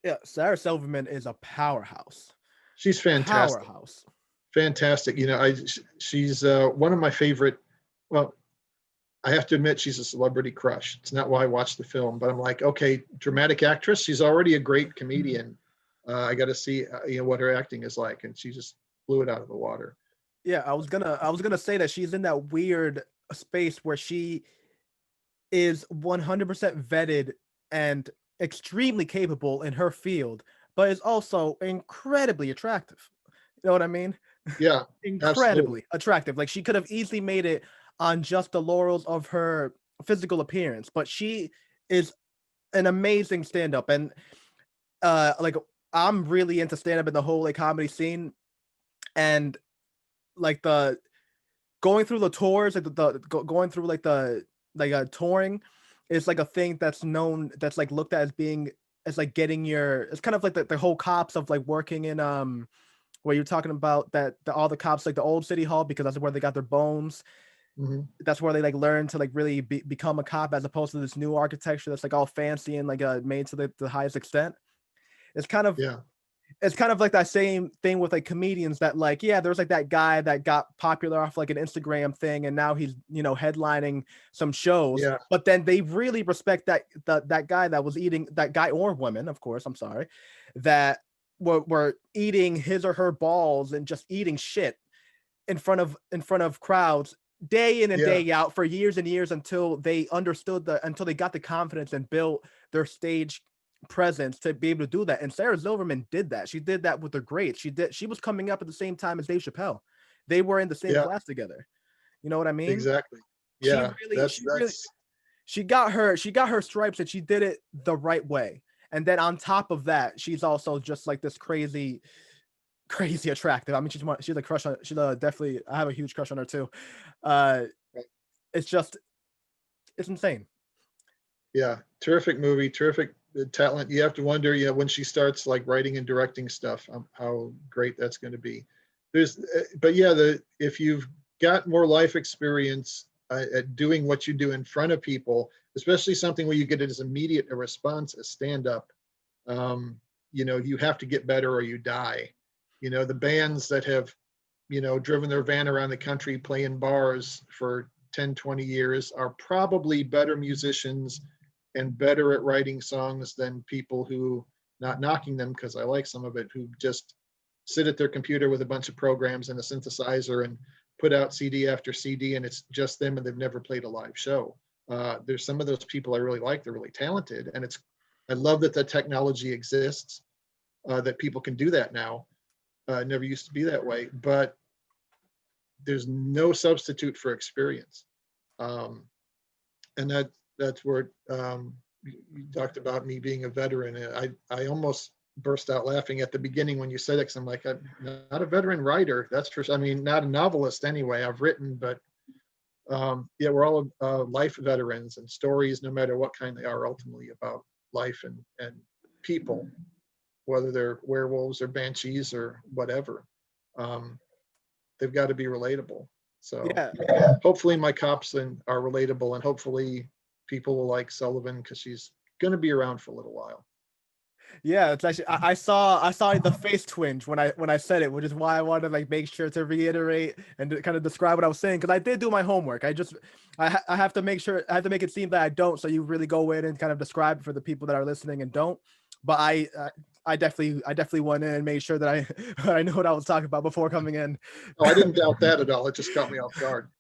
S1: Yeah, Sarah Silverman is a powerhouse.
S2: She's fantastic.
S1: Powerhouse.
S2: Fantastic. She's one of my favorite. Well, I have to admit she's a celebrity crush. It's not why I watched the film, but I'm like, okay, dramatic actress. She's already a great comedian. I got to see, what her acting is like, and she just blew it out of the water.
S1: Yeah, I was gonna say that she's in that weird space where she is 100% vetted and extremely capable in her field, but is also incredibly attractive. You know what I mean?
S2: Yeah,
S1: Incredibly
S2: absolutely.
S1: attractive. Like, she could have easily made it on just the laurels of her physical appearance, but she is an amazing stand-up. And like, I'm really into stand-up in the whole, like, comedy scene, and like the going through the tours, like going through like the touring is like a thing that's known, that's like looked at as being, as like getting your, it's kind of like the whole cops of like working in where you're talking about that all the cops like the old city hall, because that's where they got their bones. That's where they like learn to like really become a cop, as opposed to this new architecture that's like all fancy and like made to the highest extent. It's kind of it's kind of like that same thing with like comedians that like, yeah, there's like that guy that got popular off like an Instagram thing, and now he's, you know, headlining some shows.
S2: Yeah.
S1: But then they really respect that guy that was eating, that guy or woman, of course, I'm sorry, that were eating his or her balls and just eating shit in front of crowds day in and day out for years and years, until they understood until they got the confidence and built their stage presence to be able to do that. And Sarah Silverman did that. She did that with the greats. She was coming up at the same time as Dave Chappelle. They were in the same class together. You know what I mean?
S2: Exactly. Yeah.
S1: She got her stripes, and she did it the right way. And then on top of that, she's also just like this crazy attractive. I mean, she's a crush on. She's definitely. I have a huge crush on her too. It's insane.
S2: Yeah, terrific movie, terrific talent. You have to wonder, when she starts like writing and directing stuff, how great that's going to be. If you've got more life experience at doing what you do in front of people, especially something where you get it as immediate a response as stand up, you have to get better or you die. The bands that have, driven their van around the country playing bars for 10, 20 years are probably better musicians and better at writing songs than people who, not knocking them because I like some of it, who just sit at their computer with a bunch of programs and a synthesizer and put out CD after CD, and it's just them and they've never played a live show. There's some of those people I really like. They're really talented, and I love that the technology exists, that people can do that now. It never used to be that way, but there's no substitute for experience. And that's where you talked about me being a veteran. I almost burst out laughing at the beginning when you said it, because I'm like, I'm not a veteran writer. That's for, I mean, not a novelist anyway. I've written, but we're all life veterans, and stories, no matter what kind they are, ultimately about life and people, whether they're werewolves or banshees or whatever. They've got to be relatable. So hopefully my cops are relatable, and hopefully people will like Sullivan, because she's going to be around for a little while.
S1: Yeah, it's actually, I saw the face twinge when I said it, which is why I wanted to like make sure to reiterate and to kind of describe what I was saying, because I did do my homework. I have to make sure, I have to make it seem that I don't, so you really go in and kind of describe for the people that are listening and don't. But I definitely went in and made sure that I knew what I was talking about before coming in.
S2: Oh, I didn't doubt that at all. It just caught me off guard.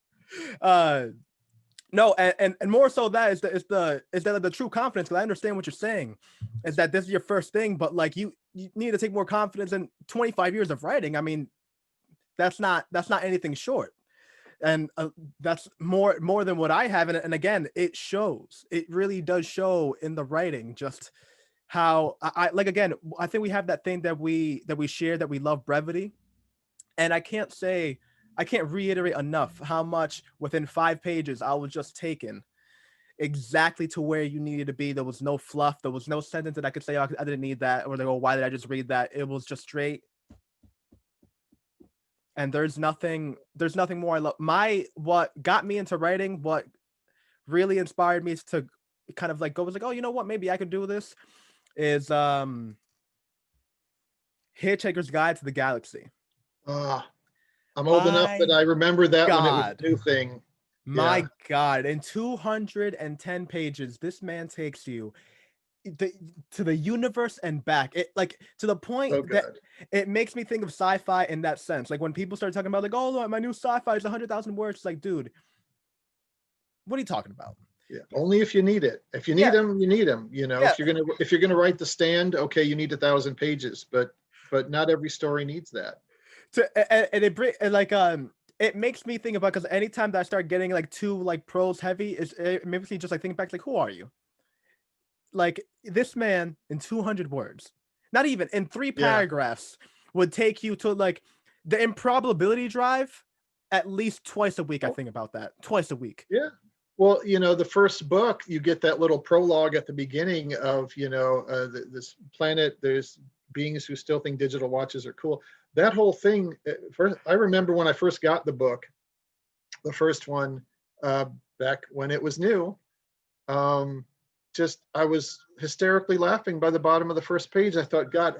S1: No, and more so that is the true confidence, because I understand what you're saying, is that this is your first thing, but like you need to take more confidence in 25 years of writing. I mean, that's not anything short, and that's more than what I have. And again, it shows. It really does show in the writing just how I like. Again, I think we have that thing that we share, that we love brevity, and I can't reiterate enough how much within 5 pages I was just taken exactly to where you needed to be. There was no fluff. There was no sentence that I could say, oh, I didn't need that, or they go, why did I just read that? It was just straight. And there's nothing more I love. What got me into writing, what really inspired me to kind of like go, was like, oh, you know what, maybe I could do this, is Hitchhiker's Guide to the Galaxy.
S2: I'm old enough that I remember that when it was a new thing.
S1: My God, in 210 pages, this man takes you to the universe and back. It like to the point that it makes me think of sci-fi in that sense. Like when people start talking about like, oh, my new sci-fi is 100,000 words. It's like, dude, what are you talking about?
S2: Yeah, only if you need it. If you need them, you need them. If you're gonna write The Stand, okay, you need 1,000 pages, but not every story needs that.
S1: It makes me think about, because anytime that I start getting like too like prose heavy, it makes me just like think back, like, who are you? Like, this man in 200 words, not even in 3 paragraphs, would take you to like the improbability drive at least twice a week. I think about that twice a week.
S2: Yeah. Well, the first book, you get that little prologue at the beginning of, this planet, there's beings who still think digital watches are cool. that whole thing, first, I remember when I first got the book, the first one, back when it was new, just I was hysterically laughing by the bottom of the first page. I thought, God,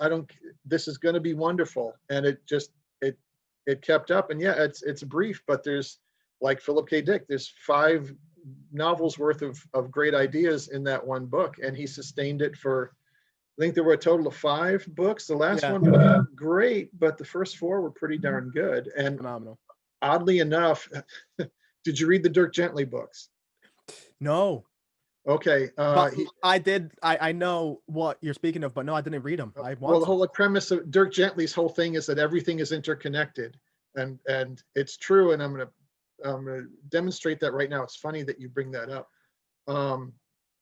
S2: this is going to be wonderful. And it kept up. And yeah, it's brief, but there's, like Philip K. Dick, there's 5 novels worth of great ideas in that one book. And he sustained it for, I think there were a total of 5 books. The last one was great, but the first 4 were pretty darn good. And
S1: Phenomenal.
S2: oddly enough, did you read the Dirk Gently books?
S1: No.
S2: Okay.
S1: I did. I know what you're speaking of, but no, I didn't read them.
S2: Well, the whole premise of Dirk Gently's whole thing is that everything is interconnected, and it's true. And I'm gonna demonstrate that right now. It's funny that you bring that up,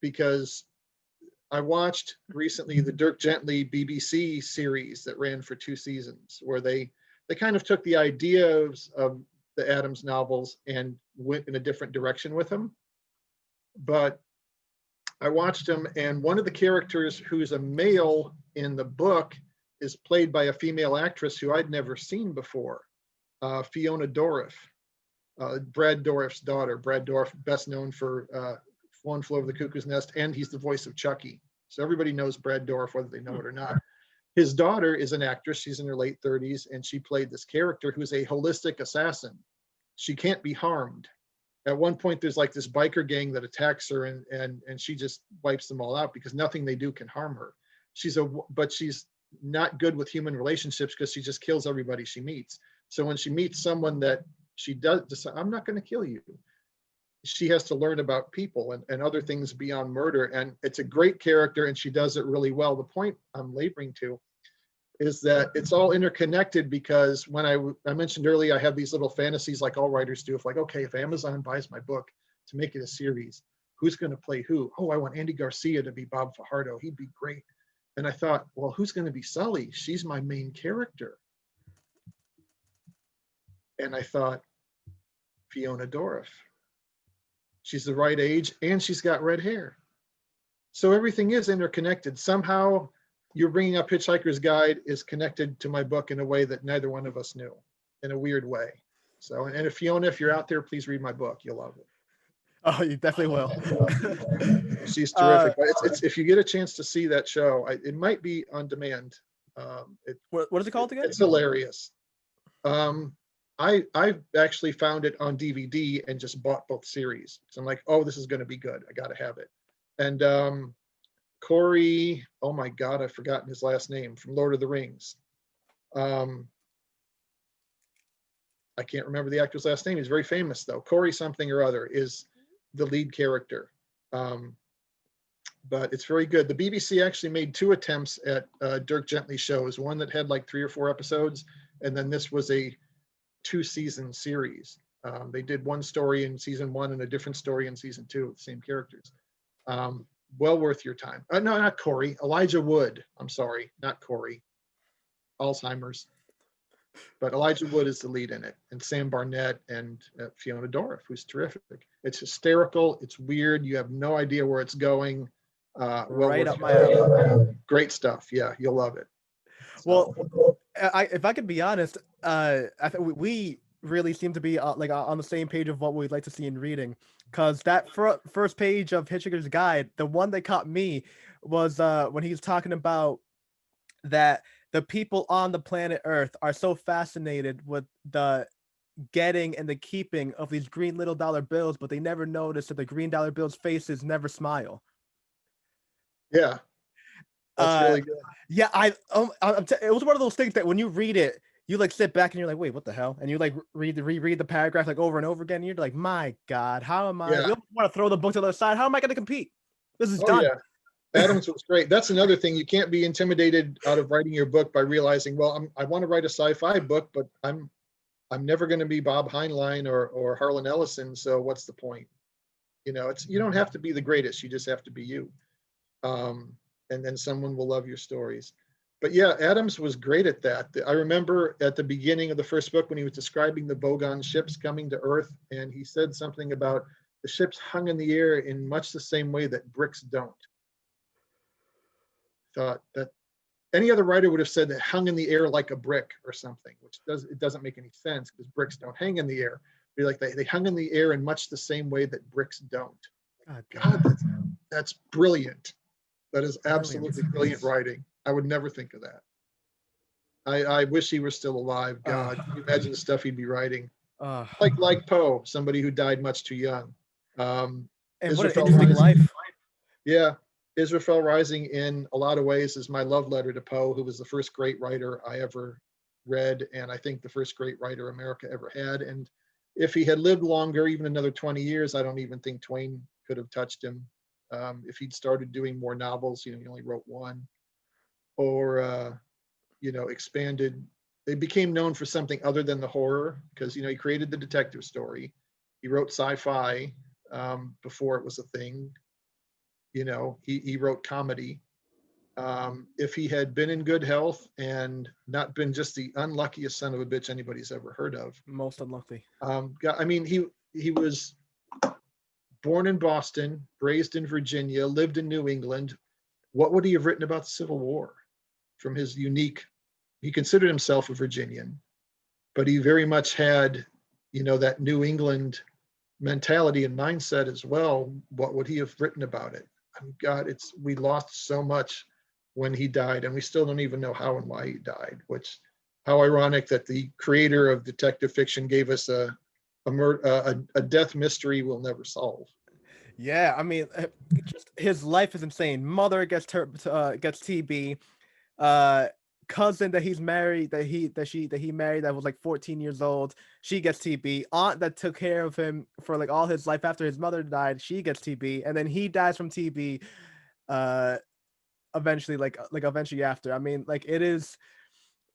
S2: because I watched recently the Dirk Gently BBC series that ran for 2 seasons, where they kind of took the ideas of the Adams novels and went in a different direction with them. But I watched them, and one of the characters who's a male in the book is played by a female actress who I'd never seen before, Fiona Dourif, Brad Dourif's daughter. Brad Dourif, best known for One Flew Over the Cuckoo's Nest, and he's the voice of Chucky. So everybody knows Brad Dourif, whether they know it or not. His daughter is an actress. She's in her late 30s, and she played this character who's a holistic assassin. She can't be harmed. At one point, there's like this biker gang that attacks her, and she just wipes them all out because nothing they do can harm her. But she's not good with human relationships because she just kills everybody she meets. So when she meets someone that she does decide, I'm not going to kill you, she has to learn about people and other things beyond murder. And it's a great character, and she does it really well. The point I'm laboring to is that it's all interconnected, because when I mentioned earlier, I have these little fantasies like all writers do. If like, okay, if Amazon buys my book to make it a series, who's going to play who? Oh, I want Andy Garcia to be Bob Fajardo. He'd be great. And I thought, well, who's going to be Sully? She's my main character. And I thought, Fiona Dourif. She's the right age, and she's got red hair. So everything is interconnected. Somehow, you're bringing up Hitchhiker's Guide is connected to my book in a way that neither one of us knew, in a weird way. So, and if Fiona, if you're out there, please read my book. You'll love it.
S1: Oh, you definitely will.
S2: She's terrific. It's if you get a chance to see that show, it might be on demand.
S1: What is it called again?
S2: It's hilarious. I actually found it on DVD and just bought both series. So I'm like, oh, this is going to be good. I got to have it. And Corey, oh my God, I've forgotten his last name, from Lord of the Rings. I can't remember the actor's last name. He's very famous though. Corey something or other is the lead character. But it's very good. The BBC actually made 2 attempts at Dirk Gently shows, one that had like 3 or 4 episodes, and then this was a 2-season series. They did one story in season 1 and a different story in season 2 with the same characters. Well worth your time. No, not Corey. Elijah Wood. I'm sorry, not Corey. Alzheimer's. But Elijah Wood is the lead in it, and Sam Barnett and Fiona Dourif, who's terrific. It's hysterical. It's weird. You have no idea where it's going.
S1: Right up my alley.
S2: Great stuff. Yeah, you'll love it.
S1: Well, if I could be honest, I think we really seem to be like on the same page of what we'd like to see in reading, because that first page of Hitchhiker's Guide, the one that caught me was when he's talking about that the people on the planet Earth are so fascinated with the getting and the keeping of these green little dollar bills, but they never notice that the green dollar bills' faces never smile.
S2: Yeah, that's really good.
S1: Yeah, it was one of those things that when you read it, you like sit back and you're like, wait, what the hell? And you like reread the paragraph like over and over again. And you're like, my God, how am I?
S2: Yeah.
S1: You want to throw the book to the other side. How am I going to compete? This is done.
S2: Yeah. Adams was great. That's another thing. You can't be intimidated out of writing your book by realizing, well, I want to write a sci-fi book, but I'm never going to be Bob Heinlein or Harlan Ellison. So what's the point? You know, you don't have to be the greatest. You just have to be you. And then someone will love your stories. But yeah, Adams was great at that. I remember at the beginning of the first book when he was describing the Bogon ships coming to Earth, and he said something about the ships hung in the air in much the same way that bricks don't. Thought any other writer would have said that hung in the air like a brick or something, which doesn't make any sense because bricks don't hang in the air. Be like they hung in the air in much the same way that bricks don't. God, that's brilliant. That is absolutely brilliant writing. I would never think of that. I wish he were still alive. God, can you imagine the stuff he'd be writing? Like Poe, somebody who died much too young.
S1: And what an interesting life.
S2: Yeah, Isarafel Rising in a lot of ways is my love letter to Poe, who was the first great writer I ever read, and I think the first great writer America ever had. And if he had lived longer, even another 20 years, I don't even think Twain could have touched him. If he'd started doing more novels, he only wrote one, or expanded. They became known for something other than the horror because he created the detective story. He wrote sci-fi before it was a thing. He wrote comedy. If he had been in good health and not been just the unluckiest son of a bitch anybody's ever heard of,
S1: most unlucky.
S2: He was born in Boston, raised in Virginia, lived in New England. What would he have written about the Civil War? From his unique, he considered himself a Virginian, but he very much had, that New England mentality and mindset as well. What would he have written about it? God, we lost so much when he died, and we still don't even know how and why he died. How ironic that the creator of detective fiction gave us a death mystery we'll never solve.
S1: Yeah, I mean, just his life is insane. Mother gets TB. Cousin that he's married, that he married, that was like 14 years old, she gets TB. Aunt that took care of him for like all his life after his mother died, she gets TB, and then he dies from TB. Eventually after. I mean, like, it is,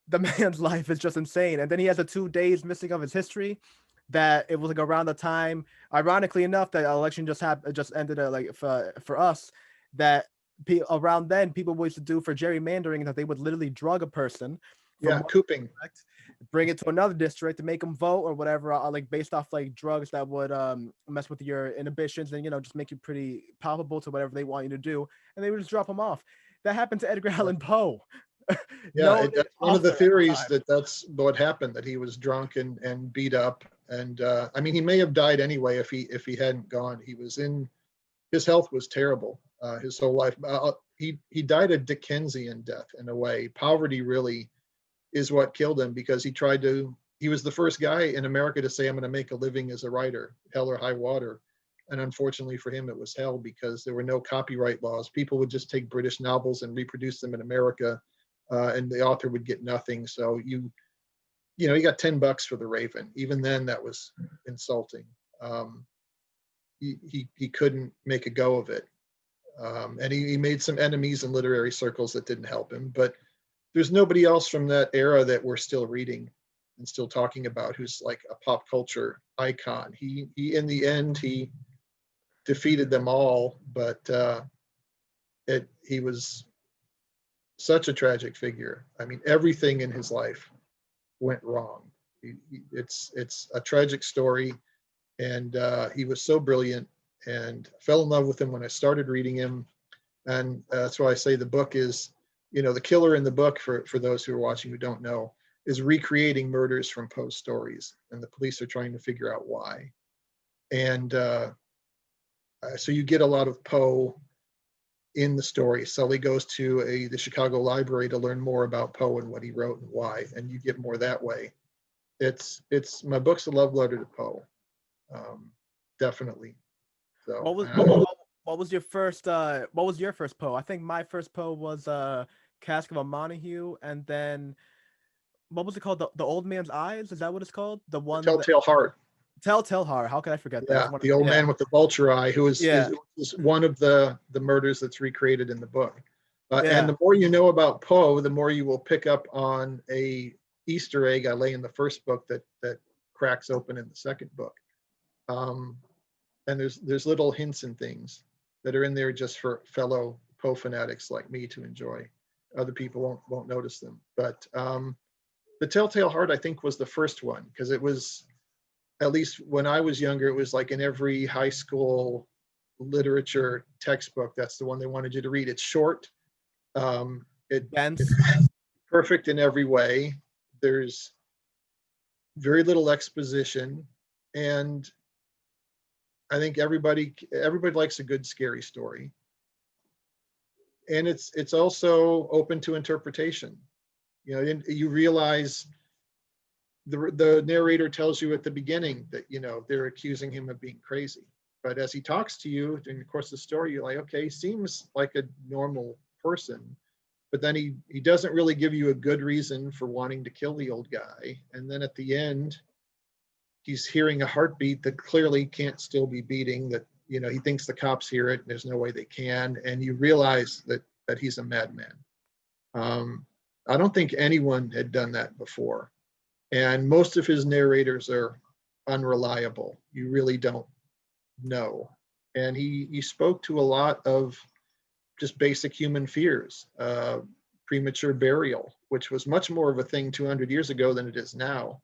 S1: the man's life is just insane. And then he has the 2 days missing of his history. That it was like around the time, ironically enough, that election just ended. For us, that around then people used to do for gerrymandering, that they would literally drug a person.
S2: Cooping.
S1: District, bring it to another district to make them vote or whatever, like based off like drugs that would mess with your inhibitions and just make you pretty palpable to whatever they want you to do, and they would just drop them off. That happened to Edgar Allan Poe.
S2: That's one of the theories that's what happened, that he was drunk and beat up, and he may have died anyway if he hadn't gone. His health was terrible his whole life. He died a Dickensian death in a way. Poverty really is what killed him, because he was the first guy in America to say, I'm going to make a living as a writer, hell or high water. And unfortunately for him, it was hell, because there were no copyright laws. People would just take British novels and reproduce them in America, and the author would get nothing. So he got $10 for The Raven. Even then, that was insulting. He couldn't make a go of it. And he made some enemies in literary circles that didn't help him. But there's nobody else from that era that we're still reading and still talking about who's like a pop culture icon. He in the end, he defeated them all, but he was such a tragic figure. I mean, everything in his life went wrong. It's a tragic story, and he was so brilliant, and I fell in love with him when I started reading him. And that's why I say the book is, the killer in the book, for those who are watching who don't know, is recreating murders from Poe's stories, and the police are trying to figure out why. And so you get a lot of Poe in the story. Sully goes to the Chicago Library to learn more about Poe and what he wrote and why, and you get more that way. It's my book's a love letter to Poe, definitely. So
S1: what was your first Poe? I think my first Poe was Cask of a Montague, and then what was it called? The Old Man's Eyes? Is that what it's called? The one
S2: Telltale Heart.
S1: Telltale Heart. How could I forget that?
S2: The old man with the vulture eye, who is one of the murders that's recreated in the book. And the more you know about Poe, the more you will pick up on a Easter egg I lay in the first book that cracks open in the second book. And there's little hints and things that are in there just for fellow Poe fanatics like me to enjoy. Other people won't notice them. But the Telltale Heart, I think, was the first one, because it was, at least when I was younger, it was like in every high school literature textbook. That's the one they wanted you to read. It's short.
S1: Gans.
S2: It's perfect in every way. There's very little exposition, and I think everybody likes a good scary story. And it's also open to interpretation. You know, you realize the narrator tells you at the beginning that, you know, they're accusing him of being crazy. But as he talks to you during the course of the story, you're like, okay, he seems like a normal person. But then he doesn't really give you a good reason for wanting to kill the old guy. And then at the end, he's hearing a heartbeat that clearly can't still be beating, that, you know, he thinks the cops hear it and there's no way they can. And you realize that he's a madman. I don't think anyone had done that before. And most of his narrators are unreliable. You really don't know. And he spoke to a lot of just basic human fears, premature burial, which was much more of a thing 200 years ago than it is now.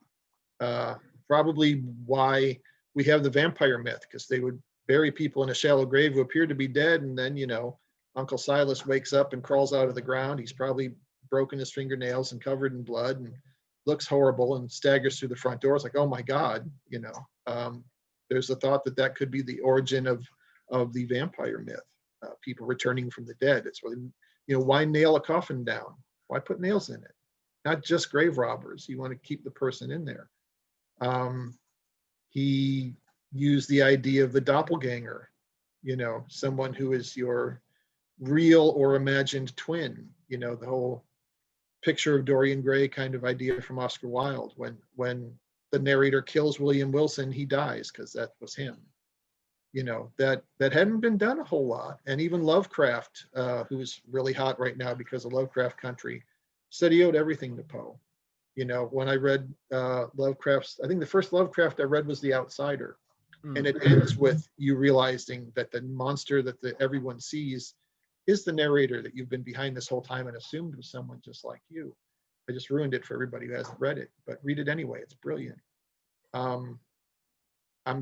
S2: Probably why we have the vampire myth, because they would bury people in a shallow grave who appeared to be dead, and then, you know, Uncle Silas wakes up and crawls out of the ground. He's probably broken his fingernails and covered in blood and looks horrible and staggers through the front door. It's like, oh my God, you know. There's a thought that that could be the origin of the vampire myth, people returning from the dead. It's really, you know, why nail a coffin down? Why put nails in it? Not just grave robbers. You want to keep the person in there. He used the idea of the doppelganger, you know, someone who is your real or imagined twin, you know, the whole picture of Dorian Gray kind of idea from Oscar Wilde. When the narrator kills William Wilson, he dies because that was him. You know, that hadn't been done a whole lot. And even Lovecraft, who's really hot right now because of Lovecraft Country, said he owed everything to Poe. You know, when I read Lovecraft's, I think the first Lovecraft I read was The Outsider. And it ends with you realizing that the monster that everyone sees is the narrator that you've been behind this whole time and assumed was someone just like you. I just ruined it for everybody who hasn't read it, but read it anyway. It's brilliant. I'm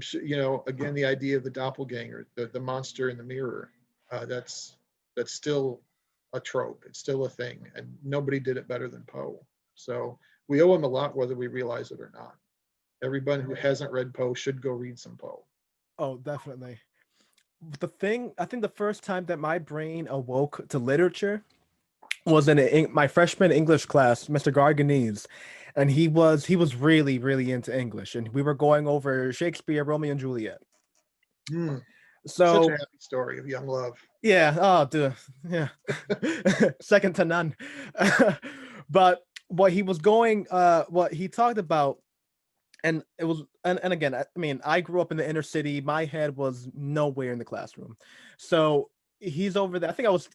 S2: sure, you know, again, the idea of the doppelganger, the monster in the mirror, that's still a trope. It's still a thing, and nobody did it better than Poe. So we owe him a lot, whether we realize it or not. Everybody who hasn't read Poe should go read some Poe.
S1: Oh, definitely. The thing, I think the first time that my brain awoke to literature was in my freshman English class, Mr. Garganese, and he was really, really into English, and we were going over Shakespeare, Romeo and Juliet.
S2: Such
S1: So
S2: a happy story of young love.
S1: yeah, oh dude, yeah, second to none. But what he was going, what he talked about, and it was, and again, I mean, I grew up in the inner city. My head was nowhere in the classroom. So he's over there. I think I was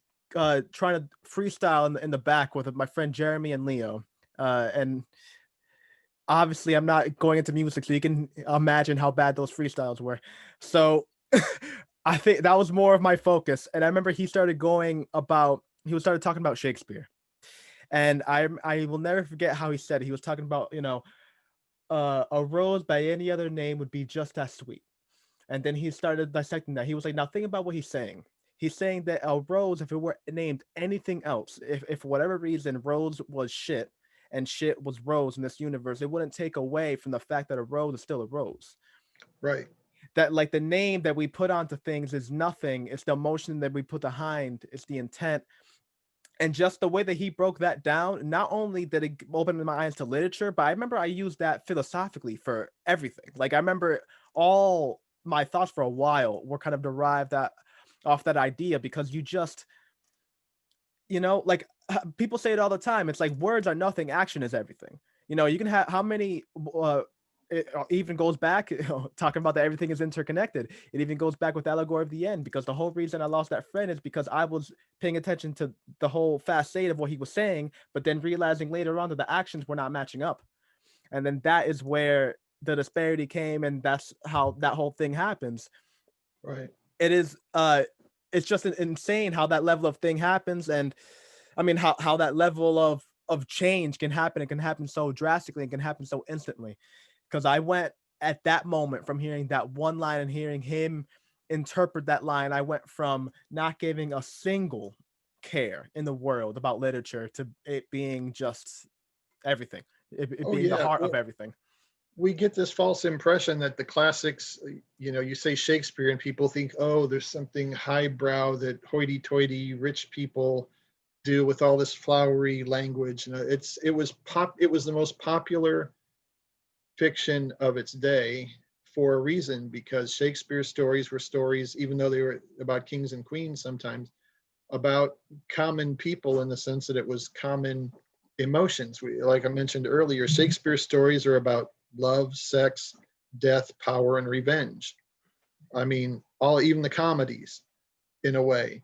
S1: trying to freestyle in the back with my friend Jeremy and Leo. And obviously I'm not going into music, so you can imagine how bad those freestyles were. So I think that was more of my focus. And I remember he started talking about Shakespeare. And I will never forget how he said it. He was talking about, you know, a rose by any other name would be just as sweet. And then he started dissecting that. He was like, now think about what he's saying. He's saying that a rose, if it were named anything else, if for whatever reason rose was shit and shit was rose in this universe, it wouldn't take away from the fact that a rose is still a rose.
S2: Right.
S1: That like the name that we put onto things is nothing. It's the emotion that we put behind. It's the intent. And just the way that he broke that down, not only did it open my eyes to literature, but I remember I used that philosophically for everything. Like I remember all my thoughts for a while were kind of derived off that idea, because you just, you know, like people say it all the time. It's like words are nothing, action is everything. You know, you can have how many it even goes back, you know, talking about that everything is interconnected. It even goes back with Allegory of the End, because the whole reason I lost that friend is because I was paying attention to the whole facade of what he was saying, but then realizing later on that the actions were not matching up. And then that is where the disparity came, and that's how that whole thing happens.
S2: Right.
S1: It is it's just insane how that level of thing happens. And I mean how that level of change can happen. It can happen so drastically, and can happen so instantly. Because I went at that moment from hearing that one line and hearing him interpret that line, I went from not giving a single care in the world about literature to it being just everything, it
S2: Oh
S1: being the
S2: yeah.
S1: heart of
S2: Well,
S1: everything.
S2: we get this false impression that the classics, you say Shakespeare and people think, oh, there's something highbrow that hoity-toity rich people do with all this flowery language. It was the most popular fiction of its day for a reason, because Shakespeare's stories were stories, even though they were about kings and queens, sometimes about common people, in the sense that it was common emotions. Like I mentioned earlier, Shakespeare's stories are about love, sex, death, power, and revenge. I mean, even the comedies, in a way.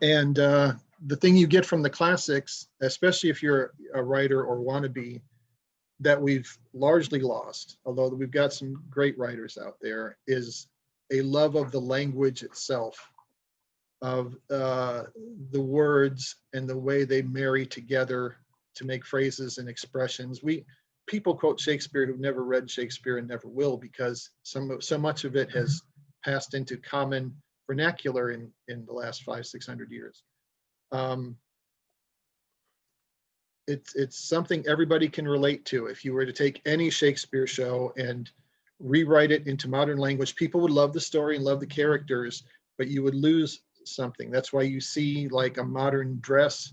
S2: And the thing you get from the classics, especially if you're a writer or wannabe, that we've largely lost, although we've got some great writers out there, is a love of the language itself, of the words and the way they marry together to make phrases and expressions. People quote Shakespeare who've never read Shakespeare and never will, because so much of it has passed into common vernacular in the last 500-600 years. It's something everybody can relate to. If you were to take any Shakespeare show and rewrite it into modern language, people would love the story and love the characters, but you would lose something. That's why you see like a modern dress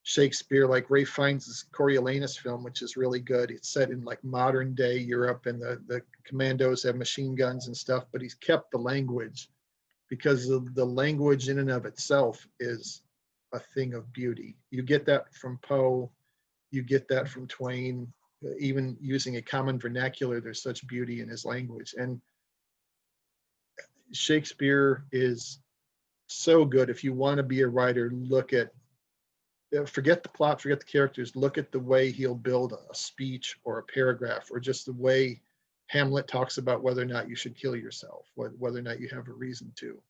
S2: Shakespeare, like Ray Fiennes' Coriolanus film, which is really good. It's set in like modern day Europe, and the commandos have machine guns and stuff, but he's kept the language, because the language in and of itself is a thing of beauty. You get that from Poe, you get that from Twain. Even using a common vernacular, there's such beauty in his language. And Shakespeare is so good. If you want to be a writer, forget the plot, forget the characters, look at the way he'll build a speech or a paragraph, or just the way Hamlet talks about whether or not you should kill yourself, whether or not you have a reason to.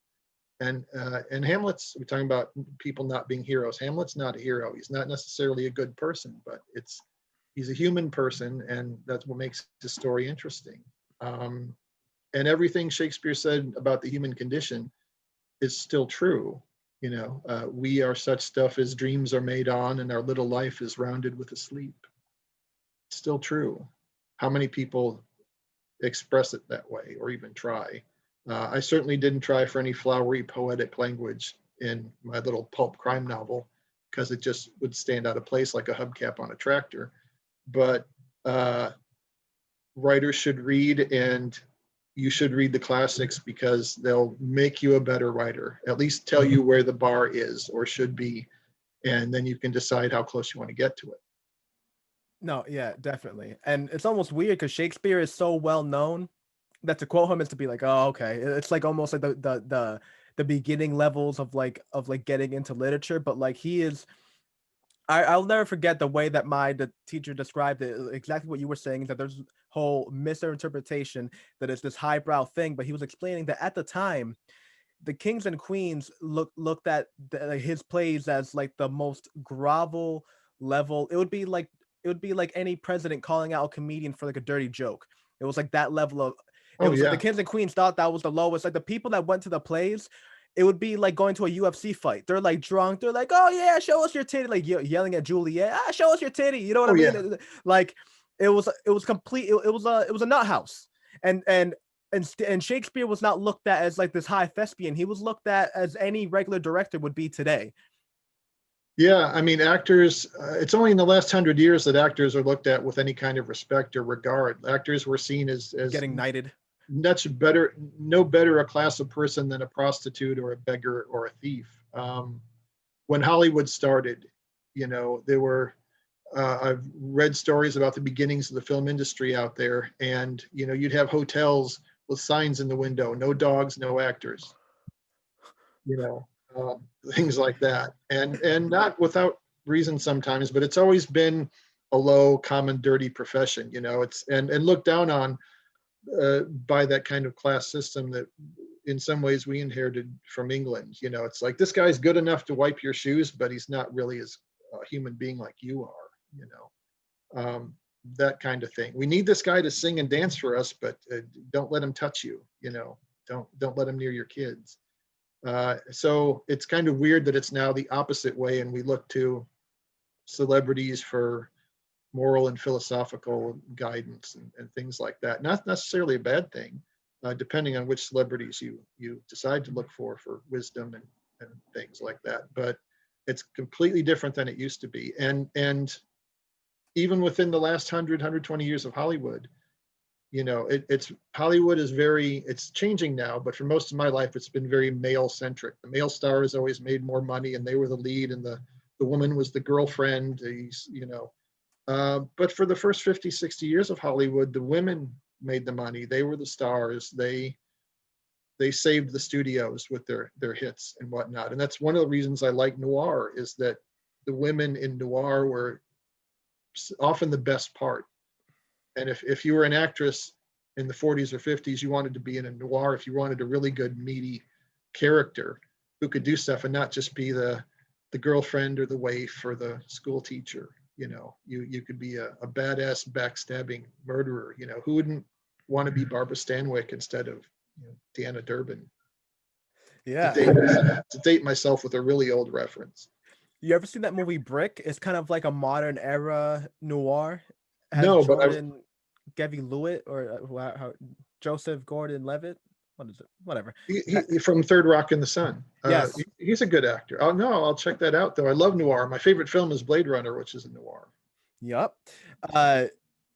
S2: And Hamlet's, we're talking about people not being heroes. Hamlet's not a hero. He's not necessarily a good person, but he's a human person, and that's what makes the story interesting. And everything Shakespeare said about the human condition is still true. We are such stuff as dreams are made on, and our little life is rounded with a sleep. It's still true. How many people express it that way, or even try? I certainly didn't try for any flowery poetic language in my little pulp crime novel, because it just would stand out of place like a hubcap on a tractor. But writers should read, and you should read the classics, because they'll make you a better writer, at least tell you where the bar is or should be, and then you can decide how close you want to get to it.
S1: No, yeah, definitely. And it's almost weird because Shakespeare is so well known that to quote him is to be like, oh, okay. It's like almost like the beginning levels of like getting into literature, but like he is. I'll never forget the way that the teacher described it. Exactly what you were saying, that there's whole misinterpretation that it's this highbrow thing, but he was explaining that at the time, the kings and queens looked at his plays as like the most grovel level. It would be like any president calling out a comedian for like a dirty joke. It was like that level of. It
S2: Oh
S1: was like the
S2: yeah.
S1: kings and queens thought that was the lowest. Like the people that went to the plays, it would be like going to a UFC fight. They're like drunk. They're like, "Oh yeah, show us your titty!" Like yelling at Juliet, "Ah, show us your titty!" You know what
S2: Oh
S1: I mean?
S2: yeah.
S1: Like it was complete. It was a nut house, and Shakespeare was not looked at as like this high thespian. He was looked at as any regular director would be today.
S2: Yeah, I mean, actors, it's only in the last 100 years that actors are looked at with any kind of respect or regard. Actors were seen as
S1: Getting knighted.
S2: no better a class of person than a prostitute or a beggar or a thief. When Hollywood started, there were, I've read stories about the beginnings of the film industry out there, and, you'd have hotels with signs in the window, no dogs, no actors, you know, things like that. And not without reason sometimes, but it's always been a low, common, dirty profession, it's, and looked down on by that kind of class system that in some ways we inherited from England. It's like, this guy's good enough to wipe your shoes, but he's not really as a human being like you are, that kind of thing. We need this guy to sing and dance for us, but don't let him touch you, don't let him near your kids. So it's kind of weird that it's now the opposite way, and we look to celebrities for moral and philosophical guidance and things like that. Not necessarily a bad thing, depending on which celebrities you decide to look for wisdom and things like that. But it's completely different than it used to be. And even within the last 120 years of Hollywood, it's Hollywood is it's changing now, but for most of my life, it's been very male centric. The male stars always made more money and they were the lead, and the woman was the girlfriend. But for the first 50, 60 years of Hollywood, the women made the money. They were the stars. They saved the studios with their hits and whatnot. And that's one of the reasons I like noir, is that the women in noir were often the best part. And if you were an actress in the 40s or 50s, you wanted to be in a noir, if you wanted a really good, meaty character who could do stuff and not just be the girlfriend or the wife or the school teacher. You could be a badass backstabbing murderer. Who wouldn't want to be Barbara Stanwyck instead of Deanna Durbin?
S1: Yeah.
S2: To date myself with a really old reference.
S1: You ever seen that movie Brick? It's kind of like a modern era noir.
S2: No, but
S1: Jordan Gevy Lewitt or how Joseph Gordon-Levitt. What is it? Whatever.
S2: He from Third Rock in the Sun.
S1: Yes.
S2: He's a good actor. Oh no, I'll check that out though. I love noir. My favorite film is Blade Runner, which is a noir.
S1: Yep.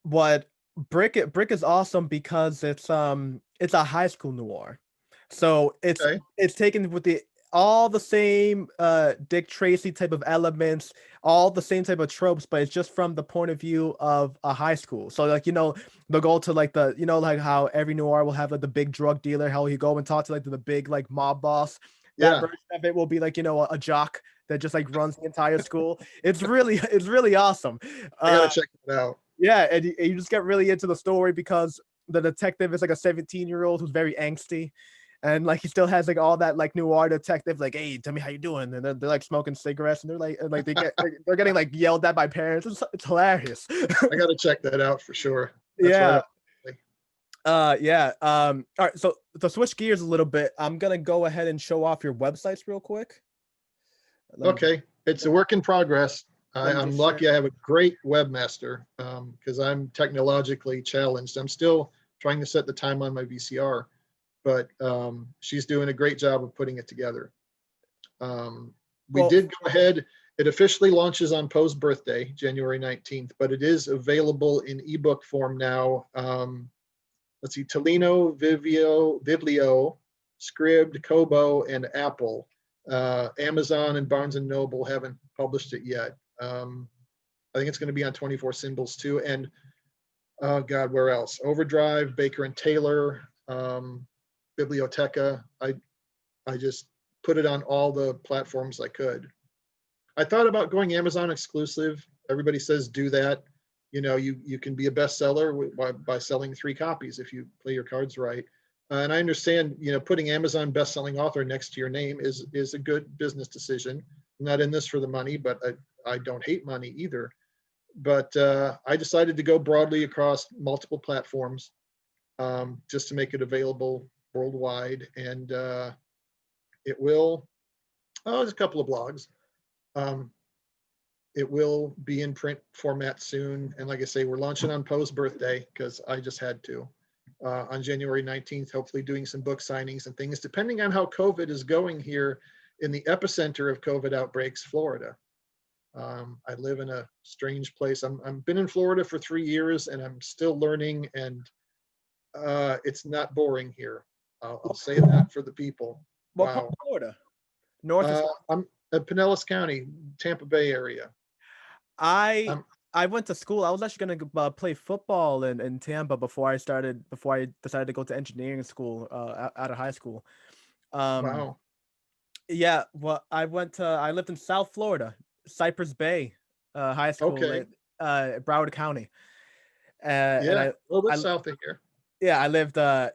S1: What Brick is awesome because it's a high school noir. So it's taken with all the same Dick Tracy type of elements, all the same type of tropes, but it's just from the point of view of a high school. So like, they'll go to like like how every noir will have like the big drug dealer, how he go and talk to like the big like mob boss. That version of it will be like, a jock that just like runs the entire school. It's really awesome.
S2: I gotta check it out.
S1: Yeah, and you just get really into the story because the detective is like a 17-year-old who's very angsty. And like he still has like all that like noir detective, like, hey, tell me how you doing, and they're like smoking cigarettes, and they're getting like yelled at by parents. It's hilarious.
S2: I gotta check that out for sure.
S1: That's yeah. All right. So to switch gears a little bit, I'm gonna go ahead and show off your websites real quick.
S2: Okay, it's a work in progress. I'm lucky I have a great webmaster because I'm technologically challenged. I'm still trying to set the time on my VCR. But she's doing a great job of putting it together. We did go ahead. It officially launches on Poe's birthday, January 19th, but it is available in ebook form now. Let's see, Tolino, Viblio, Scribd, Kobo, and Apple. Amazon and Barnes & Noble haven't published it yet. I think it's going to be on 24 Symbols too. And oh God, where else? Overdrive, Baker and Taylor, Biblioteca. I just put it on all the platforms I could. I thought about going Amazon exclusive. Everybody says do that. You can be a bestseller by selling 3 copies if you play your cards right. And I understand, putting Amazon best-selling author next to your name is a good business decision. I'm not in this for the money, but I don't hate money either. But I decided to go broadly across multiple platforms just to make it available worldwide. And it will, there's a couple of blogs. It will be in print format soon. And like I say, we're launching on Poe's birthday because I just had to. On January 19th, hopefully doing some book signings and things, depending on how COVID is going here in the epicenter of COVID outbreaks, Florida. I live in a strange place. I've been in Florida for 3 years and I'm still learning, and it's not boring here. I'll say that for the people.
S1: What part of Florida? North.
S2: I'm at Pinellas County, Tampa Bay area.
S1: I went to school. I was actually gonna play football in Tampa before I decided to go to engineering school out of high school.
S2: Wow.
S1: Yeah. Well, I lived in South Florida, Cypress Bay High School,
S2: Okay.
S1: Broward County.
S2: Yeah, a little bit south of here.
S1: Yeah, I lived. But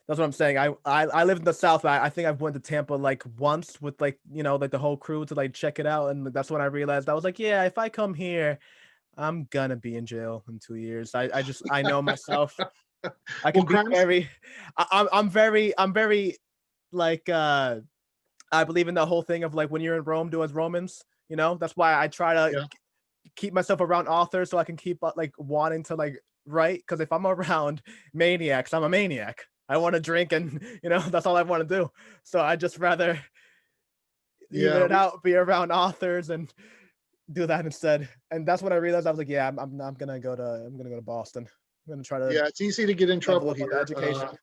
S1: that's what I'm saying. I lived in the South, but I think I've went to Tampa like once with like the whole crew to like check it out, and that's when I realized I was like, yeah, if I come here, I'm gonna be in jail in 2 years. I know myself. I can be very. I'm very like I believe in the whole thing of like when you're in Rome, do as Romans. You know, that's why I try to
S2: Yeah.
S1: keep myself around authors so I can keep like wanting to like write. Because if I'm around maniacs, I'm a maniac. I want to drink and that's all I want to do. So I just rather even
S2: Yeah.
S1: it out, be around authors and do that instead. And that's when I realized I was like, yeah, I'm gonna go to Boston. I'm gonna try to
S2: Yeah. It's easy to get in
S1: level
S2: trouble
S1: up on the
S2: here.
S1: education.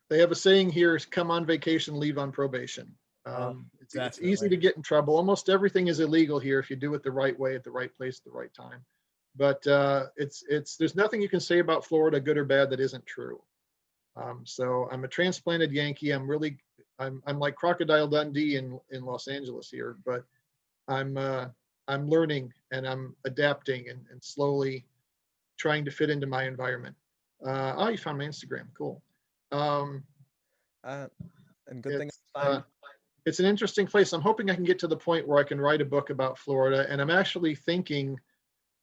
S2: They have a saying here: "Come on vacation, leave on probation."
S1: Oh,
S2: It's easy
S1: definitely.
S2: to get in trouble. Almost everything is illegal here if you do it the right way, at the right place, at the right time. But it's there's nothing you can say about Florida, good or bad, that isn't true. So I'm a transplanted Yankee. I'm like Crocodile Dundee in Los Angeles here, but I'm uh, I'm learning and I'm adapting and slowly trying to fit into my environment. Oh, you found my Instagram. Cool. Um,
S1: Uh, and good thing
S2: it's
S1: I signed.
S2: it's an interesting place. I'm hoping I can get to the point where I can write a book about Florida, and I'm actually thinking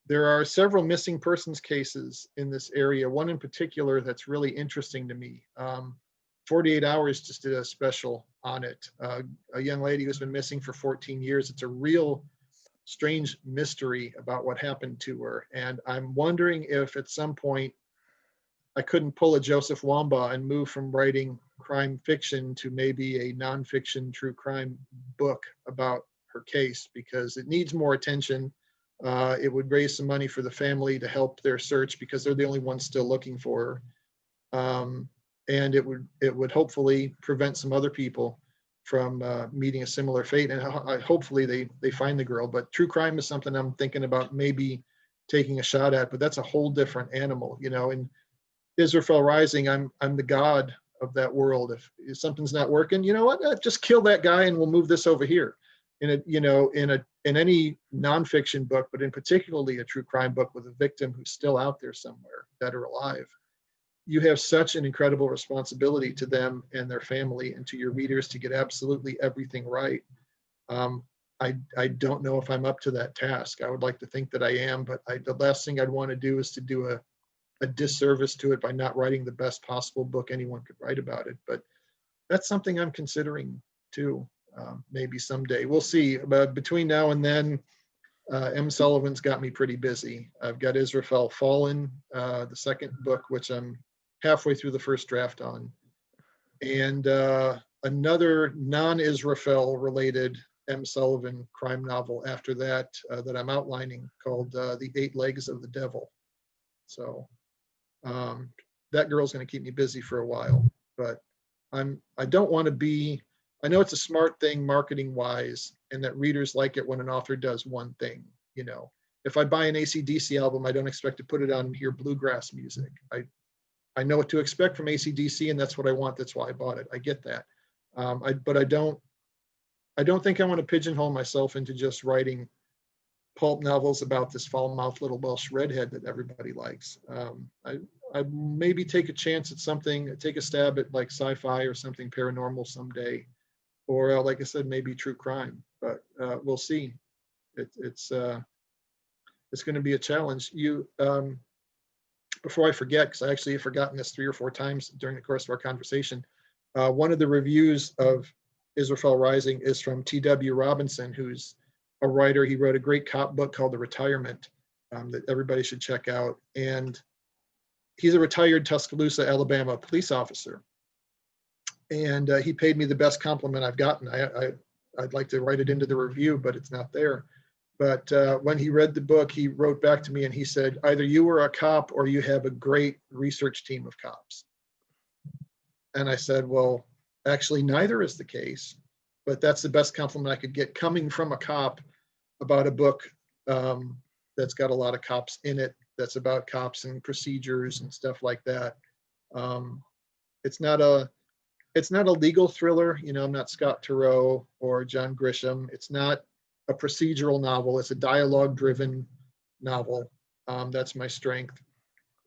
S2: there are several missing persons cases in this area. One in particular that's really interesting to me. 48 Hours just did a special on it. A young lady who's been missing for 14 years. It's a real strange mystery about what happened to her. And I'm wondering if at some point I couldn't pull a Joseph Wamba and move from writing crime fiction to maybe a nonfiction true crime book about her case, because it needs more attention. It would raise some money for the family to help their search because they're the only ones still looking for her. And it would hopefully prevent some other people from meeting a similar fate. And hopefully they find the girl. But true crime is something I'm thinking about maybe taking a shot at. But that's a whole different animal, And Isarafel Rising, I'm the god of that world. If something's not working, you know what? Just kill that guy and we'll move this over here. In any nonfiction book, but in particularly a true crime book with a victim who's still out there somewhere, dead or alive, you have such an incredible responsibility to them and their family and to your readers to get absolutely everything right. Um, I don't know if I'm up to that task. I would like to think that I am, but the last thing I'd want to do is to do a disservice to it by not writing the best possible book anyone could write about it. But that's something I'm considering too. Maybe someday we'll see. But between now and then, M. Sullivan's got me pretty busy. I've got Israfel Fallen, the second book, which I'm halfway through the first draft on, and another non-Israfel related M. Sullivan crime novel after that that I'm outlining called The Eight Legs of the Devil. So um, that girl's going to keep me busy for a while, but I don't want to be. I know it's a smart thing marketing wise, and that readers like it when an author does one thing. If I buy an AC/DC album, I don't expect to put it on and hear bluegrass music. I know what to expect from AC/DC, and that's what I want. That's why I bought it. I get that, but I don't think I want to pigeonhole myself into just writing pulp novels about this foul-mouthed little Welsh redhead that everybody likes. I maybe take a chance at something, take a stab at like sci-fi or something paranormal someday, or like I said, maybe true crime. But we'll see. It's going to be a challenge. Before I forget, because I actually have forgotten this 3 or 4 times during the course of our conversation, one of the reviews of Isarafel Rising is from T.W. Robinson, who's a writer. He wrote a great cop book called The Retirement that everybody should check out. And he's a retired Tuscaloosa, Alabama police officer. And he paid me the best compliment I've gotten. I'd like to write it into the review, but it's not there. But when he read the book, he wrote back to me and he said, either you were a cop or you have a great research team of cops. And I said, well, actually, neither is the case, but that's the best compliment I could get coming from a cop about a book that's got a lot of cops in it, that's about cops and procedures and stuff like that. It's not a legal thriller. I'm not Scott Turow or John Grisham. It's not a procedural novel. It's a dialogue-driven novel. That's my strength.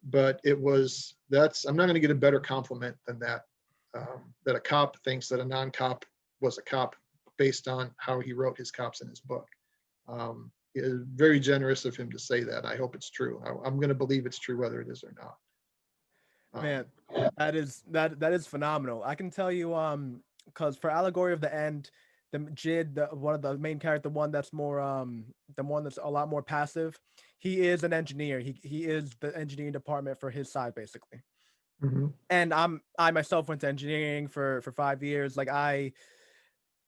S2: But I'm not going to get a better compliment than that. That a cop thinks that a non-cop was a cop based on how he wrote his cops in his book. It is very generous of him to say that. I hope it's true. I'm going to believe it's true whether it is or not.
S1: Man, that is phenomenal. I can tell you, because for Allegory of the End, the Jid, one of the main character, one that's more the one that's a lot more passive. He is an engineer. He is the engineering department for his side basically.
S2: Hmm.
S1: And I myself went to engineering for 5 years. I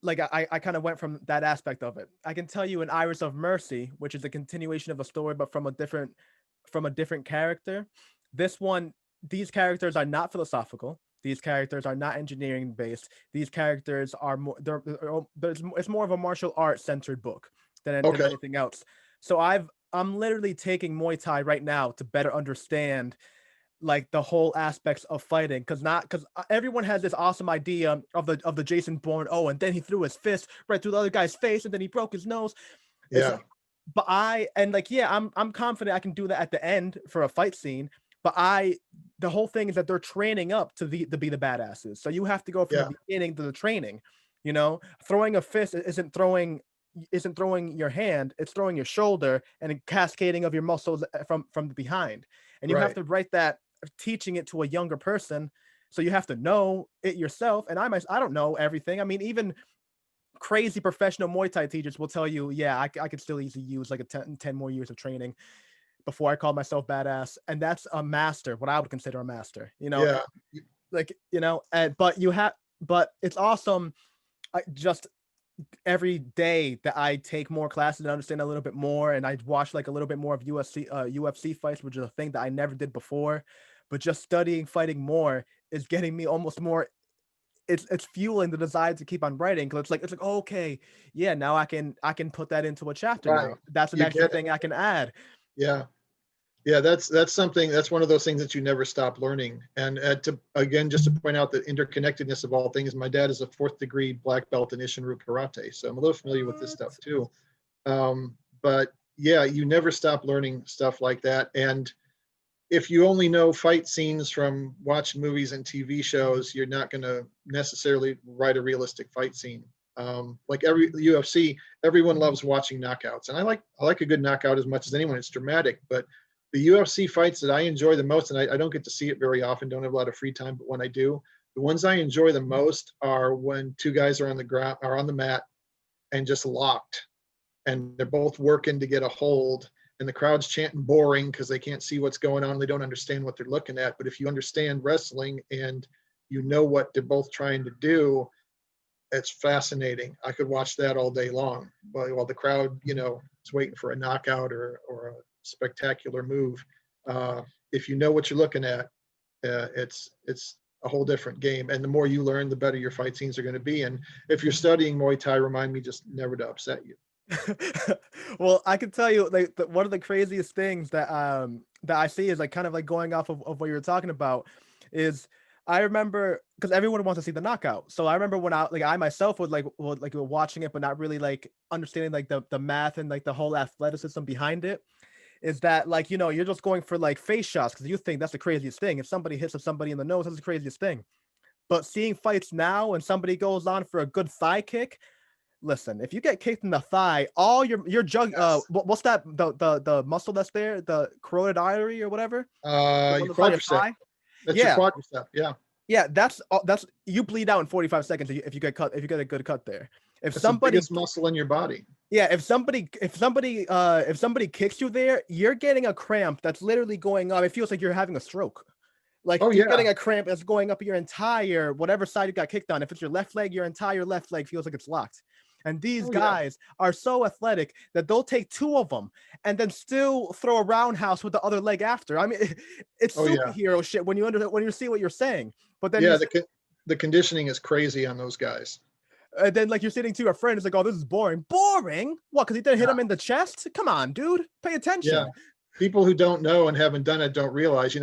S1: kind of went from that aspect of it. I can tell you in Iris of Mercy, which is a continuation of a story, but from a different character. This one, these characters are not philosophical. These characters are not engineering based. These characters are more. It's more of a martial arts centered book than
S2: Okay.
S1: anything else. So I'm literally taking Muay Thai right now to better understand like the whole aspects of fighting, because everyone has this awesome idea of the Jason Bourne, oh, and then he threw his fist right through the other guy's face and then he broke his nose. It's
S2: Yeah.
S1: like, but I and like yeah, I'm confident I can do that at the end for a fight scene, but the whole thing is that they're training up to be the badasses, so you have to go from
S2: Yeah.
S1: the beginning to the training. Throwing a fist isn't throwing your hand, it's throwing your shoulder and cascading of your muscles from the behind, and you have
S2: Right.
S1: to write that, teaching it to a younger person. So you have to know it yourself. And I don't know everything. I mean, even crazy professional Muay Thai teachers will tell you, yeah, I could still easily use like 10 more years of training before I call myself badass. And that's a master, what I would consider a master,
S2: Yeah.
S1: but it's awesome. Just every day that I take more classes and understand a little bit more, and I watch like a little bit more of UFC fights, which is a thing that I never did before. But just studying fighting more is getting me almost more. It's fueling the desire to keep on writing, because it's like okay, yeah, now I can put that into a chapter
S2: Right.
S1: now. That's an
S2: You
S1: extra
S2: get it.
S1: thing I can add.
S2: Yeah. Yeah, that's something, that's one of those things that you never stop learning. And to again, just to point out the interconnectedness of all things, my dad is a 4th-degree black belt in Ishinru karate, so I'm a little familiar with this stuff too. But yeah, you never stop learning stuff like that. And if you only know fight scenes from watching movies and TV shows, you're not going to necessarily write a realistic fight scene. Like every UFC, everyone loves watching knockouts, and I like a good knockout as much as anyone. It's dramatic, but the UFC fights that I enjoy the most, and I don't get to see it very often, don't have a lot of free time, but when I do, the ones I enjoy the most are when two guys are on the ground, are on the mat, and just locked, and they're both working to get a hold, and the crowd's chanting boring because they can't see what's going on, they don't understand what they're looking at. But if you understand wrestling and you know what they're both trying to do, it's fascinating. I could watch that all day long while the crowd, is waiting for a knockout or a spectacular move. If you know what you're looking at, it's a whole different game. And the more you learn, the better your fight scenes are going to be. And if you're studying Muay Thai, remind me just never to upset you.
S1: Well, I can tell you like one of the craziest things that I see is like kind of like going off of what you were talking about is I remember because everyone wants to see the knockout. So I remember when I myself would watching it but not really like understanding like the math and like the whole athleticism behind it, is that like you're just going for like face shots because you think that's the craziest thing. If somebody hits somebody in the nose, that's the craziest thing. But seeing fights now and somebody goes on for a good thigh kick, listen, if you get kicked in the thigh, all your jug
S2: Yes.
S1: what's that, the muscle that's there, the carotid artery or whatever, the one
S2: Your
S1: that's on your
S2: quadricep.
S1: thigh.
S2: That's your
S1: Yeah,
S2: quadricep. Yeah.
S1: yeah, that's you bleed out in 45 seconds if you get cut, if you get a good cut there. If
S2: That's the
S1: somebody
S2: biggest muscle in your body.
S1: Yeah, if somebody kicks you there, you're getting a cramp that's literally going up. It feels like you're having a stroke. Like
S2: Oh
S1: you're
S2: yeah.
S1: getting a cramp that's going up your entire whatever side you got kicked on. If it's your left leg, your entire left leg feels like it's locked. And these
S2: Oh yeah.
S1: guys are so athletic that they'll take two of them and then still throw a roundhouse with the other leg after. I mean, it's
S2: Oh yeah.
S1: superhero shit when you see what you're saying. But then
S2: Yeah. The conditioning is crazy on those guys.
S1: like you're sitting to your friend, it's like, oh, this is boring. Boring? What? Because he didn't hit him in the chest? Come on, dude. Pay
S2: Yeah.
S1: attention.
S2: People who don't know and haven't done it don't realize,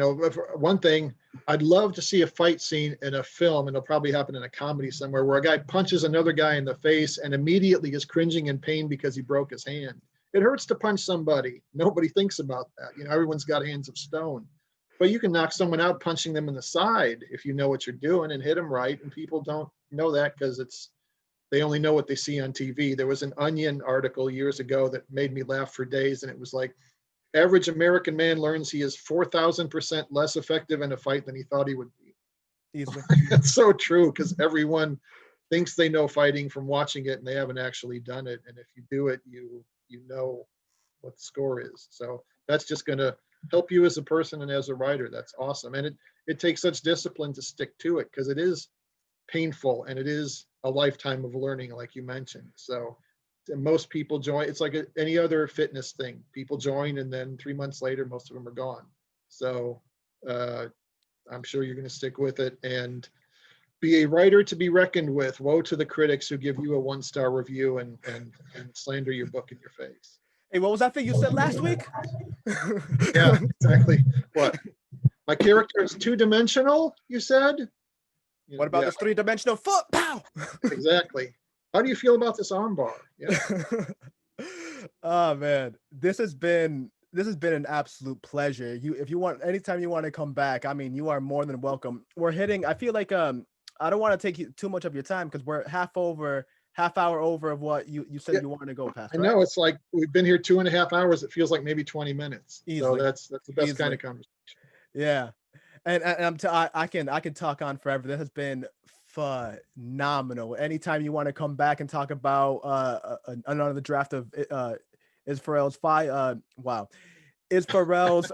S2: one thing, I'd love to see a fight scene in a film, and it'll probably happen in a comedy somewhere, where a guy punches another guy in the face and immediately is cringing in pain because he broke his hand. It hurts to punch somebody. Nobody thinks about that. Everyone's got hands of stone. But you can knock someone out punching them in the side if you know what you're doing and hit them right. And people don't know that because they only know what they see on TV. There was an Onion article years ago that made me laugh for days, and it was like, average American man learns he is 4,000% less effective in a fight than he thought he would be.
S1: Easily.
S2: That's so true, because everyone thinks they know fighting from watching it, and they haven't actually done it. And if you do it, you know what the score is. So that's just going to help you as a person and as a writer. That's awesome. And it takes such discipline to stick to it, because it is painful and it is a lifetime of learning, like you mentioned. So most people join. It's like any other fitness thing. People join, and then 3 months later, most of them are gone. So I'm sure you're going to stick with it and be a writer to be reckoned with. Woe to the critics who give you a 1-star review and slander your book in your face.
S1: Hey, what was that thing you said last week?
S2: Yeah, exactly. What? My character is 2-dimensional, you said?
S1: What about this 3-dimensional foot? Pow!
S2: Exactly. How do you feel about this armbar? Yeah.
S1: Oh man, this has been an absolute pleasure. If you want, anytime you want to come back, I mean, you are more than welcome. I feel like I don't want to take too much of your time, because we're half hour over of what you said you wanted to go past.
S2: I know, it's like we've been here 2.5 hours. It feels like maybe 20 minutes.
S1: Easily.
S2: So that's the best kind of conversation.
S1: Yeah. And I can talk on forever. This has been phenomenal. Anytime you want to come back and talk about another draft of Isarafel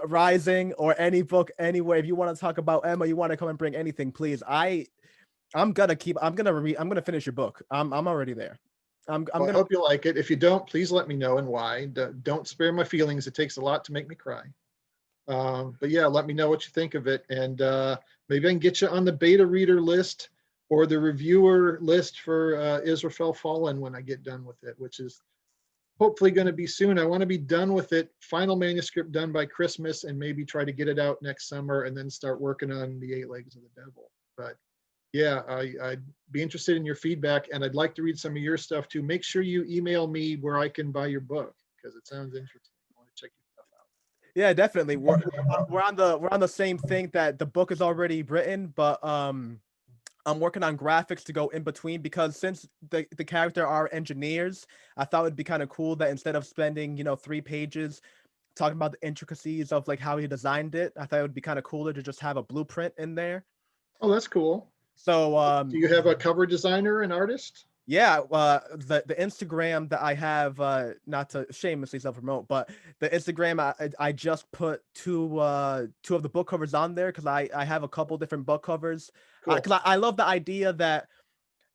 S1: Rising, or any book anywhere. If you want to talk about Emma, you want to come and bring anything, please. I'm gonna finish your book. I'm already there. I
S2: hope you like it. If you don't, please let me know and why. Don't spare my feelings. It takes a lot to make me cry. But yeah, let me know what you think of it, and maybe I can get you on the beta reader list or the reviewer list for Isarafel Fallen when I get done with it, which is hopefully going to be soon. I want to be done with it, final manuscript done by Christmas, and maybe try to get it out next summer, and then start working on the 8 Legs of the Devil. But yeah, I'd be interested in your feedback, and I'd like to read some of your stuff too. Make sure you email me where I can buy your book, because it sounds interesting. I want to check your stuff out.
S1: Yeah, definitely. We're on the same thing, that the book is already written, but I'm working on graphics to go in between, because since the character are engineers, I thought it'd be kind of cool that instead of spending 3 pages talking about the intricacies of like how he designed it, I thought it would be kind of cooler to just have a blueprint in there.
S2: Oh, that's cool.
S1: So
S2: do you have a cover designer and artist?
S1: Yeah, the Instagram that I have, not to shamelessly self-promote, but the Instagram, I just put two of the book covers on there, because I have a couple different book covers.
S2: Cool.
S1: Because I love the idea that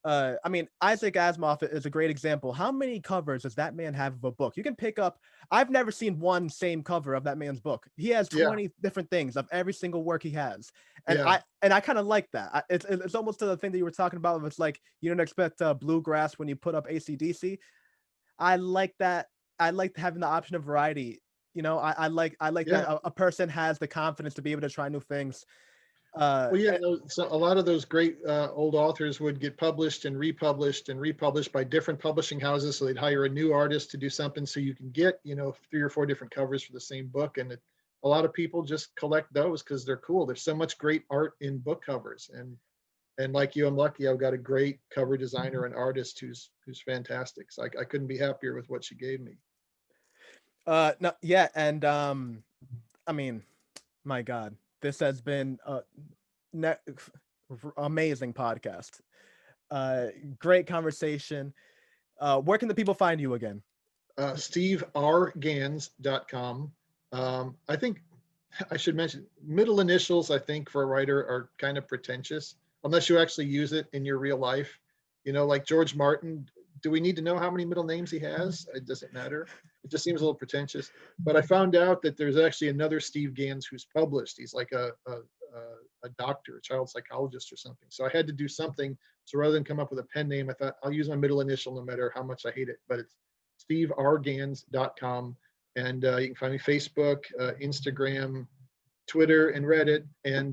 S1: I mean, Isaac Asimov is a great example. How many covers does that man have of a book? You can pick up, I've never seen one same cover of that man's book. He has 20 different things of every single work he has. And I kind of like that. It's almost to the thing that you were talking about. It's like, you don't expect bluegrass when you put up AC/DC. I like that. I like having the option of variety. I like that a person has the confidence to be able to try new things.
S2: So a lot of those great old authors would get published and republished by different publishing houses. So they'd hire a new artist to do something, so you can get 3 or 4 different covers for the same book. And a lot of people just collect those because they're cool. There's so much great art in book covers, and like you, I'm lucky. I've got a great cover designer and artist who's fantastic. So I couldn't be happier with what she gave me.
S1: No, yeah, and I mean, my God. This has been a amazing podcast. Great conversation. Where can the people find you again?
S2: SteveRGans.com. I think I should mention middle initials, I think, for a writer are kind of pretentious unless you actually use it in your real life. Like George Martin, do we need to know how many middle names he has? It doesn't matter. It just seems a little pretentious. But I found out that there's actually another Steve Gans who's published. He's like a doctor, a child psychologist or something. So I had to do something. So rather than come up with a pen name, I thought I'll use my middle initial no matter how much I hate it. But it's SteveRGans.com. And you can find me Facebook, Instagram, Twitter, and Reddit. And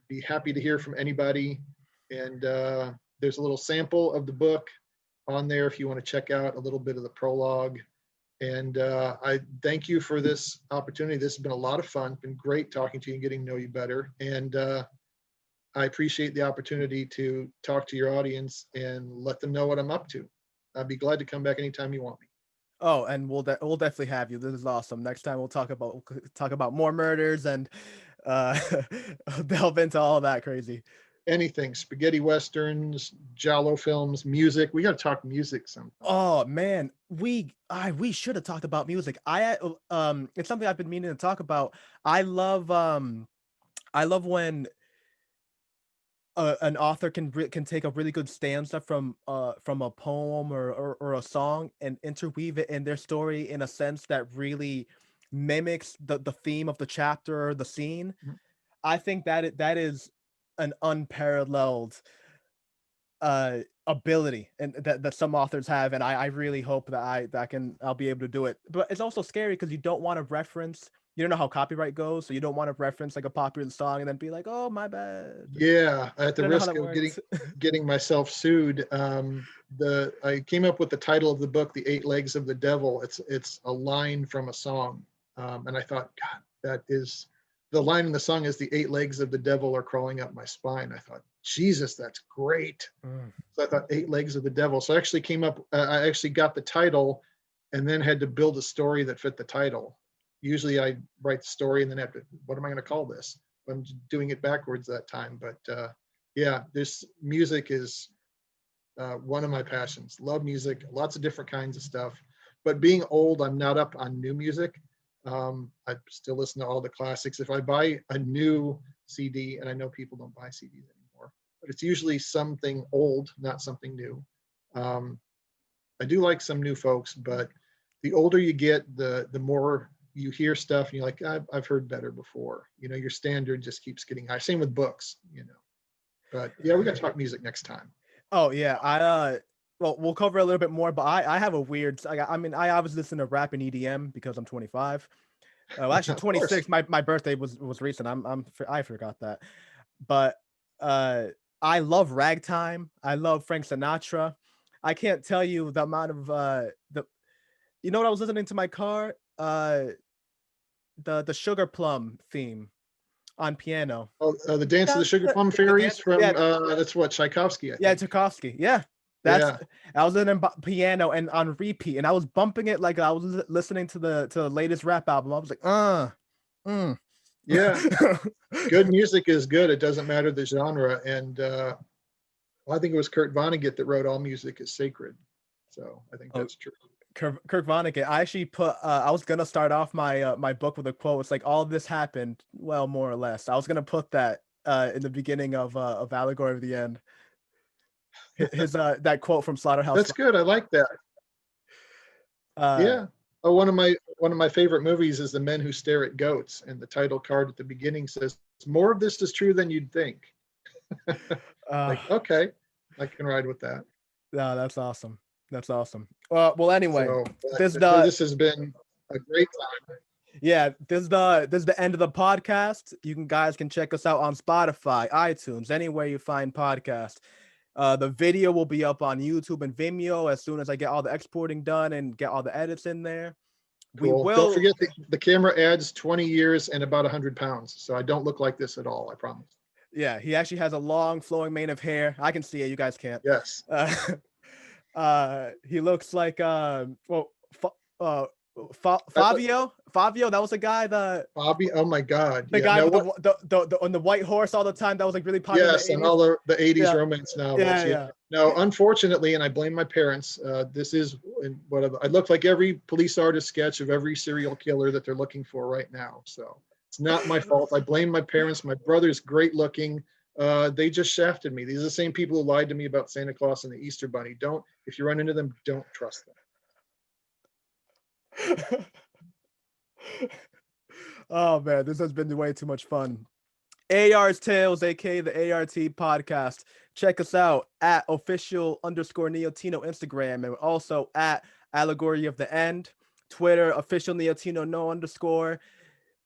S2: be happy to hear from anybody. And there's a little sample of the book on there if you want to check out a little bit of the prologue. And I thank you for this opportunity. This has been a lot of fun. It's been great talking to you and getting to know you better. And I appreciate the opportunity to talk to your audience and let them know what I'm up to. I'd be glad to come back anytime you want me.
S1: Oh, and we'll definitely have you. This is awesome. Next time we'll talk about more murders and delve into all that crazy.
S2: anything, spaghetti westerns, Giallo films, music. We got to talk music sometime.
S1: Oh man, we should have talked about music. It's something I've been meaning to talk about. I love when an author can take a really good stanza from a poem or a song and interweave it in their story in a sense that really mimics the theme of the chapter or the scene.
S2: Mhm.
S1: I think that is an unparalleled ability and that some authors have, and I really hope that I'll be able to do it. But it's also scary because you don't want to reference, you don't know how copyright goes, so you don't want to reference like a popular song and then be like, oh my bad.
S2: Yeah, at
S1: I
S2: the
S1: don't know how
S2: risk
S1: that
S2: of
S1: works.
S2: getting myself sued, I came up with the title of the book, "The Eight Legs of the Devil." It's a line from a song, and I thought, God, that is the line in the song is "The eight legs of the devil are crawling up my spine." I thought, Jesus, that's great.
S1: Mm.
S2: So I thought, eight legs of the devil. So I actually came up, I actually got the title, and then had to build a story that fit the title. Usually, I write the story and then have to, what am I going to call this? I'm doing it backwards that time, but yeah, this music is one of my passions. Love music, lots of different kinds of stuff. But being old, I'm not up on new music. I still listen to all the classics. If I buy a new CD, and I know people don't buy CDs anymore, but it's usually something old, not something new. I do like some new folks, but the older you get, the more you hear stuff and you're like, I've heard better before. You know, your standard just keeps getting higher. Same with books, you know. But yeah, we got to talk music next time.
S1: Oh yeah, well, we'll cover a little bit more, but I have a weird. I mean, I obviously listen to rap and EDM because I'm 25. Well, actually
S2: Of course.
S1: 26. My birthday was recent. I forgot that. But uh I love ragtime. I love Frank Sinatra. I can't tell you the amount of the you know what I was listening to my car? The Sugar Plum theme on piano.
S2: Oh, the Dance of the Sugar Plum
S1: The
S2: Fairies
S1: dance,
S2: from
S1: yeah,
S2: that's what, Tchaikovsky, I
S1: yeah,
S2: think.
S1: Tchaikovsky. Yeah. That's
S2: Yeah.
S1: I was listening piano and on repeat, and I was bumping it like I was listening to the latest rap album. I was like, mm.
S2: Yeah. Good music is good. It doesn't matter the genre. And I think it was Kurt Vonnegut that wrote "All music is sacred." So I think
S1: Oh,
S2: that's true.
S1: Kirk Vonnegut. I actually put. I was gonna start off my book with a quote. It's like all of this happened, well, more or less. I was gonna put that in the beginning of Allegory of the End. His that quote from Slaughterhouse.
S2: That's good. I like that.
S1: Uh,
S2: Yeah. Oh, one of my favorite movies is The Men Who Stare at Goats, and the title card at the beginning says, "More of this is true than you'd think."
S1: uh,
S2: Like, okay, I can ride with that.
S1: no, that's awesome. That's awesome. Well, anyway,
S2: So
S1: this the
S2: this has been a great time.
S1: yeah, this is the end of the podcast. Guys can check us out on Spotify, iTunes, anywhere you find podcasts. The video will be up on YouTube and Vimeo as soon as I get all the exporting done and get all the edits in there. We
S2: Cool. Don't
S1: will,
S2: forget the camera adds 20 years and about 100 pounds. So I don't look like this at all, I promise.
S1: yeah, he actually has a long flowing mane of hair. I can see it, you guys can't.
S2: Yes.
S1: Uh, he looks like uh Fabio, that was the guy,
S2: Bobby, oh my God.
S1: the
S2: Yeah.
S1: guy
S2: Now
S1: with
S2: what?
S1: the on the white horse all the time that was like really popular
S2: Yes,
S1: in
S2: and
S1: the 80s.
S2: all the 80s
S1: Yeah,
S2: romance novels.
S1: yeah,
S2: Yeah.
S1: yeah.
S2: No, unfortunately, and I blame my parents, this is what I look like every police artist sketch of every serial killer that they're looking for right now. So it's not my fault. I blame my parents. My brother's great looking. They just shafted me. These are the same people who lied to me about Santa Claus and the Easter Bunny. If you run into them, don't trust them.
S1: Oh man, this has been way too much fun. AR's Tales, aka the A.R.T podcast. Check us out at official_Neotino Instagram, and also at Allegory of the End, Twitter, official Neotino no underscore.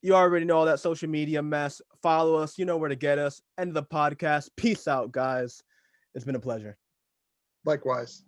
S1: You already know all that social media mess. Follow us, you know where to get us. End of the podcast. Peace out, guys. It's been a pleasure.
S2: Likewise.